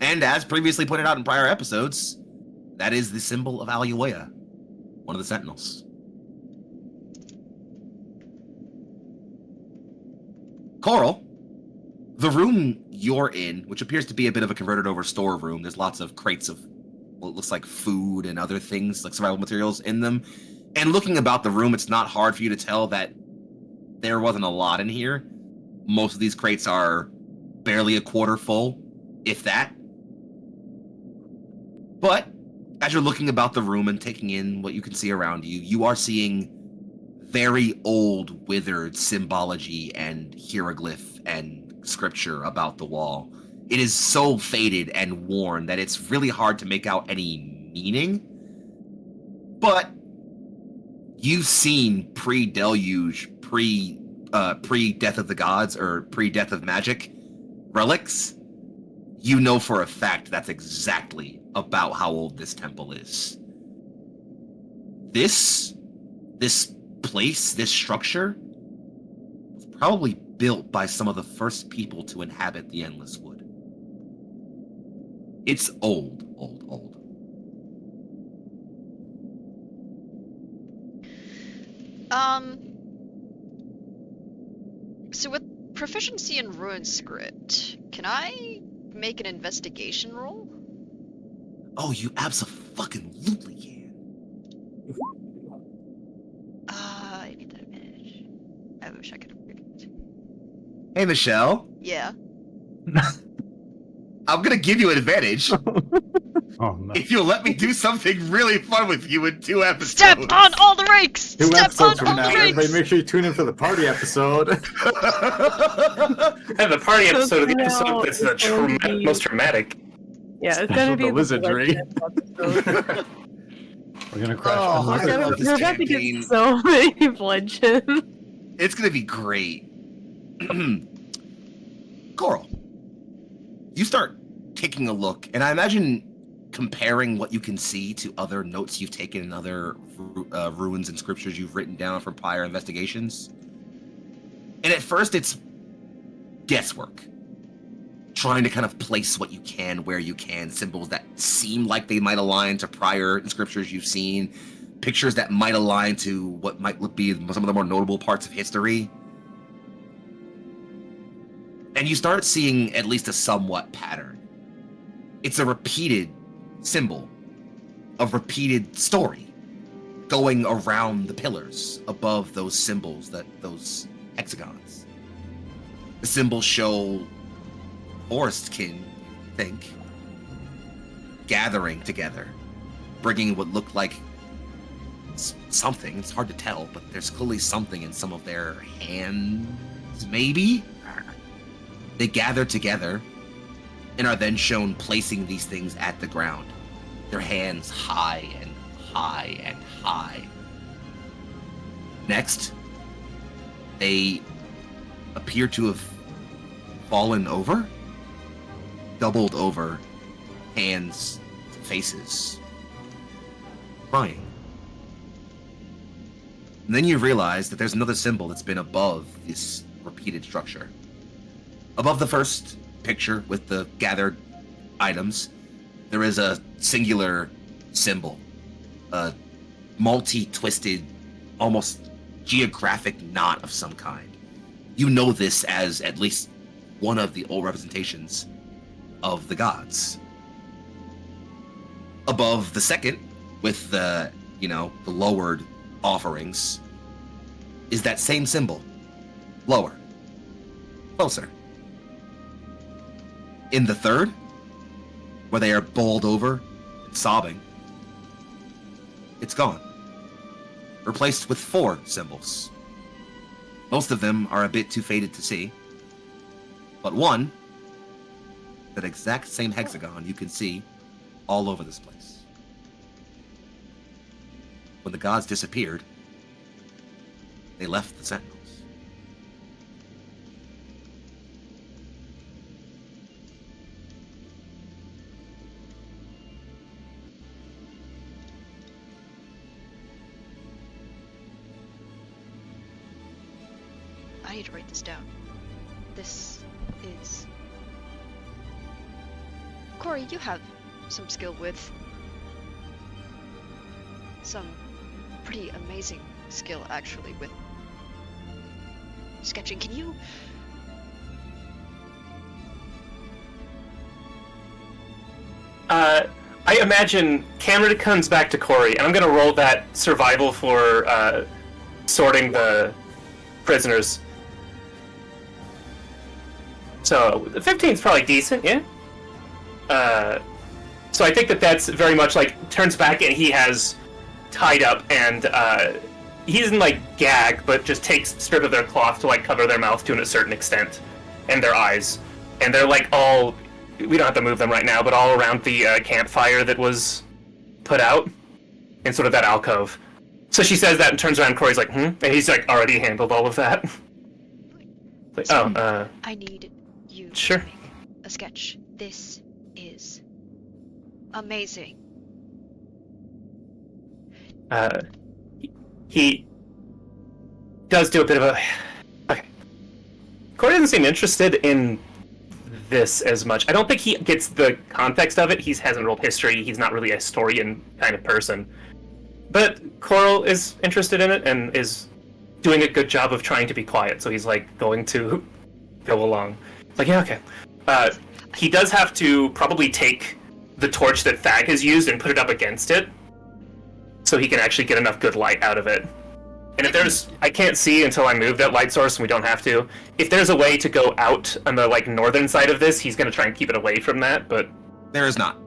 And as previously pointed out in prior episodes, that is the symbol of Aluea, one of the Sentinels. Coral, the room you're in, which appears to be a bit of a converted over storeroom, there's lots of crates of what looks like food and other things, like survival materials in them. And looking about the room, it's not hard for you to tell that there wasn't a lot in here. Most of these crates are barely a quarter full, if that. But as you're looking about the room and taking in what you can see around you, you are seeing very old, withered symbology and hieroglyph and scripture about the wall. It is so faded and worn that it's really hard to make out any meaning. But you've seen pre-deluge, pre-death of the gods, or pre-death of magic relics. You know for a fact that's exactly about how old this temple is. This place, this structure, was probably built by some of the first people to inhabit the Endless Wood. It's old. So with proficiency in Ruin Script, can I make an investigation roll? Oh, you abso-fucking-lutely can. I need that advantage. I wish I could have picked it. Hey, Michelle. Yeah. I'm gonna give you an advantage Oh no. if you'll let me do something really fun with you in 2 episodes. Step on all the rakes! Two Step episodes on from all now, the everybody rakes! make sure you tune in for the party episode. And the party episode of the No, episode that's it's going to be- most dramatic. Yeah, it's Special gonna be the wizardry. episode. We're gonna crash. Oh, on I the- love this You're about to campaign. get so many bludgeons. It's gonna be great. Coral, you start taking a look, and I imagine comparing what you can see to other notes you've taken and other ruins and scriptures you've written down from prior investigations. And at first, it's guesswork. Trying to kind of place what you can where you can, symbols that seem like they might align to prior scriptures you've seen, pictures that might align to what might be some of the more notable parts of history. And you start seeing at least a somewhat pattern. It's a repeated symbol, a repeated story going around the pillars above those symbols, those hexagons. The symbols show forestkin, think, gathering together, bringing what looked like something. It's hard to tell, but there's clearly something in some of their hands, maybe? They gather together and are then shown placing these things at the ground. Their hands high and high and high. Next, they appear to have fallen over, doubled over, hands, faces, crying. And then you realize that there's another symbol that's been above this repeated structure. Above the first picture with the gathered items, there is a singular symbol, a multi-twisted, almost geographic knot of some kind. You know this as at least one of the old representations of the gods. Above the second, with the, the lowered offerings, is that same symbol. Lower. Closer. In the third, where they are bowled over and sobbing, it's gone. Replaced with 4 symbols. Most of them are a bit too faded to see, but one, that exact same hexagon, you can see all over this place. When the gods disappeared, they left the Sentinels. I need to write this down. This is... Corey, you have some skill with... some pretty amazing skill, actually, with sketching. Can you... I imagine camera comes back to Corey, and I'm gonna roll that survival for sorting the prisoners. So, 15 is probably decent, yeah? So I think that's very much turns back and he has tied up and he doesn't gag, but just takes a strip of their cloth to cover their mouth to a certain extent and their eyes. And they're all, we don't have to move them right now, but all around the campfire that was put out in sort of that alcove. So she says that and turns around and Corey's and he's already handled all of that. I need you Sure. to make a sketch. This is amazing. he does do a bit of a... Okay. Corey doesn't seem interested in this as much. I don't think he gets the context of it. He hasn't rolled history. He's not really a historian kind of person. But Coral is interested in it and is doing a good job of trying to be quiet. So he's like going to go along. It's like, yeah, okay. He does have to probably take the torch that Thag has used and put it up against it, so he can actually get enough good light out of it. And if there's, I can't see until I move that light source, and we don't have to. If there's a way to go out on the like northern side of this, he's gonna try and keep it away from that. But There is not.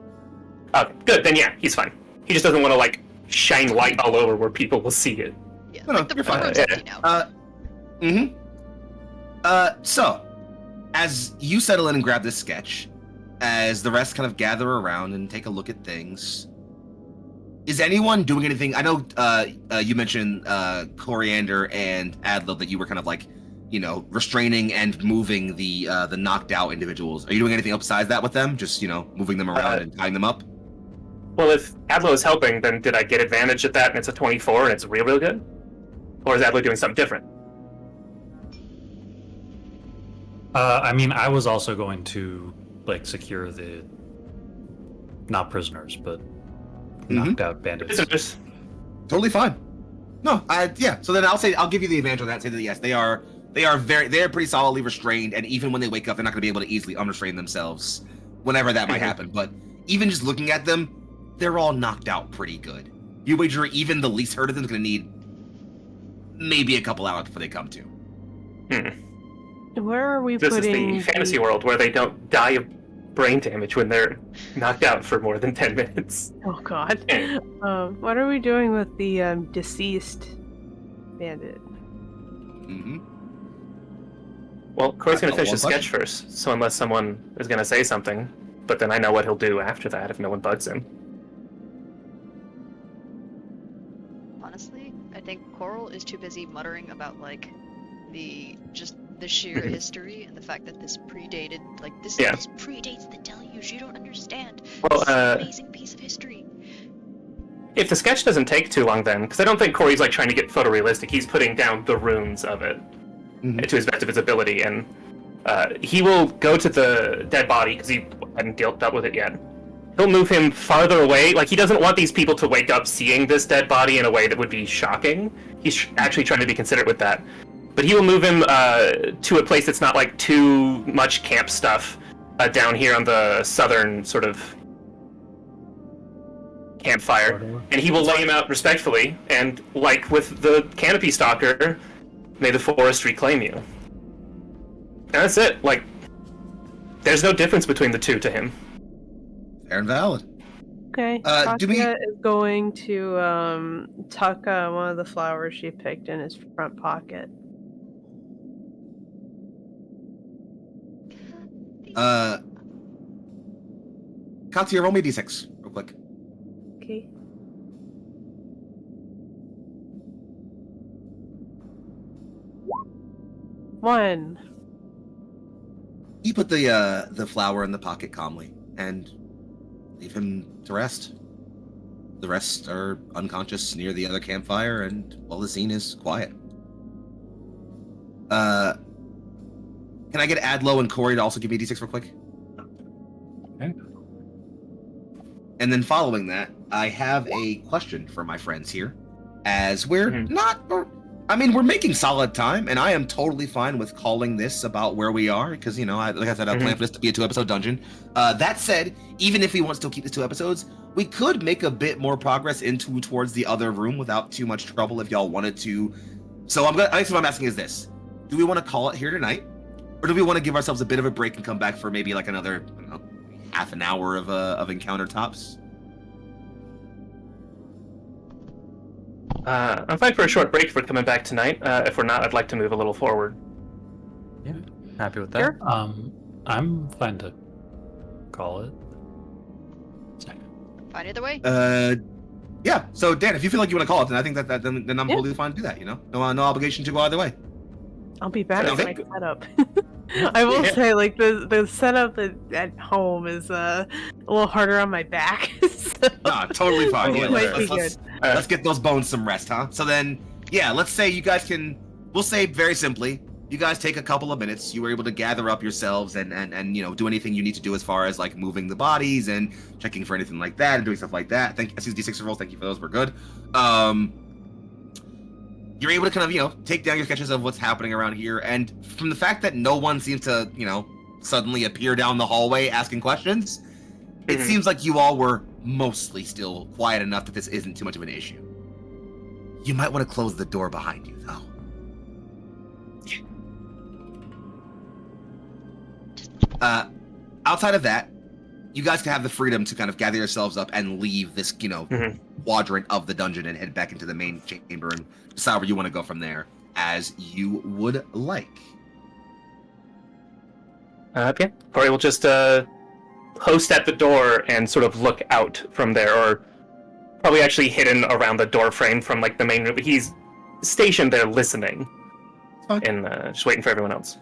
okay, good. Then yeah, he's fine. He just doesn't want to like shine light all over where people will see it. Yeah, No, like the you're fine. room's empty now. So, as you settle in and grab this sketch, as the rest kind of gather around and take a look at things, is anyone doing anything? I know you mentioned Coriander and Adlo that you were kind of like, restraining and moving the knocked out individuals. Are you doing anything else besides that with them? Just, moving them around and tying them up? Well, if Adlo is helping, then did I get advantage at that and it's a 24 and it's real good? Or is Adlo doing something different? I mean, I was also going to like secure the not prisoners, but knocked out bandits. Prisoners. Totally fine. No, yeah. So then I'll give you the advantage on that. Say that yes, they are pretty solidly restrained, and even when they wake up, they're not going to be able to easily unrestrain themselves, whenever that might happen. But even just looking at them, they're all knocked out pretty good. You wager even the least hurt of them is going to need maybe a couple hours before they come to. Where are we This putting is the fantasy world where they don't die of brain damage when they're knocked out for more than 10 minutes. Oh god. Yeah. What are we doing with the deceased bandit? Mm-hmm. Well, Corey's going to finish One his sketch first, so unless someone is going to say something, but then I know what he'll do after that if no one bugs him. Honestly, I think Coral is too busy muttering about like the sheer history and the fact that this predated this predates the deluge. You don't understand. Well, This is an amazing piece of history. If the sketch doesn't take too long then, because I don't think Corey's like trying to get photorealistic, he's putting down the runes of it to his best of his ability, and he will go to the dead body because he hadn't dealt with it yet. He'll move him farther away. Like, he doesn't want these people to wake up seeing this dead body in a way that would be shocking. He's actually trying to be considerate with that. But he will move him to a place that's not like too much camp stuff down here on the southern sort of campfire. And he will lay him out respectfully, and like with the canopy stalker, may the forest reclaim you. And that's it. Like, there's no difference between the two to him. Fair and valid. Okay. Katya is going to tuck one of the flowers she picked in his front pocket. Katya, roll me a d6 real quick. Okay. One. You put the flower in the pocket calmly and leave him to rest. The rest are unconscious near the other campfire, and all the scene is quiet. Can I get Adlo and Corey to also give me a d6 real quick? Okay. And then following that, I have a question for my friends here. As we're we're making solid time, and I am totally fine with calling this about where we are, because, like I said, I plan for this to be a 2-episode dungeon. That said, even if we want to still keep this 2 episodes, we could make a bit more progress towards the other room without too much trouble if y'all wanted to. So I guess what I'm asking is this. Do we want to call it here tonight? Or do we want to give ourselves a bit of a break and come back for maybe like another, half an hour of encounter tops? I'm fine for a short break if we're coming back tonight. If we're not, I'd like to move a little forward. Yeah, happy with that. Sure. I'm fine to call it. Fine either way. Yeah. So Dan, if you feel like you want to call it, then I think then I'm totally fine to do that. No obligation to go either way. I'll be back with Okay. my setup. I will say, the setup at home is a little harder on my back. So Nah, totally fine. it Yeah, might be good. let's get those bones some rest, huh? So then, yeah, let's say you guys can. We'll say very simply, you guys take a couple of minutes. You were able to gather up yourselves and do anything you need to do as far as like moving the bodies and checking for anything like that and doing stuff like that. I see D6 rolls. Thank you for those. We're good. You're able to kind of take down your sketches of what's happening around here, and from the fact that no one seems to suddenly appear down the hallway asking questions, it seems like you all were mostly still quiet enough that this isn't too much of an issue. You might want to close the door behind you, though. Outside of that, you guys can have the freedom to kind of gather yourselves up and leave this, quadrant of the dungeon and head back into the main chamber and decide where you want to go from there, as you would like. Okay. Corey will just post at the door and sort of look out from there, or probably actually hidden around the door frame from like the main room. But he's stationed there listening and just waiting for everyone else.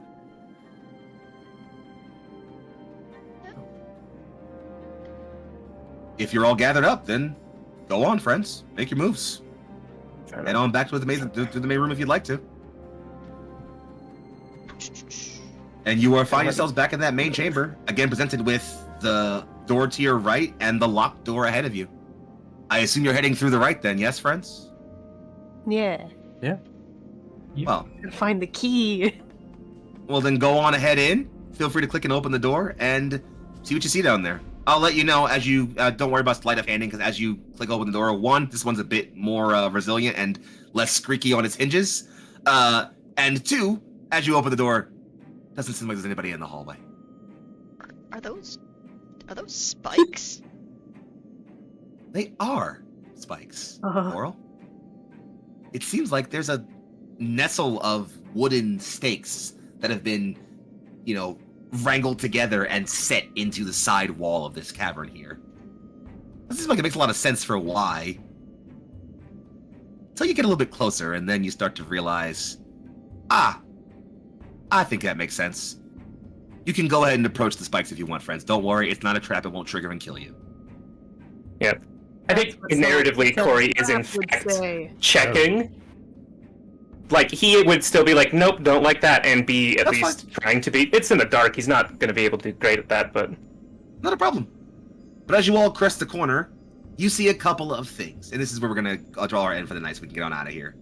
If you're all gathered up, then go on, friends. Make your moves. Head on back to the main room if you'd like to. And you will find yourselves back in that main chamber, again presented with the door to your right and the locked door ahead of you. I assume you're heading through the right then, yes, friends? Yeah. Well, Find the key. well then go on ahead in. Feel free to click and open the door and see what you see down there. I'll let you know as you, don't worry about sleight of handing, because as you click open the door, this one's a bit more resilient and less squeaky on its hinges. And two, as you open the door, doesn't seem like there's anybody in the hallway. Are those spikes? They are spikes, Uh-huh. Coral. It seems like there's a nestle of wooden stakes that have been, wrangled together and set into the side wall of this cavern here. This seems like it makes a lot of sense for why. Until you get a little bit closer, and then you start to realize, I think that makes sense. You can go ahead and approach the spikes if you want, friends. Don't worry, it's not a trap. It won't trigger and kill you. Yep. I think narratively, Corey is in fact checking. Like, he would still be like, nope, don't like that, and be at least trying to be. It's in the dark. He's not going to be able to do great at that, but... Not a problem. But as you all crest the corner, you see a couple of things. And this is where we're going to draw our end for the night so we can get on out of here.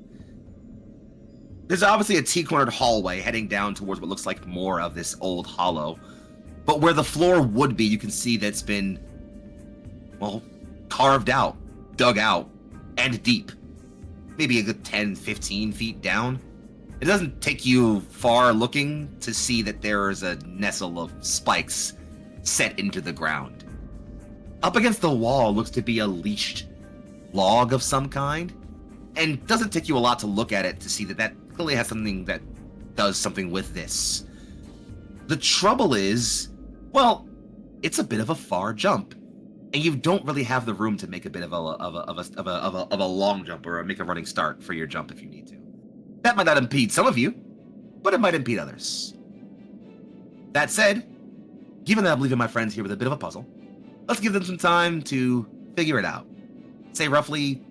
There's obviously a T-cornered hallway heading down towards what looks like more of this old hollow. But where the floor would be, you can see that's been, carved out, dug out, and deep. Maybe a good 10, 15 feet down. It doesn't take you far looking to see that there is a nestle of spikes set into the ground. Up against the wall looks to be a leashed log of some kind, and doesn't take you a lot to look at it to see that that clearly has something that does something with this. The trouble is, it's a bit of a far jump. And you don't really have the room to make a bit of a long jump or make a running start for your jump if you need to. That might not impede some of you, but it might impede others. That said, given that I'm leaving my friends here with a bit of a puzzle, let's give them some time to figure it out. Say roughly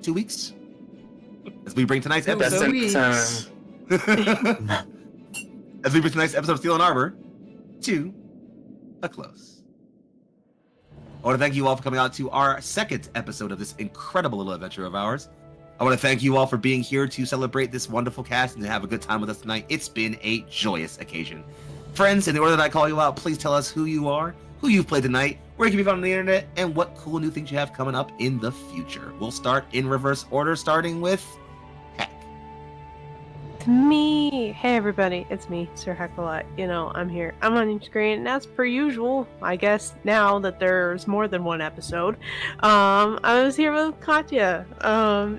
2 weeks, as we bring tonight's episode. As we bring tonight's episode of Steel and Arbor to a close. I want to thank you all for coming out to our second episode of this incredible little adventure of ours. I want to thank you all for being here to celebrate this wonderful cast and to have a good time with us tonight. It's been a joyous occasion. Friends, in the order that I call you out, please tell us who you are, who you've played tonight, where you can be found on the internet, and what cool new things you have coming up in the future. We'll start in reverse order, starting with Heck. It's me. Hey everybody, it's me, Sir Heckalot. I'm here. I'm on your screen, and as per usual, I guess now that there's more than one episode, I was here with Katya.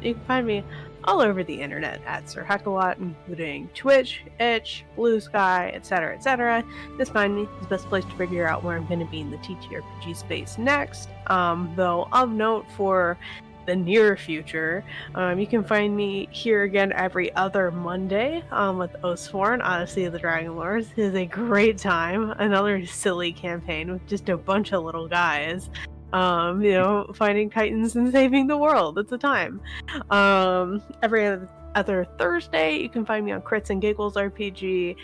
You can find me all over the internet at Sir Heckalot, including Twitch, Itch, Blue Sky, etc., etc. Just find me. It's the best place to figure out where I'm going to be in the TTRPG space next. Though of note for the near future, you can find me here again every other Monday with Oathsworn, Odyssey of the Dragon Lords. It is a great time. Another silly campaign with just a bunch of little guys. Fighting titans and saving the world. It's a time. Every other Thursday, you can find me on Crits and Giggles RPG,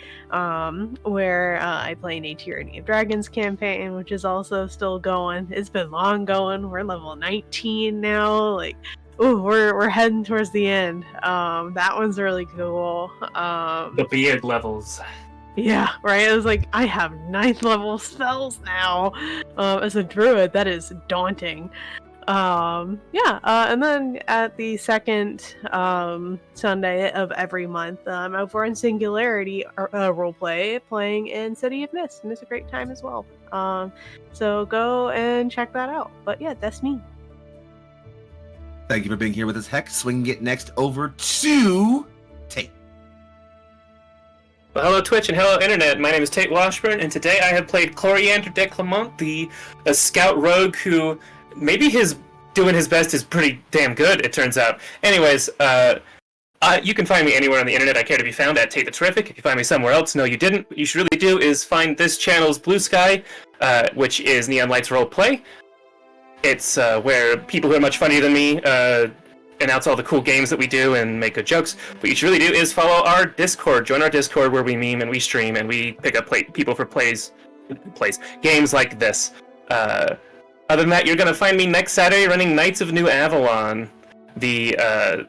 where I play an Tyranny of Dragons campaign, which is also still going. It's been long going. We're level 19 now. Like, ooh, we're heading towards the end. That one's really cool. The beard levels. Yeah, right. It was like I have 9th level spells now. As a druid, that is daunting. And then at the second Sunday of every month, I'm over in Singularity roleplay playing in City of Mist, and it's a great time as well. So go and check that out. But yeah, that's me. Thank you for being here with us, Heck. Swinging it next over to Tate. Well, hello Twitch and hello Internet. My name is Tate Washburn, and today I have played Coriander de Clement, a scout rogue who maybe doing his best is pretty damn good, it turns out. Anyways, you can find me anywhere on the internet I care to be found at Tate the Terrific. If you find me somewhere else, no you didn't. What you should really do is find this channel's Blue Sky, which is Neon Lights Roleplay. It's where people who are much funnier than me announce all the cool games that we do and make good jokes. What you should really do is follow our Discord. Join our Discord where we meme and we stream and we pick up people for games like this. Other than that, you're going to find me next Saturday running Knights of New Avalon, the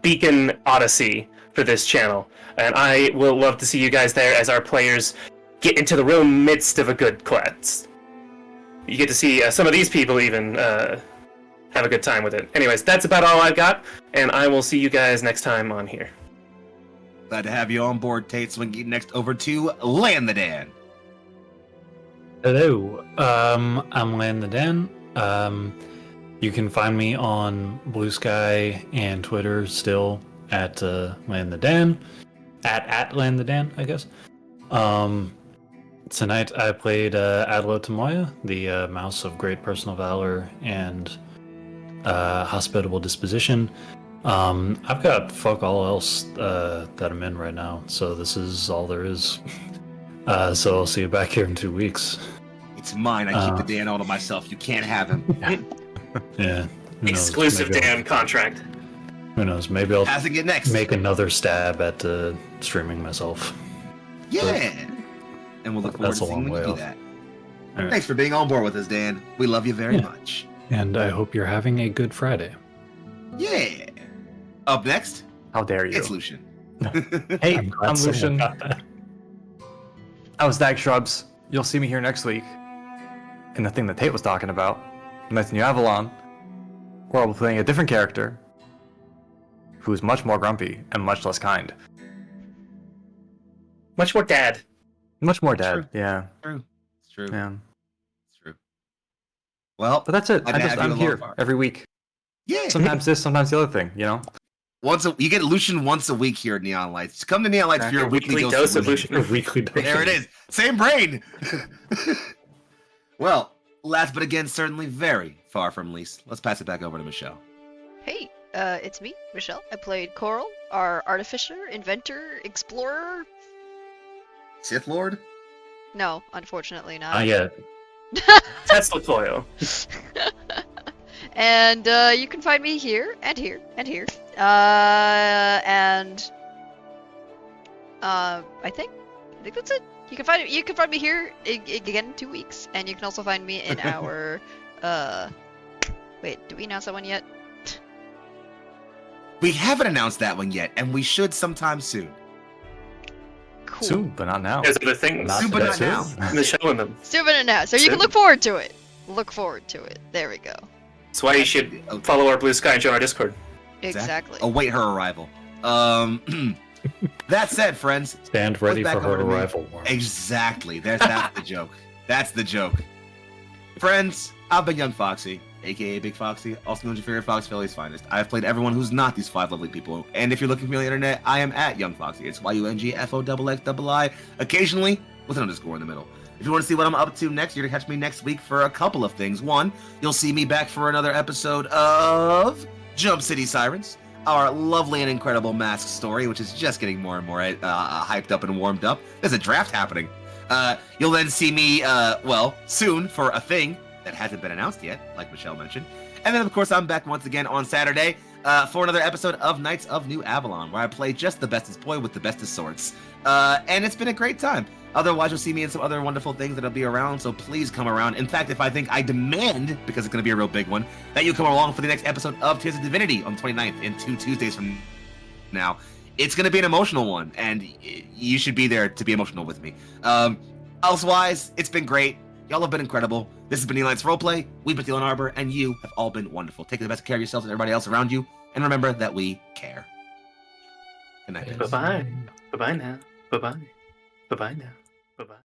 Beacon Odyssey for this channel. And I will love to see you guys there as our players get into the real midst of a good quest. You get to see some of these people even have a good time with it. Anyways, that's about all I've got, and I will see you guys next time on here. Glad to have you on board, Tate. Swinging next over to Land the Dan. Hello, I'm Land the Dan. You can find me on Blue Sky and Twitter still at Land the Dan, at Land the Dan, I guess. Tonight I played Adlo Tamoya, the mouse of great personal valor and hospitable disposition. I've got fuck all else that I'm in right now, so this is all there is. So I'll see you back here in 2 weeks. It's mine. I keep the Dan all to myself. You can't have him. Yeah. Exclusive Dan contract. Who knows? Maybe I'll Passing it next. make another stab at streaming myself. Yeah. And we'll look forward That's to a seeing long when way you do off. that. All right. Thanks for being on board with us, Dan. We love you very much. And I hope you're having a good Friday. Yeah. Up next, How dare you? it's Lucian. Hey, I'm glad I'm someone Lucian. got that. I was Dag Shrubs. You'll see me here next week. And the thing that Tate was talking about, Knights of New Avalon, where I'll be playing a different character who's much more grumpy and much less kind. Much more dad. Much more True. dead, yeah. True. It's true. Yeah. It's true. Well, But that's it. Glad to have you I'm along, here Bart. every week. yeah. Sometimes this, sometimes the other thing, you know? You get Lucian once a week here at Neon Lights. Come to Neon Lights for your Weekly weekly dose of Lucian. Lucian. A weekly dose. There it is. Same brain. Well, last but again, certainly very far from least, let's pass it back over to Michelle. Hey, it's me, Michelle. I played Coral, our artificer, inventor, explorer. Sith Lord? No, unfortunately not. Not yet. Tesla coil. And you can find me here and here and here. I think that's it. You can find me here again in 2 weeks, and you can also find me in our wait, did we announce that one yet? We haven't announced that one yet, and we should sometime soon. Cool. Soon, but not now. There's other things. Not Soon, but not today. now. Michelle and them. Soon but announced, so you can Soon. look forward to it. Look forward to it. There we go. That's why you should follow our Blue Sky and join our Discord. Exactly. Await her arrival. That said, friends, Stand ready back for her over to me. arrival. Warren. exactly. That's the joke. That's the joke. Friends, I've been Young Foxy, aka Big Foxy, also known as your favorite Fox Philly's finest. I've played everyone who's not these 5 lovely people. And if you're looking for me on the internet, I am at Young Foxy. It's YUNGFOXXII, occasionally with an underscore in the middle. If you want to see what I'm up to next, you're going to catch me next week for a couple of things. One, you'll see me back for another episode of Jump City Sirens, our lovely and incredible mask story, which is just getting more and more hyped up and warmed up. There's a draft happening. You'll then see me, soon for a thing, that hasn't been announced yet, like Michelle mentioned. And then, of course, I'm back once again on Saturday for another episode of Knights of New Avalon, where I play just the bestest boy with the bestest swords. And it's been a great time. Otherwise, you'll see me in some other wonderful things that'll be around, so please come around. In fact, if I demand, because it's going to be a real big one, that you come along for the next episode of Tears of Divinity on the 29th, in 2 Tuesdays from now. It's going to be an emotional one, and you should be there to be emotional with me. Elsewise, it's been great. Y'all have been incredible. This has been Eli's Roleplay. We've been Thiel and Arbor, and you have all been wonderful. Take the best care of yourselves and everybody else around you, and remember that we care. Good night. Yes. Bye-bye. Bye-bye now. Bye-bye. Bye-bye now. Bye-bye.